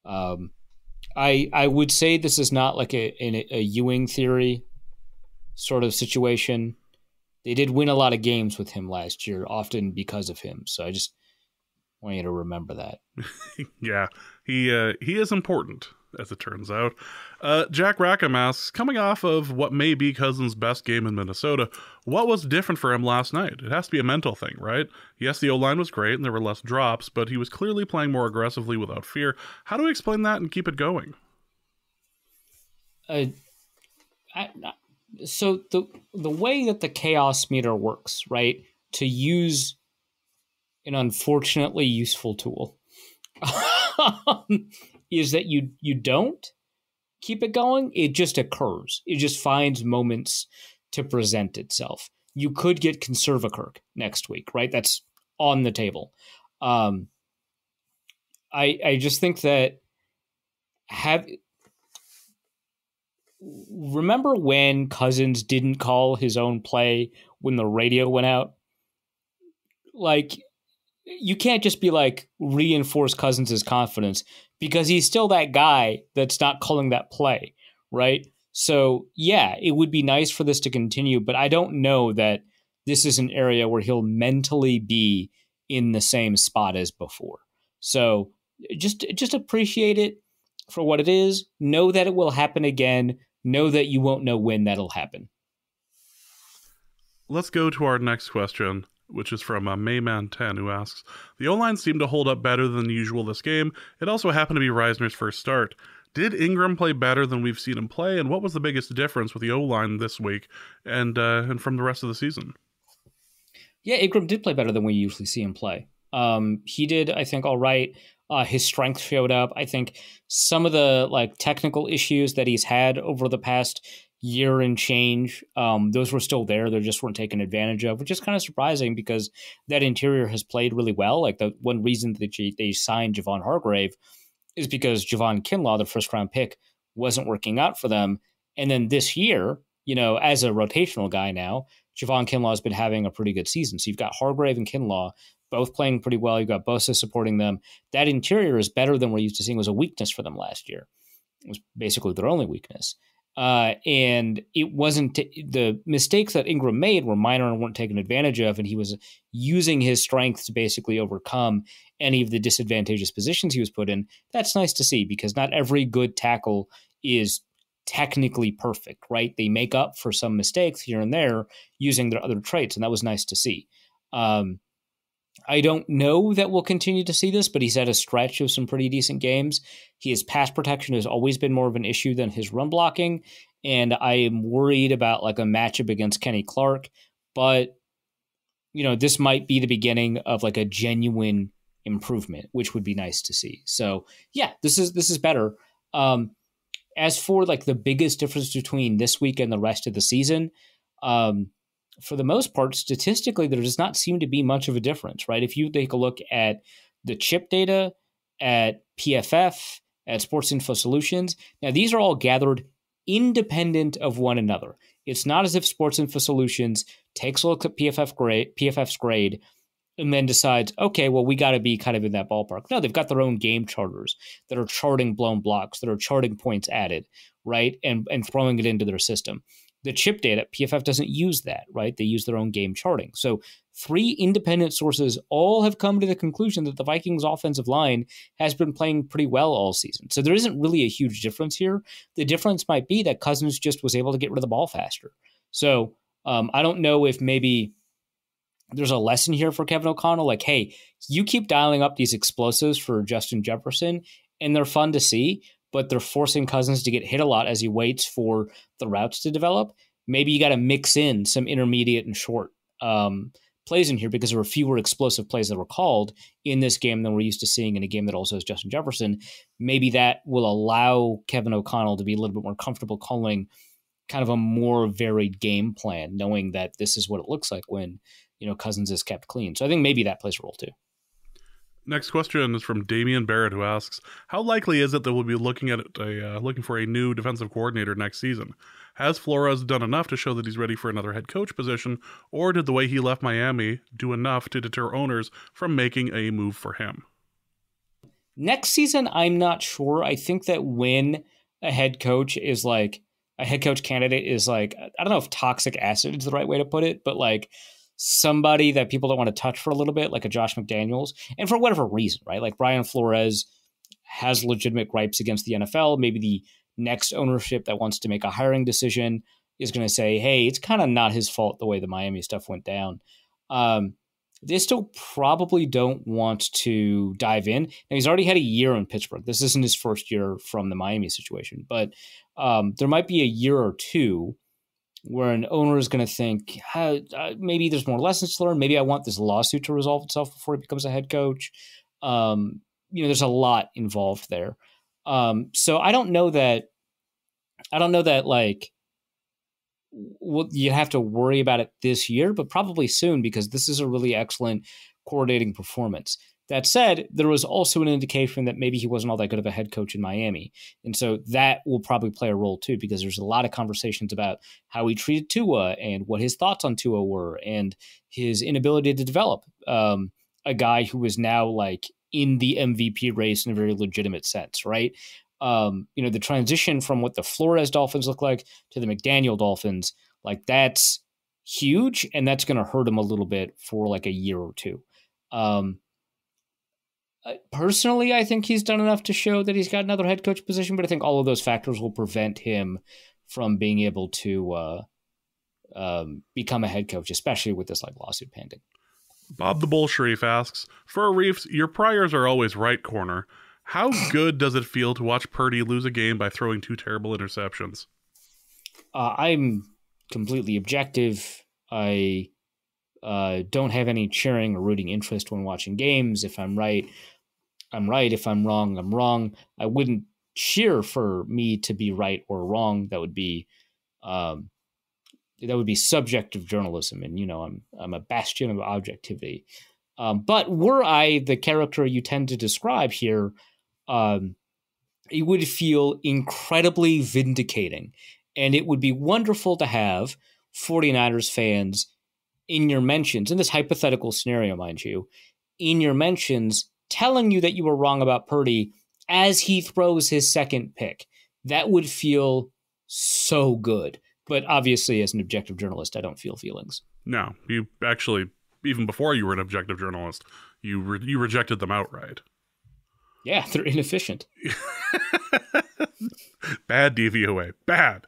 I would say this is not like a Ewing theory sort of situation. They did win a lot of games with him last year, often because of him. So I just want you to remember that. Yeah, he is important, as it turns out. Jack Rackham asks, coming off of what may be Cousins' best game in Minnesota, what was different for him last night? It has to be a mental thing, right? Yes, the O-line was great and there were less drops, but he was clearly playing more aggressively without fear. How do we explain that and keep it going? So the way that the chaos meter works, right, to use an unfortunately useful tool, is that you don't keep it going. It just occurs. It just finds moments to present itself. You could get Conservakirk next week, right? That's on the table. I just think that remember when Cousins didn't call his own play when the radio went out? Like, you can't just be like reinforce Cousins' confidence because he's still that guy that's not calling that play, right? So yeah, it would be nice for this to continue, but I don't know that this is an area where he'll mentally be in the same spot as before. So just appreciate it for what it is. Know that it will happen again. Know that you won't know when that'll happen. Let's go to our next question, which is from Mayman10, who asks, the O-line seemed to hold up better than usual this game. It also happened to be Reisner's first start. Did Ingram play better than we've seen him play, and what was the biggest difference with the O-line this week and from the rest of the season? Yeah, Ingram did play better than we usually see him play. He did, I think, all right. His strength showed up. I think some of the technical issues that he's had over the past year and change, those were still there. They just weren't taken advantage of, which is kind of surprising because that interior has played really well. Like, the one reason that they signed Javon Hargrave is because Javon Kinlaw, the first round pick, wasn't working out for them. And then this year, as a rotational guy now, Javon Kinlaw has been having a pretty good season. So you've got Hargrave and Kinlaw both playing pretty well. You've got Bosa supporting them. That interior is better than we're used to seeing. It was a weakness for them last year. It was basically their only weakness. And it wasn't the mistakes that Ingram made were minor and weren't taken advantage of. And he was using his strength to basically overcome any of the disadvantageous positions he was put in. That's nice to see because not every good tackle is technically perfect, right? They make up for some mistakes here and there using their other traits. And that was nice to see. I don't know that we'll continue to see this, but he's had a stretch of some pretty decent games. His pass protection has always been more of an issue than his run blocking. And I am worried about like a matchup against Kenny Clark, but this might be the beginning of like a genuine improvement, which would be nice to see. So yeah, this is better. As for like the biggest difference between this week and the rest of the season, for the most part, statistically, there does not seem to be much of a difference, right? If you take a look at the chip data, at PFF, at Sports Info Solutions, now these are all gathered independent of one another. It's not as if Sports Info Solutions takes a look at PFF's grade and then decides, okay, well, we got to be kind of in that ballpark. No, they've got their own game charters that are charting blown blocks, that are charting points added, right? And throwing it into their system. The chip data, PFF doesn't use that, right? They use their own game charting. So 3 independent sources all have come to the conclusion that the Vikings offensive line has been playing pretty well all season. So there isn't really a huge difference here. The difference might be that Cousins just was able to get rid of the ball faster. So I don't know if maybe there's a lesson here for Kevin O'Connell. Like, hey, you keep dialing up these explosives for Justin Jefferson, and they're fun to see, but they're forcing Cousins to get hit a lot as he waits for the routes to develop. Maybe you got to mix in some intermediate and short plays in here because there were fewer explosive plays that were called in this game than we're used to seeing in a game that also has Justin Jefferson. Maybe that will allow Kevin O'Connell to be a little bit more comfortable calling kind of a more varied game plan, knowing that this is what it looks like when, Cousins is kept clean. So I think maybe that plays a role too. Next question is from Damian Barrett, who asks, how likely is it that we'll be looking for a new defensive coordinator next season? Has Flores done enough to show that he's ready for another head coach position, or did the way he left Miami do enough to deter owners from making a move for him? Next season, I'm not sure. I think that when a head coach candidate is like, I don't know if toxic acid is the right way to put it, but like somebody that people don't want to touch for a little bit, like a Josh McDaniels, and for whatever reason, right? Like Brian Flores has legitimate gripes against the NFL. Maybe the next ownership that wants to make a hiring decision is going to say, hey, it's kind of not his fault the way the Miami stuff went down. They still probably don't want to dive in. Now, he's already had a year in Pittsburgh. This isn't his first year from the Miami situation, but there might be a year or two where an owner is going to think, maybe there's more lessons to learn. Maybe I want this lawsuit to resolve itself before he becomes a head coach. There's a lot involved there. So I don't know that like you have to worry about it this year, but probably soon because this is a really excellent coordinating performance. That said, there was also an indication that maybe he wasn't all that good of a head coach in Miami. And so that will probably play a role too, because there's a lot of conversations about how he treated Tua and what his thoughts on Tua were and his inability to develop a guy who is now like in the MVP race in a very legitimate sense, right? The transition from what the Flores Dolphins look like to the McDaniel Dolphins, like that's huge, and that's going to hurt him a little bit for like a year or two. Personally, I think he's done enough to show that he's got another head coach position, but I think all of those factors will prevent him from being able to become a head coach, especially with this like lawsuit pending. Bob the Bull Sharif asks, for Reefs, your priors are always right corner. How good does it feel to watch Purdy lose a game by throwing 2 terrible interceptions? I'm completely objective. I don't have any cheering or rooting interest when watching games. If I'm right, I'm right. If I'm wrong, I'm wrong. I wouldn't cheer for me to be right or wrong. That would be subjective journalism, and I'm a bastion of objectivity. But were I the character you tend to describe here, it would feel incredibly vindicating, and it would be wonderful to have 49ers fans in your mentions, in this hypothetical scenario, mind you, in your mentions, telling you that you were wrong about Purdy as he throws his second pick. That would feel so good. But obviously, as an objective journalist, I don't feel feelings. No, you actually, even before you were an objective journalist, you rejected them outright. Yeah, they're inefficient. Bad DVOA. Bad.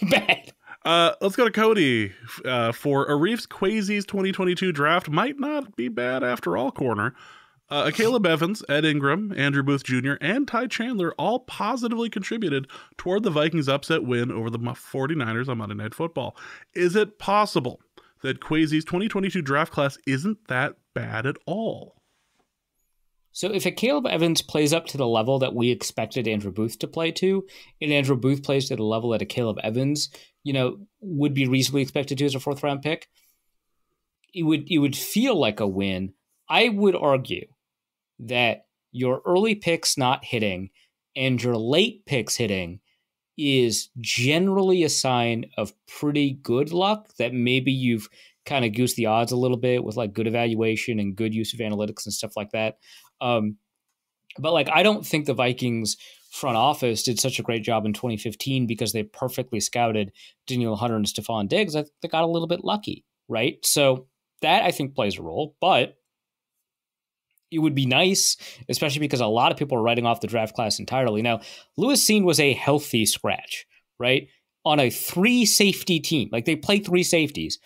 Bad. Let's go to Cody for Arif's Quasies 2022 draft. Might not be bad after all corner. Caleb Evans, Ed Ingram, Andrew Booth Jr., and Ty Chandler all positively contributed toward the Vikings' upset win over the 49ers on Monday Night Football. Is it possible that Quasies' 2022 draft class isn't that bad at all? So if a Caleb Evans plays up to the level that we expected Andrew Booth to play to, and Andrew Booth plays to the level that a Caleb Evans, would be reasonably expected to as a 4th round pick, it would feel like a win. I would argue that your early picks not hitting and your late picks hitting is generally a sign of pretty good luck, that maybe you've kind of goosed the odds a little bit with like good evaluation and good use of analytics and stuff like that. But like, I don't think the Vikings front office did such a great job in 2015 because they perfectly scouted Danielle Hunter and Stephon Diggs. I think they got a little bit lucky, right? So that I think plays a role, but it would be nice, especially because a lot of people are writing off the draft class entirely. Now, Lewis Cine was a healthy scratch, right? On a 3-safety team. Like, they played 3 safeties,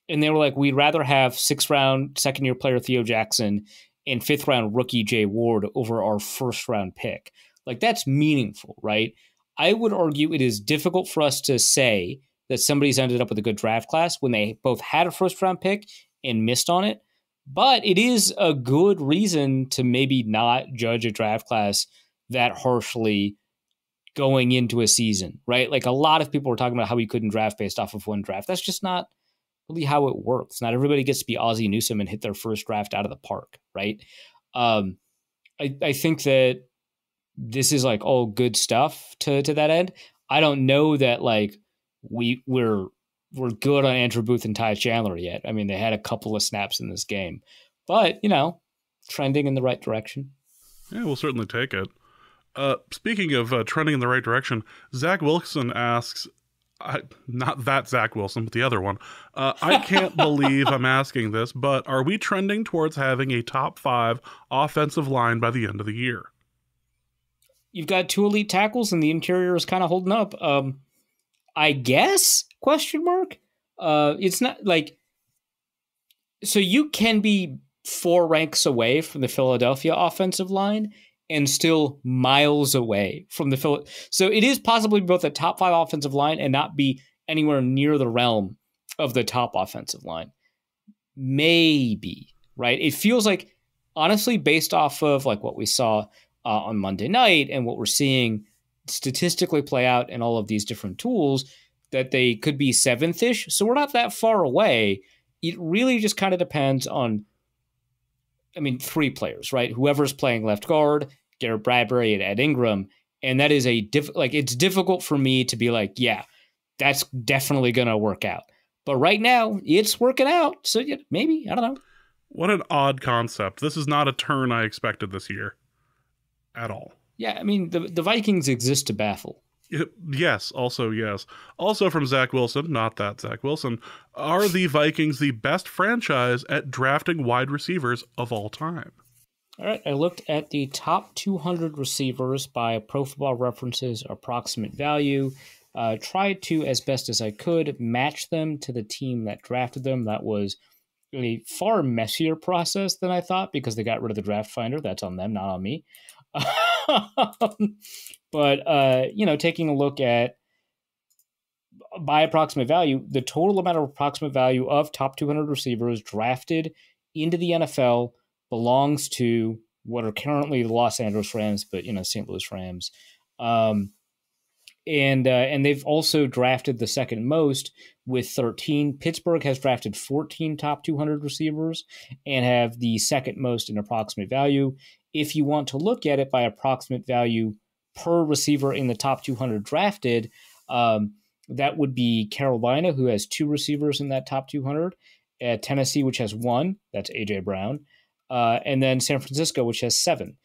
and they were like, we'd rather have 6th round second-year player Theo Jackson and 5th round rookie Jay Ward over our 1st round pick. Like, that's meaningful, right? I would argue it is difficult for us to say that somebody's ended up with a good draft class when they both had a 1st round pick and missed on it. But it is a good reason to maybe not judge a draft class that harshly going into a season, right? Like, a lot of people were talking about how we couldn't draft based off of one draft. That's just not really how it works. Not everybody gets to be Ozzie Newsome and hit their first draft out of the park, right? I think that this is like all good stuff to that end. I don't know that like we're good on Andrew Booth and Ty Chandler yet. I mean, they had a couple of snaps in this game, but trending in the right direction. Yeah, we'll certainly take it. Speaking of trending in the right direction, Zach Wilson asks, not that Zach Wilson, but the other one. I can't believe I'm asking this, but are we trending towards having a top 5 offensive line by the end of the year? You've got 2 elite tackles and the interior is kind of holding up. I guess? ? It's not like, so you can be 4 ranks away from the Philadelphia offensive line and still miles away from the so it is possibly both a top 5 offensive line and not be anywhere near the realm of the top offensive line. Maybe, right? It feels like, honestly, based off of like what we saw on Monday night and what we're seeing statistically play out in all of these different tools, that they could be 7th-ish. So we're not that far away. It really just kind of depends on, 3 players, right? Whoever's playing left guard, Garrett Bradbury and Ed Ingram. And that is it's difficult for me to be like, yeah, that's definitely going to work out. But right now, it's working out. So yeah, maybe, I don't know. What an odd concept. This is not a turn I expected this year at all. Yeah, the Vikings exist to baffle. Yes, also yes. Also from Zach Wilson, not that Zach Wilson, are the Vikings the best franchise at drafting wide receivers of all time? All right, I looked at the top 200 receivers by Pro Football Reference's approximate value, tried to, as best as I could, match them to the team that drafted them. That was a far messier process than I thought because they got rid of the draft finder. That's on them, not on me. But, taking a look at by approximate value, the total amount of approximate value of top 200 receivers drafted into the NFL belongs to what are currently the Los Angeles Rams, but, St. Louis Rams. And they've also drafted the second most with 13. Pittsburgh has drafted 14 top 200 receivers and have the second most in approximate value. If you want to look at it by approximate value per receiver in the top 200 drafted, that would be Carolina, who has 2 receivers in that top 200, Tennessee, which has 1, that's A.J. Brown, and then San Francisco, which has 7.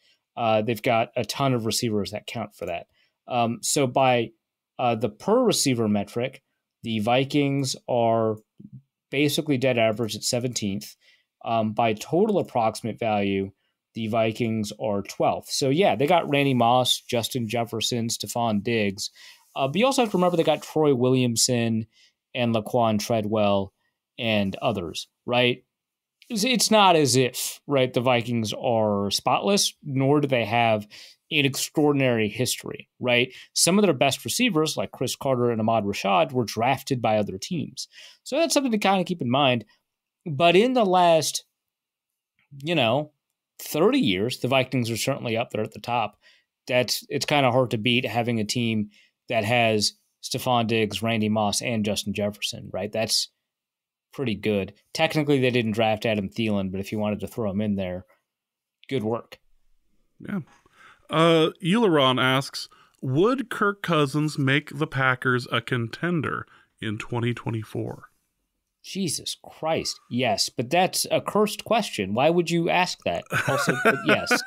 They've got a ton of receivers that count for that. So by The per receiver metric, the Vikings are basically dead average at 17th. By total approximate value, the Vikings are 12th. So, yeah, they got Randy Moss, Justin Jefferson, Stephon Diggs. But you also have to remember they got Troy Williamson and Laquan Treadwell and others, right? It's not as if, right, the Vikings are spotless, nor do they have an extraordinary history, right? Some of their best receivers, like Chris Carter and Ahmad Rashad, were drafted by other teams. So that's something to kind of keep in mind. But in the last, 30 years, the Vikings are certainly up there at the top. It's kind of hard to beat having a team that has Stephon Diggs, Randy Moss, and Justin Jefferson, right? That's pretty good. Technically, they didn't draft Adam Thielen, but if you wanted to throw him in there, good work. Yeah. Euleron asks, would Kirk Cousins make the Packers a contender in 2024? Jesus Christ. Yes, but that's a cursed question. Why would you ask that? Also, but yes.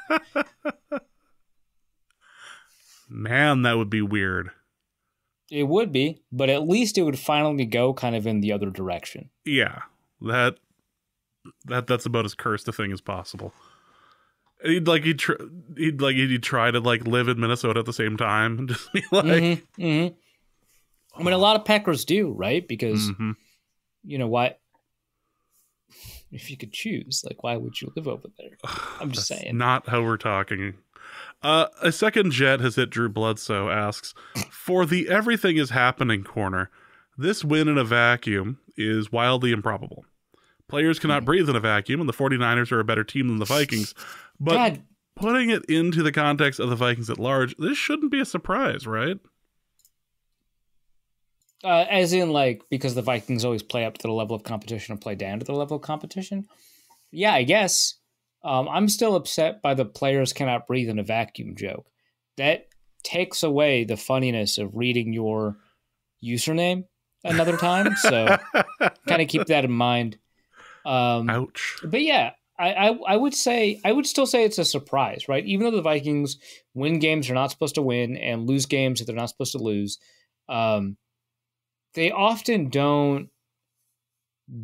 Man, that would be weird. It would be, but at least it would finally go kind of in the other direction. Yeah, that's about as cursed a thing as possible. He'd try to like live in Minnesota at the same time and just be like, I mean, a lot of Packers do, right? Because you know what? If you could choose, like, why would you live over there? I'm just saying. Not how we're talking. A second jet has hit. Drew Bledsoe asks, for the everything is happening corner, this win in a vacuum is wildly improbable. Players cannot breathe in a vacuum, and the 49ers are a better team than the Vikings. But putting it into the context of the Vikings at large, this shouldn't be a surprise, right? As in, like, because the Vikings always play up to the level of competition and play down to the level of competition? Yeah, I guess. I'm still upset by the players cannot breathe in a vacuum joke. That takes away the funniness of reading your username another time. So kind of keep that in mind. Ouch. But yeah, I would still say it's a surprise, right? Even though the Vikings win games they're not supposed to win and lose games that they're not supposed to lose, they often don't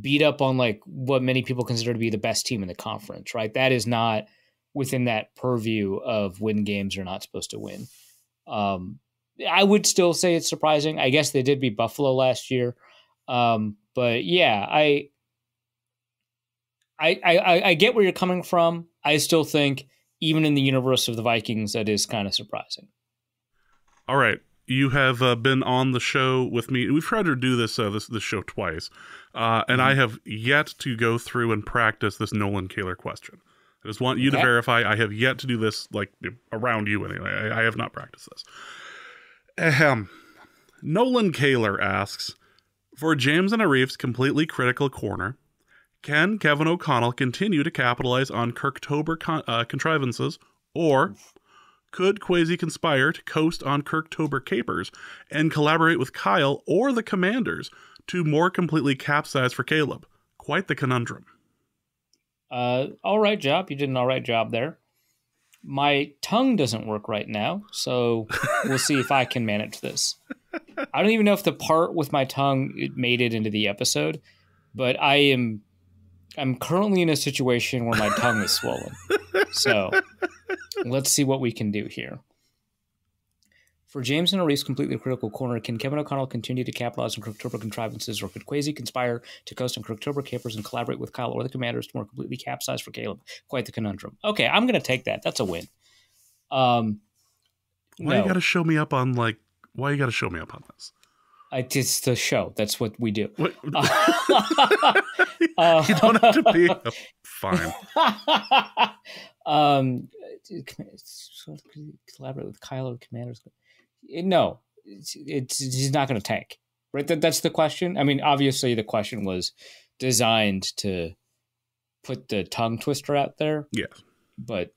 beat up on like what many people consider to be the best team in the conference, right? That is not within that purview of win games they're not supposed to win. I would still say it's surprising. I guess they did beat Buffalo last year. But yeah, I get where you're coming from. I still think even in the universe of the Vikings, that is kind of surprising. All right. You have been on the show with me. We've tried to do this show twice, and I have yet to go through and practice this Nolan Kaler question. I just want you to verify I have yet to do this, like, around you anyway. I have not practiced this. Nolan Kaler asks, for James and Arif's completely critical corner, can Kevin O'Connell continue to capitalize on Kirktober contrivances, or could Kwesi conspire to coast on Kirktober capers and collaborate with Kyle or the Commanders to more completely capsize for Caleb? Quite the conundrum. All right, job. You did an all right job there. My tongue doesn't work right now, so we'll see if I can manage this. I don't even know if the part with my tongue made it into the episode, but I'm currently in a situation where my tongue is swollen. So let's see what we can do here. For James and Arif's completely critical corner, can Kevin O'Connell continue to capitalize on Kirktober contrivances, or could Kwesi conspire to coast on Kirktober capers and collaborate with Kyle or the Commanders to more completely capsize for Caleb? Quite the conundrum. Okay, I'm going to take that. That's a win. Why you got to show me up on this? It's the show. That's what we do. What? You don't have to be fine. Collaborate with Kyle or the Commanders. No, he's not going to tank, right? That's the question. I mean, obviously, the question was designed to put the tongue twister out there. Yeah, but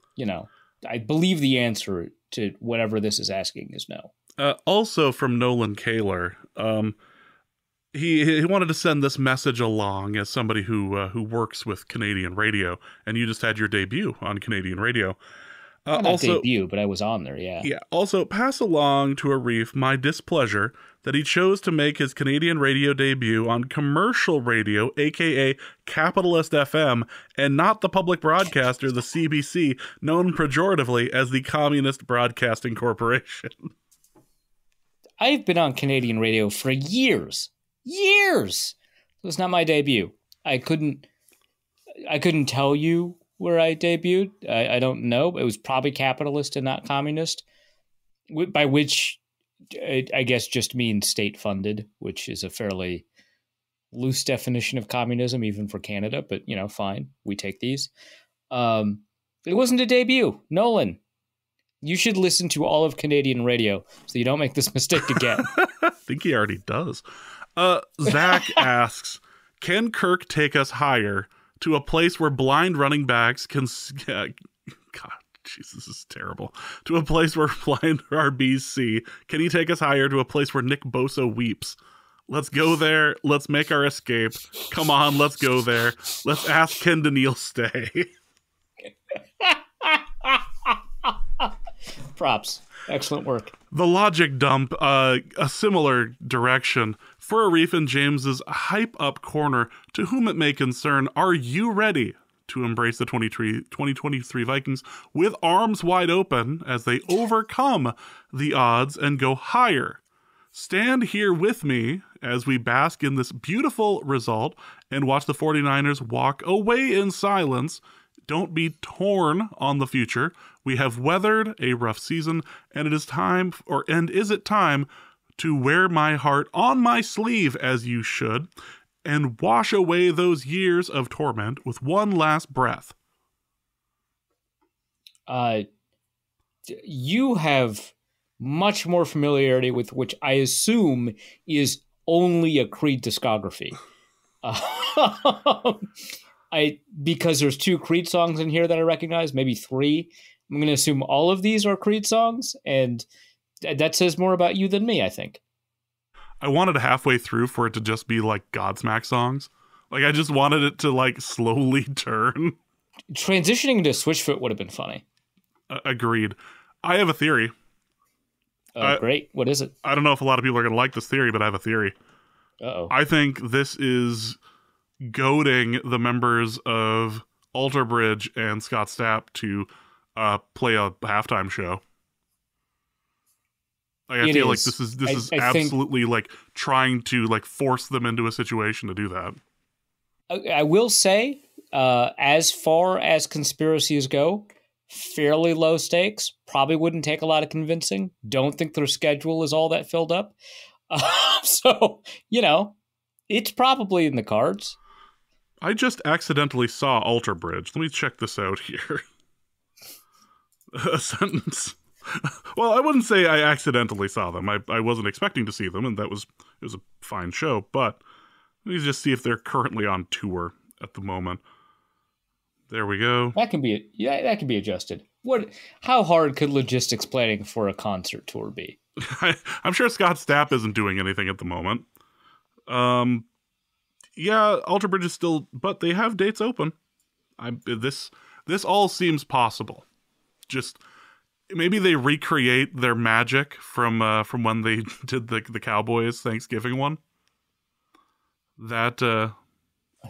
I believe the answer to whatever this is asking is no. Also from Nolan Kaler, he wanted to send this message along as somebody who works with Canadian radio, and you just had your debut on Canadian radio. Not Also, debut, but I was on there, yeah. yeah. Also, pass along to Arif my displeasure that he chose to make his Canadian radio debut on commercial radio, aka Capitalist FM, and not the public broadcaster, the CBC, known pejoratively as the Communist Broadcasting Corporation. I've been on Canadian radio for years. Years! It was not my debut. I couldn't tell you where I debuted. I don't know. It was probably capitalist and not communist, by which I guess just means state-funded, which is a fairly loose definition of communism, even for Canada. But, fine. We take these. It wasn't a debut. Nolan, you should listen to all of Canadian radio so you don't make this mistake again. I think he already does. Zach asks, can Kirk take us higher to a place where blind running backs can... God, jeez, this is terrible. To a place where blind RBs see. Can he take us higher to a place where Nick Bosa weeps? Let's go there. Let's make our escape. Come on, let's go there. Let's ask Ken Daniil stay. Props. Excellent work. The logic dump, a similar direction. For Arif and James's hype-up corner, to whom it may concern, are you ready to embrace the 2023 Vikings with arms wide open as they overcome the odds and go higher? Stand here with me as we bask in this beautiful result and watch the 49ers walk away in silence. Don't be torn on the future. We have weathered a rough season, and is it time to wear my heart on my sleeve as you should, and wash away those years of torment with one last breath? You have much more familiarity with which I assume is only a Creed discography. Because there's 2 Creed songs in here that I recognize, maybe 3. I'm going to assume all of these are Creed songs, and that says more about you than me, I think. I wanted halfway through for it to just be like Godsmack songs. Like, I just wanted it to like slowly turn. Transitioning into Switchfoot would have been funny. Agreed. I have a theory. Great. What is it? I don't know if a lot of people are going to like this theory, but I have a theory. Uh-oh. I think this is goading the members of Alter Bridge and Scott Stapp to play a halftime show. Like, I feel like this is absolutely like trying to like force them into a situation to do that. I will say, as far as conspiracies go, fairly low stakes. Probably wouldn't take a lot of convincing. Don't think their schedule is all that filled up. So, it's probably in the cards. I just accidentally saw Alter Bridge. Let me check this out here. A sentence. Well, I wouldn't say I accidentally saw them. I wasn't expecting to see them, and it was a fine show. But let me just see if they're currently on tour at the moment. There we go. That can be adjusted. How hard could logistics planning for a concert tour be? I'm sure Scott Stapp isn't doing anything at the moment. Yeah, Alter Bridge is still, but they have dates open. This all seems possible. Just maybe they recreate their magic from when they did the Cowboys Thanksgiving one. That I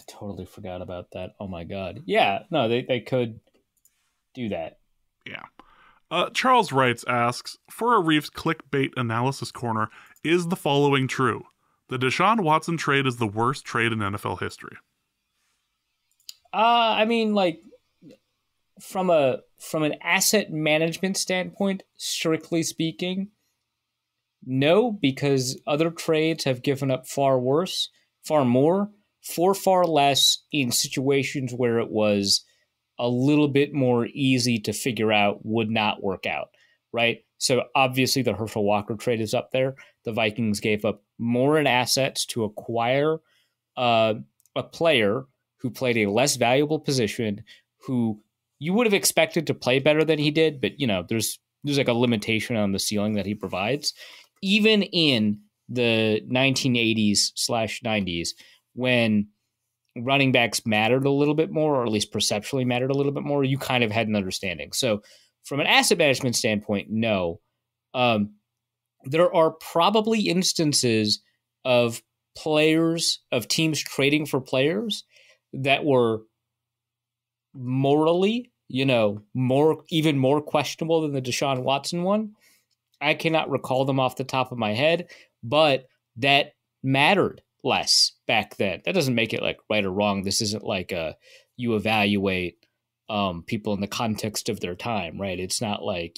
totally forgot about that. Oh my god. Yeah, no, they could do that. Yeah. Charles Wrights asks, for Arif's clickbait analysis corner, is the following true? The Deshaun Watson trade is the worst trade in NFL history. I mean, like, from an asset management standpoint, strictly speaking, no, because other trades have given up far more, for far less in situations where it was a little bit more easy to figure out would not work out, right? So obviously the Herschel Walker trade is up there. The Vikings gave up more in assets to acquire a player who played a less valuable position, who you would have expected to play better than he did, but there's like a limitation on the ceiling that he provides. Even in the 1980s/90s, when running backs mattered a little bit more, or at least perceptually mattered a little bit more, you kind of had an understanding. So From an asset management standpoint, no. There are probably instances of teams trading for players that were morally, even more questionable than the Deshaun Watson one. I cannot recall them off the top of my head, but that mattered less back then. That doesn't make it like right or wrong. This isn't like you evaluate people in the context of their time, right? It's not like,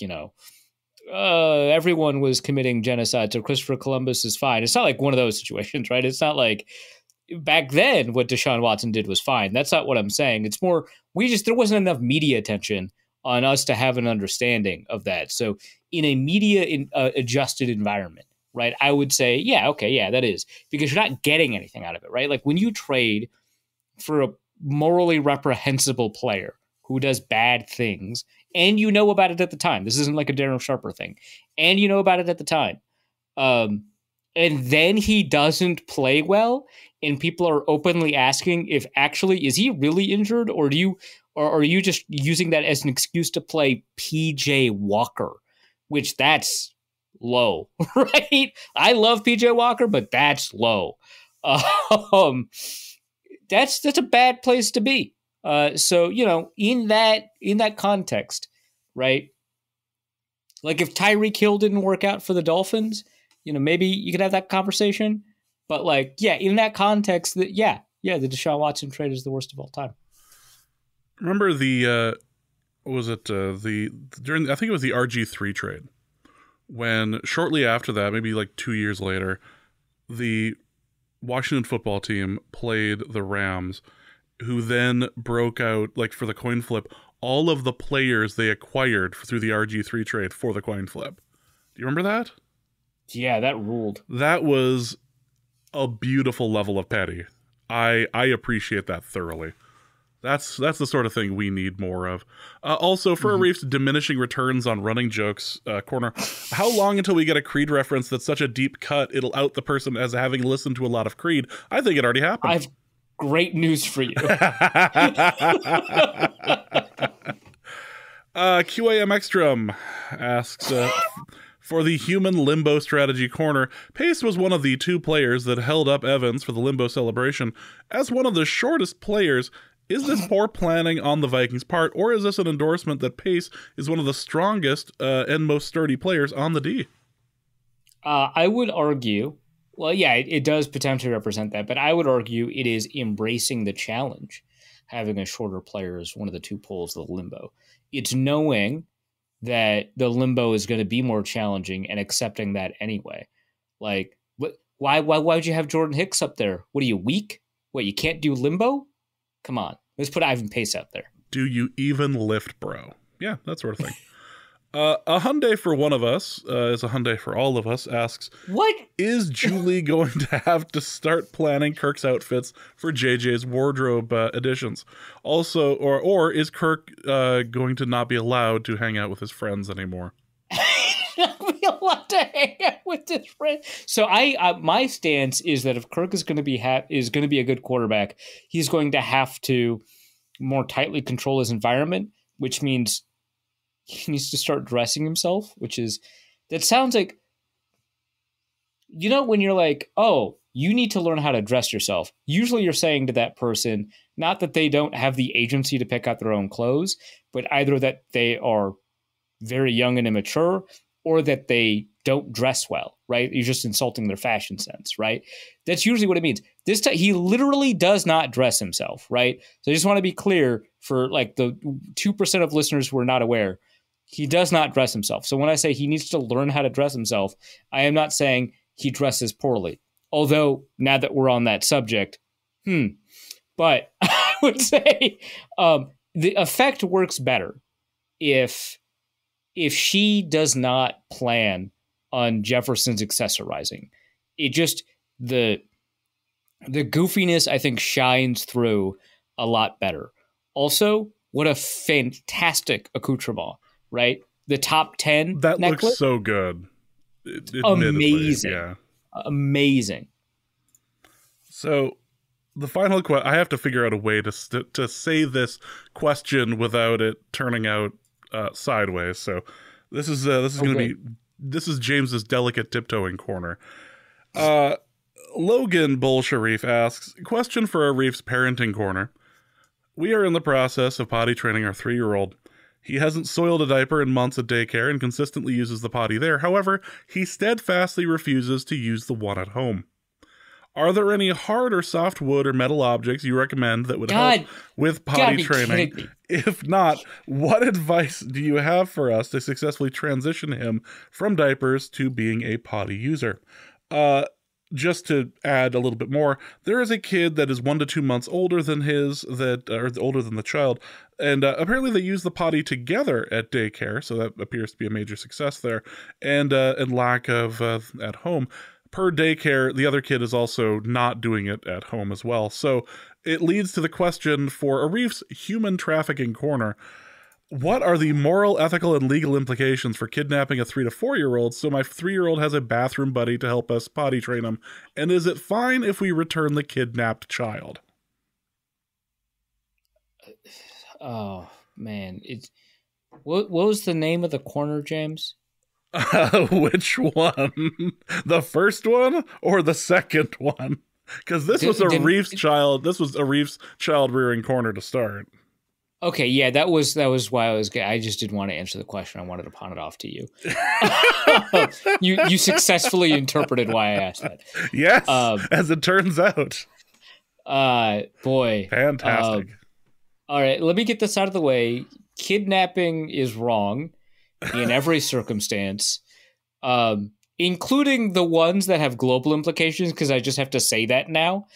everyone was committing genocide, so Christopher Columbus is fine. It's not like one of those situations, right? It's not like back then what Deshaun Watson did was fine. That's not what I'm saying. It's more, there wasn't enough media attention on us to have an understanding of that. So in a media adjusted environment, right, I would say, yeah, okay, yeah, that is, because you're not getting anything out of it, right? Like when you trade for a morally reprehensible player who does bad things, and you know about it at the time. This isn't like a Darren Sharper thing. And you know about it at the time. And then he doesn't play well, and people are openly asking if actually, is he really injured, or are you just using that as an excuse to play PJ Walker, which that's low, right? I love PJ Walker, but that's low. That's a bad place to be. So, in that context, right? Like if Tyreek Hill didn't work out for the Dolphins, maybe you could have that conversation. But like, yeah, in that context, the Deshaun Watson trade is the worst of all time. Remember I think it was the RG3 trade, when shortly after that, maybe like 2 years later, the Washington football team played the Rams, who then broke out, like for the coin flip, all of the players they acquired through the RG3 trade for the coin flip. Do you remember that? Yeah, that ruled. That was a beautiful level of petty. I appreciate that thoroughly. That's the sort of thing we need more of. Also, for Arif's diminishing returns on running jokes corner, how long until we get a Creed reference that's such a deep cut it'll out the person as having listened to a lot of Creed? I think it already happened. I've great news for you. QAM Extrum asks, for the human limbo strategy corner, Pace was one of the two players that held up Evans for the limbo celebration. As one of the shortest players, is this poor planning on the Vikings' part, or is this an endorsement that Pace is one of the strongest and most sturdy players on the D? I would argue, well, yeah, it does potentially represent that, but I would argue it is embracing the challenge. Having a shorter player is one of the two poles of the limbo. It's knowing that the limbo is going to be more challenging and accepting that anyway. Like, why would you have Jordan Hicks up there? What are you, weak? What, you can't do limbo? Come on, let's put Ivan Pace out there. Do you even lift, bro? Yeah, that sort of thing. A Hyundai for one of us is a Hyundai for all of us asks, what is Julie going to have to start planning Kirk's outfits for JJ's wardrobe additions? Also, or is Kirk going to not be allowed to hang out with his friends anymore? Not be allowed to hang out with his friends. So my stance is that if Kirk is going to be a good quarterback, he's going to have to more tightly control his environment, which means he needs to start dressing himself, that sounds like, when you're like, oh, you need to learn how to dress yourself. Usually you're saying to that person, not that they don't have the agency to pick out their own clothes, but either that they are very young and immature or that they don't dress well, right? You're just insulting their fashion sense, right? That's usually what it means. He literally does not dress himself, right? So I just want to be clear for like the 2% of listeners who are not aware. He does not dress himself. So when I say he needs to learn how to dress himself, I am not saying he dresses poorly. Although, now that we're on that subject, but I would say the effect works better if she does not plan on Jefferson's accessorizing. It just, the goofiness, I think, shines through a lot better. Also, what a fantastic accoutrement. Right? The top 10 that necklace? Looks so good. Amazing. Yeah. Amazing. So the final question, I have to figure out a way to say this question without it turning out sideways. So this is going to be James's delicate tiptoeing corner. Logan Bull Sharif asks, question for Arif's parenting corner. We are in the process of potty training our 3-year-old. He hasn't soiled a diaper in months at daycare and consistently uses the potty there. However, he steadfastly refuses to use the one at home. Are there any hard or soft wood or metal objects you recommend that would help with potty training? If not, what advice do you have for us to successfully transition him from diapers to being a potty user? Just to add a little bit more, there is a kid that is 1 to 2 months older than older than the child, and apparently they use the potty together at daycare, so that appears to be a major success there, and lack of at home. Per daycare, the other kid is also not doing it at home as well. So it leads to the question for Arif's human trafficking corner. What are the moral, ethical, and legal implications for kidnapping a 3 to 4-year-old so my 3-year-old has a bathroom buddy to help us potty train him? And is it fine if we return the kidnapped child? Oh, man. What was the name of the corner, James? Which one? The first one or the second one? Because this was Arif's child rearing corner to start. Okay, yeah, that was why I just didn't want to answer the question. I wanted to pawn it off to you. You successfully interpreted why I asked that. Yes, as it turns out. Boy. Fantastic. All right, let me get this out of the way. Kidnapping is wrong in every circumstance, including the ones that have global implications, because I just have to say that now.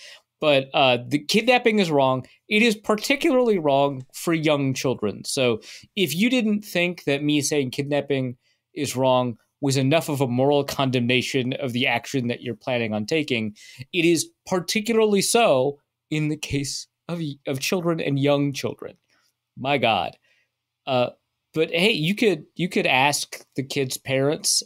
But the kidnapping is wrong. It is particularly wrong for young children. So if you didn't think that me saying kidnapping is wrong was enough of a moral condemnation of the action that you're planning on taking, it is particularly so in the case of children and young children. My God. But hey, you could ask the kids' parents.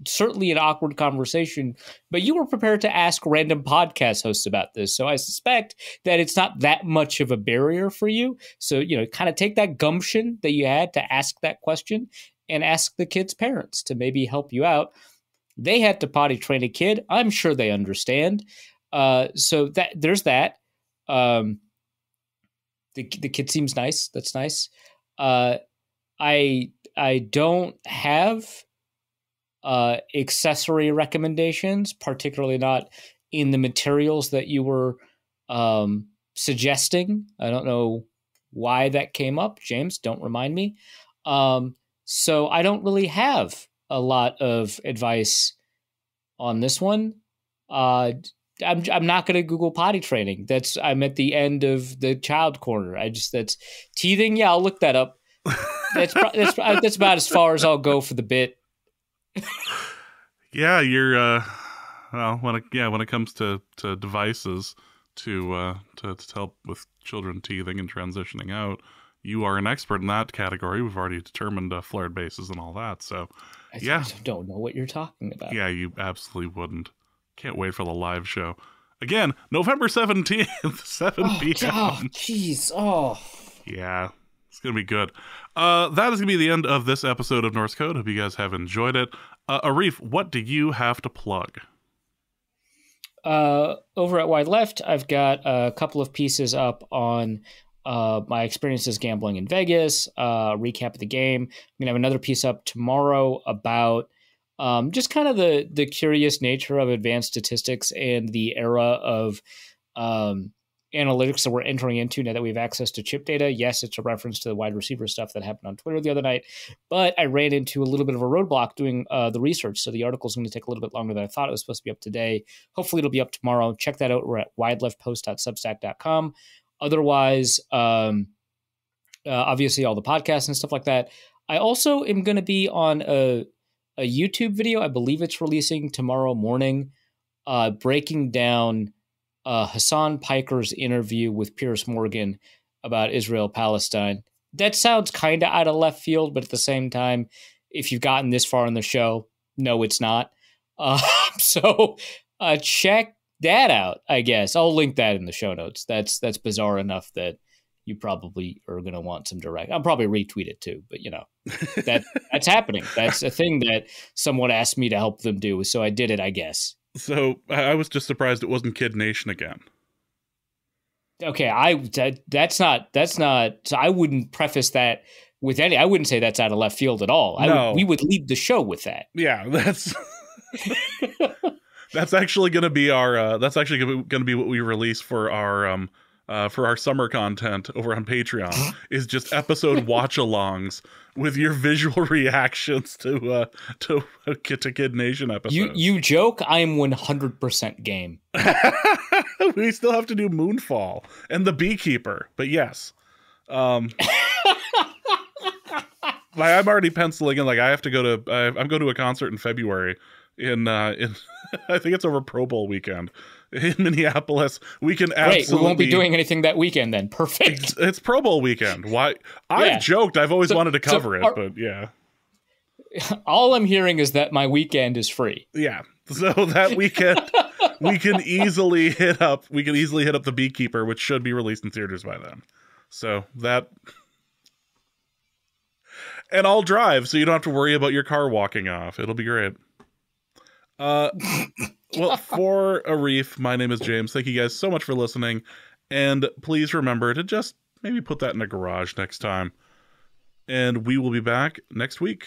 Certainly an awkward conversation, but you were prepared to ask random podcast hosts about this. So I suspect that it's not that much of a barrier for you. So, kind of take that gumption that you had to ask that question and ask the kid's parents to maybe help you out. They had to potty train a kid. I'm sure they understand. So there's that. The kid seems nice. That's nice. I don't have accessory recommendations, particularly not in the materials that you were suggesting. I don't know why that came up. James, don't remind me. So I don't really have a lot of advice on this one. I'm not going to Google potty training. I'm at the end of the child corner. That's teething. Yeah, I'll look that up. That's about as far as I'll go for the bit. Yeah, you're when it comes to devices to help with children teething and transitioning out, you are an expert in that category. We've already determined flared bases and all that. So I don't know what you're talking about. Yeah, you absolutely wouldn't. Can't wait for the live show. Again, November 17th, 7 p.m. Oh, jeez. Oh. Yeah. It's going to be good. That is going to be the end of this episode of Norse Code. Hope you guys have enjoyed it. Arif, what do you have to plug? Over at Wide Left, I've got a couple of pieces up on my experiences gambling in Vegas, recap of the game. I'm going to have another piece up tomorrow about just kind of the curious nature of advanced statistics and the era of analytics that we're entering into now that we have access to chip data. Yes, it's a reference to the wide receiver stuff that happened on Twitter the other night, but I ran into a little bit of a roadblock doing the research. So the article is going to take a little bit longer than I thought. It was supposed to be up today. Hopefully it'll be up tomorrow. Check that out. We're at wideleftpost.substack.com. Otherwise, obviously all the podcasts and stuff like that. I also am going to be on a YouTube video. I believe it's releasing tomorrow morning, breaking down Hassan Piker's interview with Piers Morgan about Israel-Palestine. That sounds kind of out of left field, but at the same time, if you've gotten this far in the show, no, it's not. So check that out, I guess. I'll link that in the show notes. That's bizarre enough that, you probably are going to want some direct. I'll probably retweet it too, but that's happening. That's a thing that someone asked me to help them do, so I did it, I guess. So I was just surprised it wasn't Kid Nation again. Okay, that's not. So I wouldn't preface that with any. I wouldn't say that's out of left field at all. No. We would lead the show with that. Yeah, that's that's actually going to be our. That's actually going to be what we release for our summer content over on Patreon. Is just episode watch-alongs with your visual reactions to Kid Nation episodes. You joke. I am 100% game. We still have to do Moonfall and The Beekeeper, but yes. I'm already penciling in. Like I have to go to. I'm going to a concert in February in I think it's over Pro Bowl weekend in Minneapolis. We can absolutely. Great. We won't be doing anything that weekend then. Perfect. It's Pro Bowl weekend. Why? I've joked. I've always wanted to cover it, but yeah. All I'm hearing is that my weekend is free. Yeah. So that weekend we can easily hit up The Beekeeper, which should be released in theaters by then. So that. And I'll drive, so you don't have to worry about your car walking off. It'll be great. Well, for Arif, my name is James. Thank you guys so much for listening. And please remember to just maybe put that in a garage next time. And we will be back next week.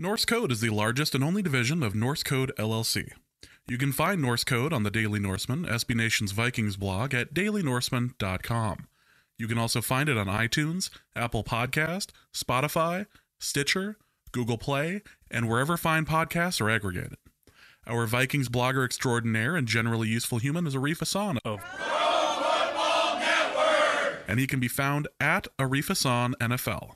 Norse Code is the largest and only division of Norse Code LLC. You can find Norse Code on the Daily Norseman, SB Nation's Vikings blog at dailynorseman.com. You can also find it on iTunes, Apple Podcast, Spotify, Stitcher, Google Play, and wherever fine podcasts are aggregated. Our Vikings blogger extraordinaire and generally useful human is Arif Hassan of Pro Football Network, and he can be found at Arif Hassan NFL.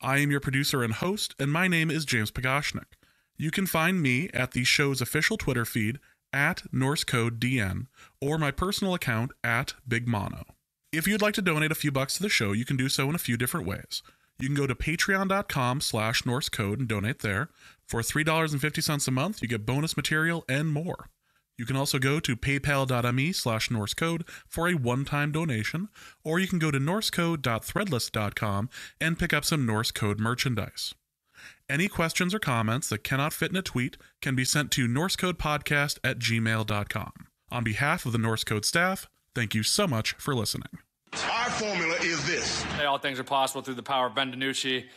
I am your producer and host, and my name is James Pagoshnik. You can find me at the show's official Twitter feed at NorseCodeDN or my personal account at Big Mono. If you'd like to donate a few bucks to the show, you can do so in a few different ways. You can go to patreon.com/NorseCode and donate there. For $3.50 a month, you get bonus material and more. You can also go to paypal.me/NorseCode for a one-time donation, or you can go to norsecode.threadless.com and pick up some Norse Code merchandise. Any questions or comments that cannot fit in a tweet can be sent to norsecodepodcast@gmail.com. On behalf of the Norse Code staff, thank you so much for listening. Our formula is this. Hey, all things are possible through the power of Ben DiNucci.